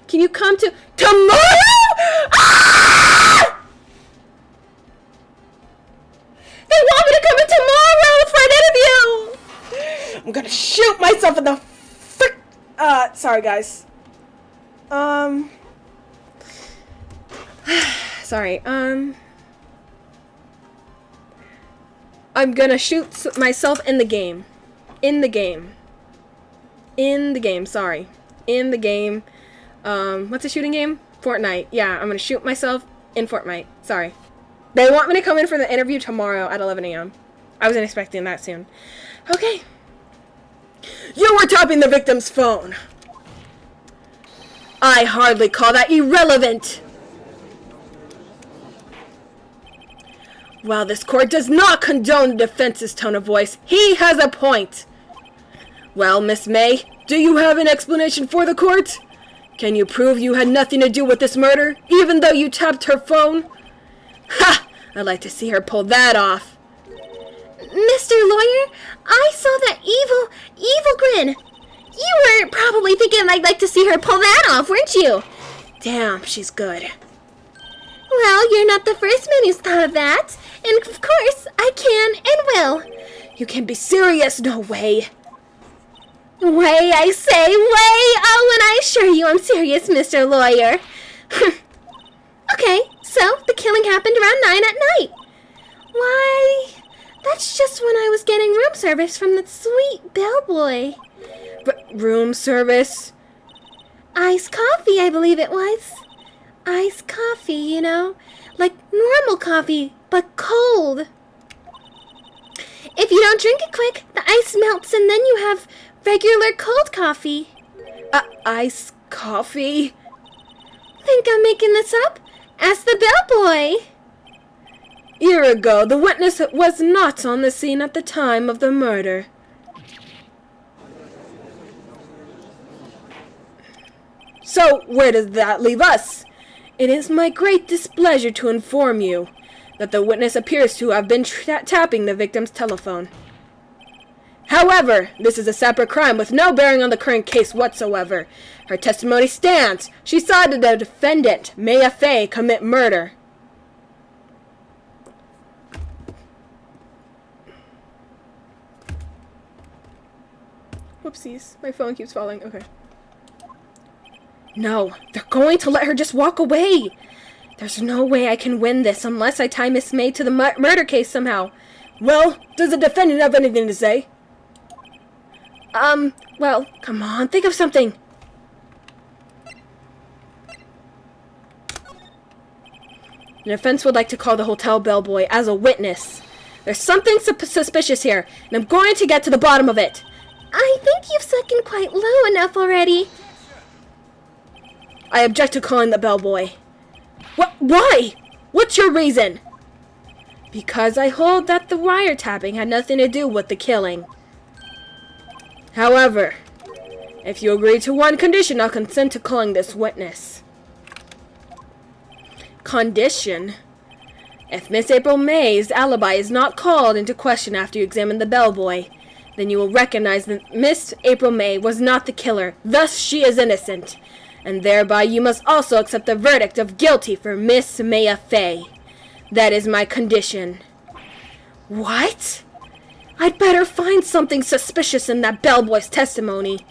Can you come to tomorrow? They want me to come in tomorrow for an interview! I'm gonna shoot myself in the frick... sorry guys. Sorry, I'm gonna shoot myself in the game. In the game, sorry. In the game. What's a shooting game? Fortnite. Yeah, I'm gonna shoot myself in Fortnite. Sorry. They want me to come in for the interview tomorrow at 11 a.m. I wasn't expecting that soon. Okay. You were tapping the victim's phone. I hardly call that irrelevant. While this court does not condone the defense's tone of voice, he has a point. Well, Miss May, do you have an explanation for the court? Can you prove you had nothing to do with this murder, even though you tapped her phone? Ha! I'd like to see her pull that off. Mr. Lawyer, I saw that evil grin. You were probably thinking I'd like to see her pull that off, weren't you? Damn, she's good. Well, you're not the first man who's thought of that. And of course, I can and will. You can be serious, no way. Way, I say, way! Oh, and I assure you I'm serious, Mr. Lawyer. Okay, so the killing happened around 9 at night. Why, that's just when I was getting room service from that sweet bellboy. Room service? Iced coffee, I believe it was. Iced coffee, you know, like normal coffee, but cold. If you don't drink it quick, the ice melts and then you have regular cold coffee. Iced coffee? Think I'm making this up? Ask the bellboy. Year ago, the witness was not on the scene at the time of the murder. So, where does that leave us? It is my great displeasure to inform you that the witness appears to have been tapping the victim's telephone. However, this is a separate crime with no bearing on the current case whatsoever. Her testimony stands. She saw the defendant, Maya Fay, commit murder. Whoopsies. My phone keeps falling. Okay. No, they're going to let her just walk away. There's no way I can win this unless I tie Miss May to the murder case somehow. Well, does the defendant have anything to say? Well, come on, think of something. The defense would like to call the hotel bellboy as a witness. There's something suspicious here, and I'm going to get to the bottom of it. I think you've sunk in quite low enough already. I object to calling the bellboy. What? Why? What's your reason? Because I hold that the wiretapping had nothing to do with the killing. However, if you agree to one condition, I'll consent to calling this witness. Condition? If Miss April May's alibi is not called into question after you examine the bellboy, then you will recognize that Miss April May was not the killer, thus she is innocent. And thereby you must also accept the verdict of guilty for Miss Maya Fay. That is my condition. What? I'd better find something suspicious in that bellboy's testimony.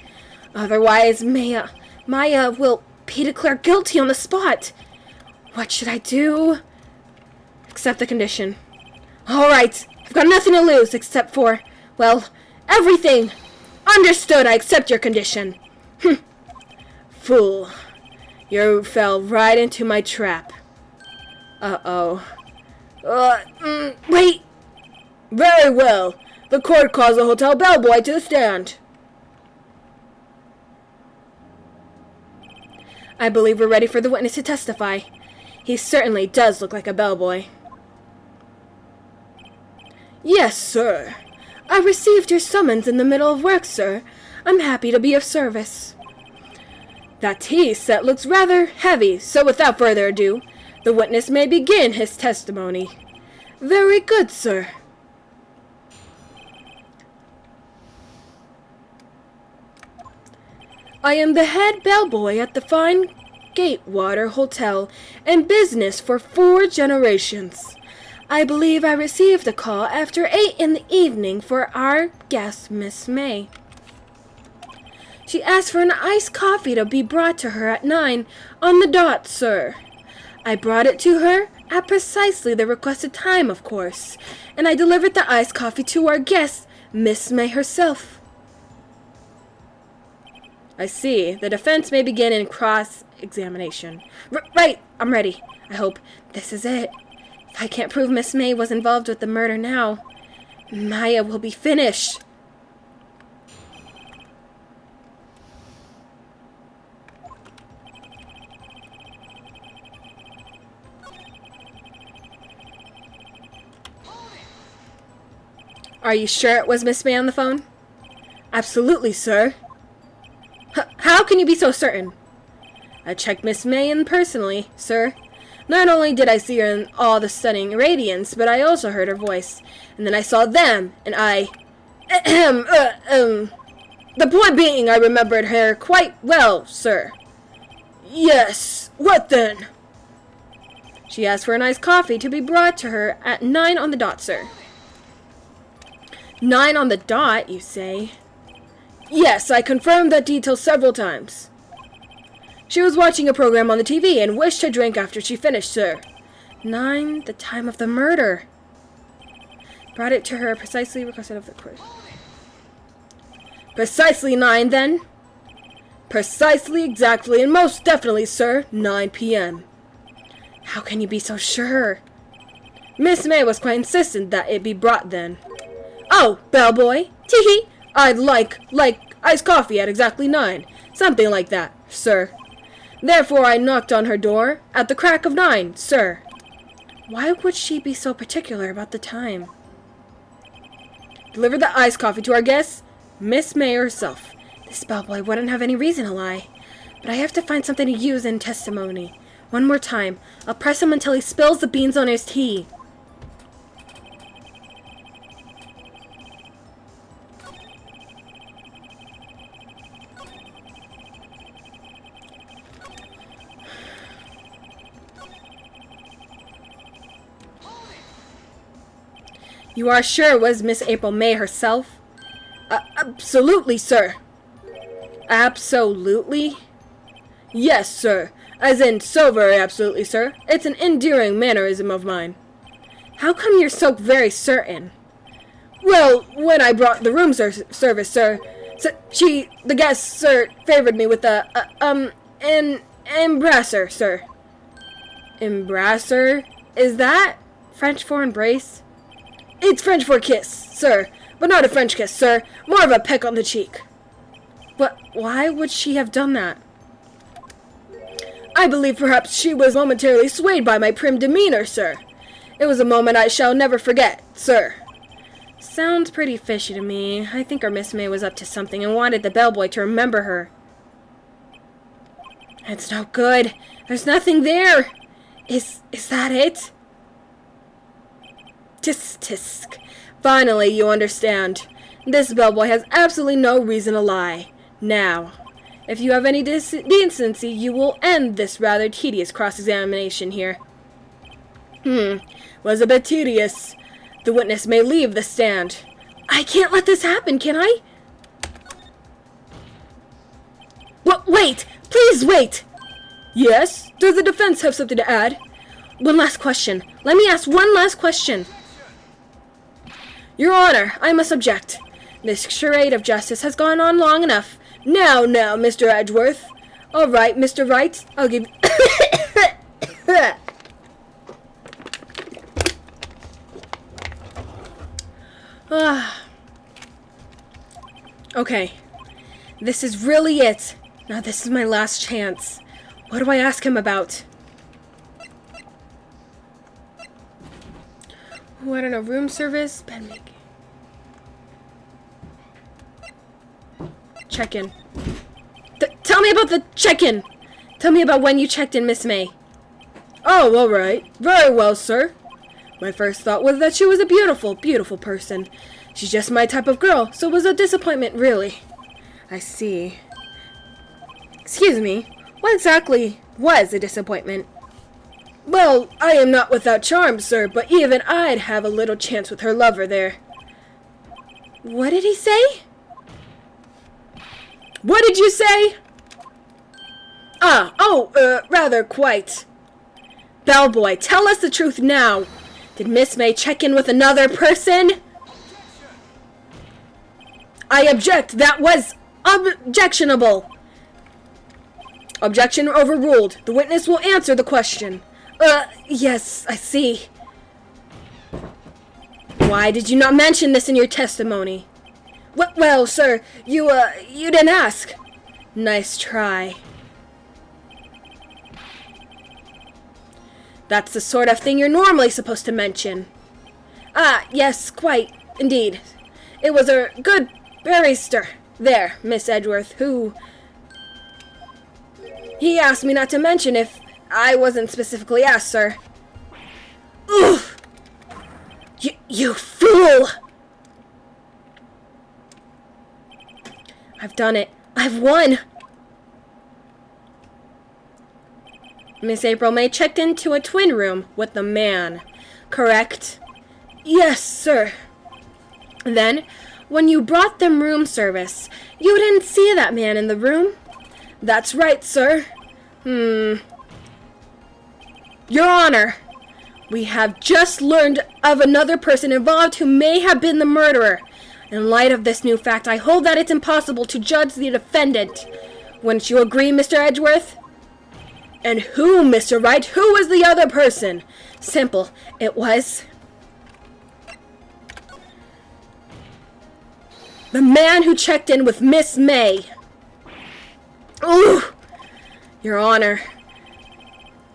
Otherwise, Maya will be declared guilty on the spot. What should I do? Accept the condition. Alright, I've got nothing to lose except for, well, everything. Understood, I accept your condition. Fool. You fell right into my trap. Uh-oh. Wait! Very well. The court calls the hotel bellboy to the stand. I believe we're ready for the witness to testify. He certainly does look like a bellboy. Yes, sir. I received your summons in the middle of work, sir. I'm happy to be of service. That tea set looks rather heavy, so without further ado, the witness may begin his testimony. Very good, sir. I am the head bellboy at the fine Gatewater Hotel and business for 4 generations. I believe I received a call after 8 in the evening for our guest, Miss May. She asked for an iced coffee to be brought to her at 9 on the dot, sir. I brought it to her at precisely the requested time, of course, and I delivered the iced coffee to our guest, Miss May herself. I see. The defense may begin in cross-examination. Right, I'm ready. I hope this is it. If I can't prove Miss May was involved with the murder now, Maya will be finished. Are you sure it was Miss May on the phone? Absolutely, sir. How can you be so certain? I checked Miss May in personally, sir. Not only did I see her in all the stunning radiance, but I also heard her voice. And then I saw them, and The point being, I remembered her quite well, sir. Yes, what then? She asked for an iced coffee to be brought to her at 9 on the dot, sir. 9 on the dot, you say? Yes, I confirmed that detail several times. She was watching a program on the TV and wished a drink after she finished, sir. 9, the time of the murder. Brought it to her precisely requested of the court. Precisely 9, then? Precisely, exactly, and most definitely, sir, 9 p.m. How can you be so sure? Miss May was quite insistent that it be brought then. Oh, bellboy, tee-hee, I'd like iced coffee at exactly 9. Something like that, sir. Therefore, I knocked on her door at the crack of 9, sir. Why would she be so particular about the time? Delivered the iced coffee to our guest, Miss May herself. This bellboy wouldn't have any reason to lie. But I have to find something to use in testimony. One more time. I'll press him until he spills the beans on his tea. You are sure it was Miss April May herself? Absolutely, sir. Absolutely? Yes, sir. As in, so very absolutely, sir. It's an endearing mannerism of mine. How come you're so very certain? Well, when I brought the room service, sir, the guest, sir, favored me with an embrasser, sir. Embrasser? Is that French for embrace? It's French for kiss, sir, but not a French kiss, sir. More of a peck on the cheek. But why would she have done that? I believe perhaps she was momentarily swayed by my prim demeanor, sir. It was a moment I shall never forget, sir. Sounds pretty fishy to me. I think our Miss May was up to something and wanted the bellboy to remember her. It's no good. There's nothing there. Is that it? Tisk tisk. Finally, you understand. This bellboy has absolutely no reason to lie. Now, if you have any decency, you will end this rather tedious cross-examination here. Was a bit tedious. The witness may leave the stand. I can't let this happen, can I? Wait! Please wait! Yes? Does the defense have something to add? One last question. Let me ask one last question. Your Honor, I must object. This charade of justice has gone on long enough. Now, Mr. Edgeworth. All right, Mr. Wright, I'll give Okay. This is really it. Now this is my last chance. What do I ask him about? I don't know, room service, bed making. Check-in. Tell me about the check-in! Tell me about when you checked in, Miss May. Oh, all right. Very well, sir. My first thought was that she was a beautiful, beautiful person. She's just my type of girl, so it was a disappointment, really. I see. Excuse me, what exactly was a disappointment? Well, I am not without charm, sir, but even I'd have a little chance with her lover there. What did he say? What did you say? Rather quite. Bellboy, tell us the truth now. Did Miss May check in with another person? I object. That was objectionable. Objection overruled. The witness will answer the question. Yes, I see. Why did you not mention this in your testimony? Well, sir, you didn't ask. Nice try. That's the sort of thing you're normally supposed to mention. Ah, yes, quite, indeed. It was a good barrister there, Miss Edgeworth, who... He asked me not to mention if I wasn't specifically asked, sir. Oof! You fool! I've done it. I've won! Miss April May checked into a twin room with the man, correct? Yes, sir. Then, when you brought them room service, you didn't see that man in the room? That's right, sir. Your Honor, we have just learned of another person involved who may have been the murderer. In light of this new fact, I hold that it's impossible to judge the defendant. Wouldn't you agree, Mr. Edgeworth? And who, Mr. Wright? Who was the other person? Simple. It was... the man who checked in with Miss May. Ooh! Your Honor,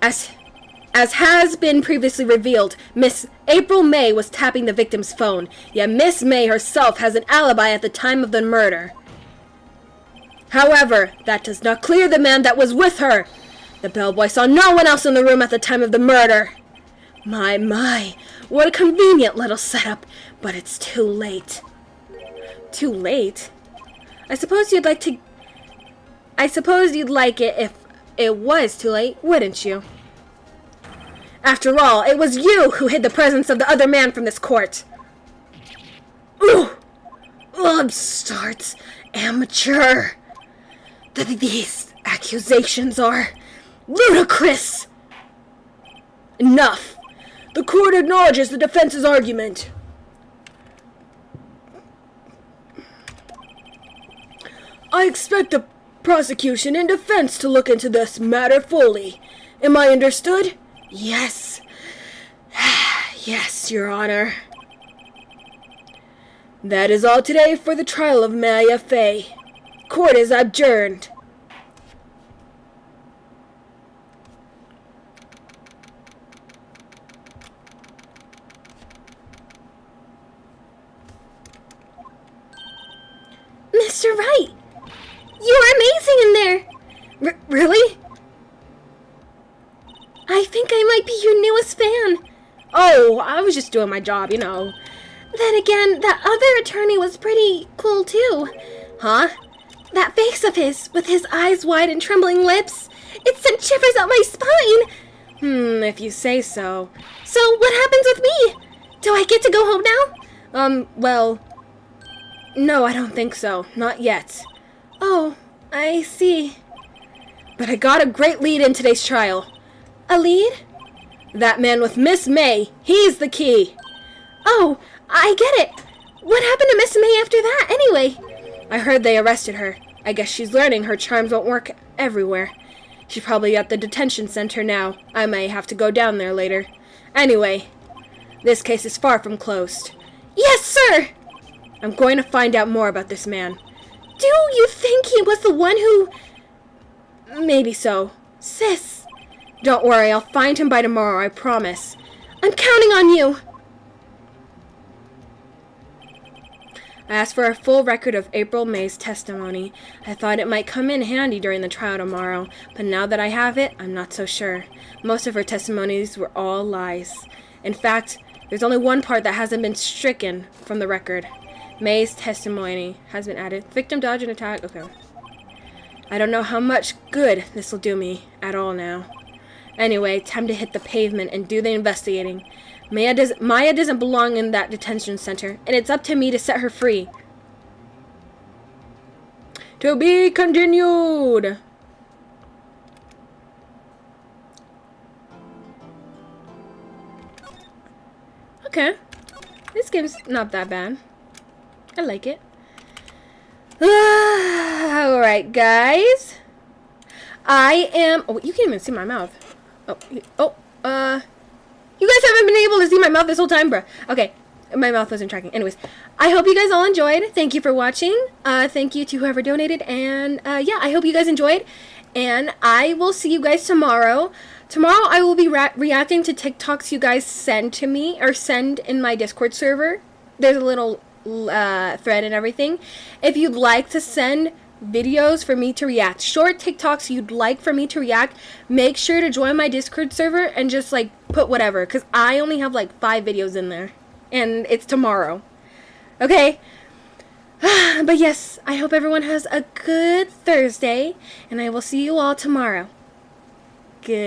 as has been previously revealed, Miss April May was tapping the victim's phone, yet Miss May herself has an alibi at the time of the murder. However, that does not clear the man that was with her. The bellboy saw no one else in the room at the time of the murder. My, what a convenient little setup, but it's too late. Too late? I suppose you'd like it if it was too late, wouldn't you? After all, it was you who hid the presence of the other man from this court. Ooh! Upstarts! Amateur! These accusations are ludicrous! Enough! The court acknowledges the defense's argument. I expect the prosecution and defense to look into this matter fully. Am I understood? Yes. Yes, Your Honor. That is all today for the trial of Maya Fay. Court is adjourned. Mr. Wright! You are amazing in there! Really? I think I might be your newest fan. Oh, I was just doing my job, you know. Then again, that other attorney was pretty cool too. Huh? That face of his, with his eyes wide and trembling lips, it sent shivers up my spine. If you say so. So, what happens with me? Do I get to go home now? Well... No, I don't think so. Not yet. Oh, I see. But I got a great lead in today's trial. A lead? That man with Miss May, he's the key. Oh, I get it. What happened to Miss May after that, anyway? I heard they arrested her. I guess she's learning her charms won't work everywhere. She's probably at the detention center now. I may have to go down there later. Anyway, this case is far from closed. Yes, sir! I'm going to find out more about this man. Do you think he was the one who... Maybe so. Sis. Don't worry, I'll find him by tomorrow, I promise. I'm counting on you. I asked for a full record of April May's testimony. I thought it might come in handy during the trial tomorrow, but now that I have it, I'm not so sure. Most of her testimonies were all lies. In fact, there's only one part that hasn't been stricken from the record. May's testimony has been added. Victim dodge and attack. Okay. I don't know how much good this will do me at all now. Anyway, time to hit the pavement and do the investigating. Maya doesn't belong in that detention center, and it's up to me to set her free. To be continued! Okay. This game's not that bad. I like it. Alright, guys. I am... Oh, you can't even see my mouth. You guys haven't been able to see my mouth this whole time, bruh. Okay. My mouth wasn't tracking. Anyways, I hope you guys all enjoyed. Thank you for watching. Thank you to whoever donated. And, yeah, I hope you guys enjoyed. And I will see you guys tomorrow. Tomorrow I will be reacting to TikToks you guys send to me, or send in my Discord server. There's a little thread and everything. If you'd like to send videos for me to react, short TikToks you'd like for me to react, make sure to join my Discord server and just, like, put whatever. Because I only have, like, 5 videos in there. And it's tomorrow. Okay? But yes, I hope everyone has a good Thursday, and I will see you all tomorrow. Goodbye!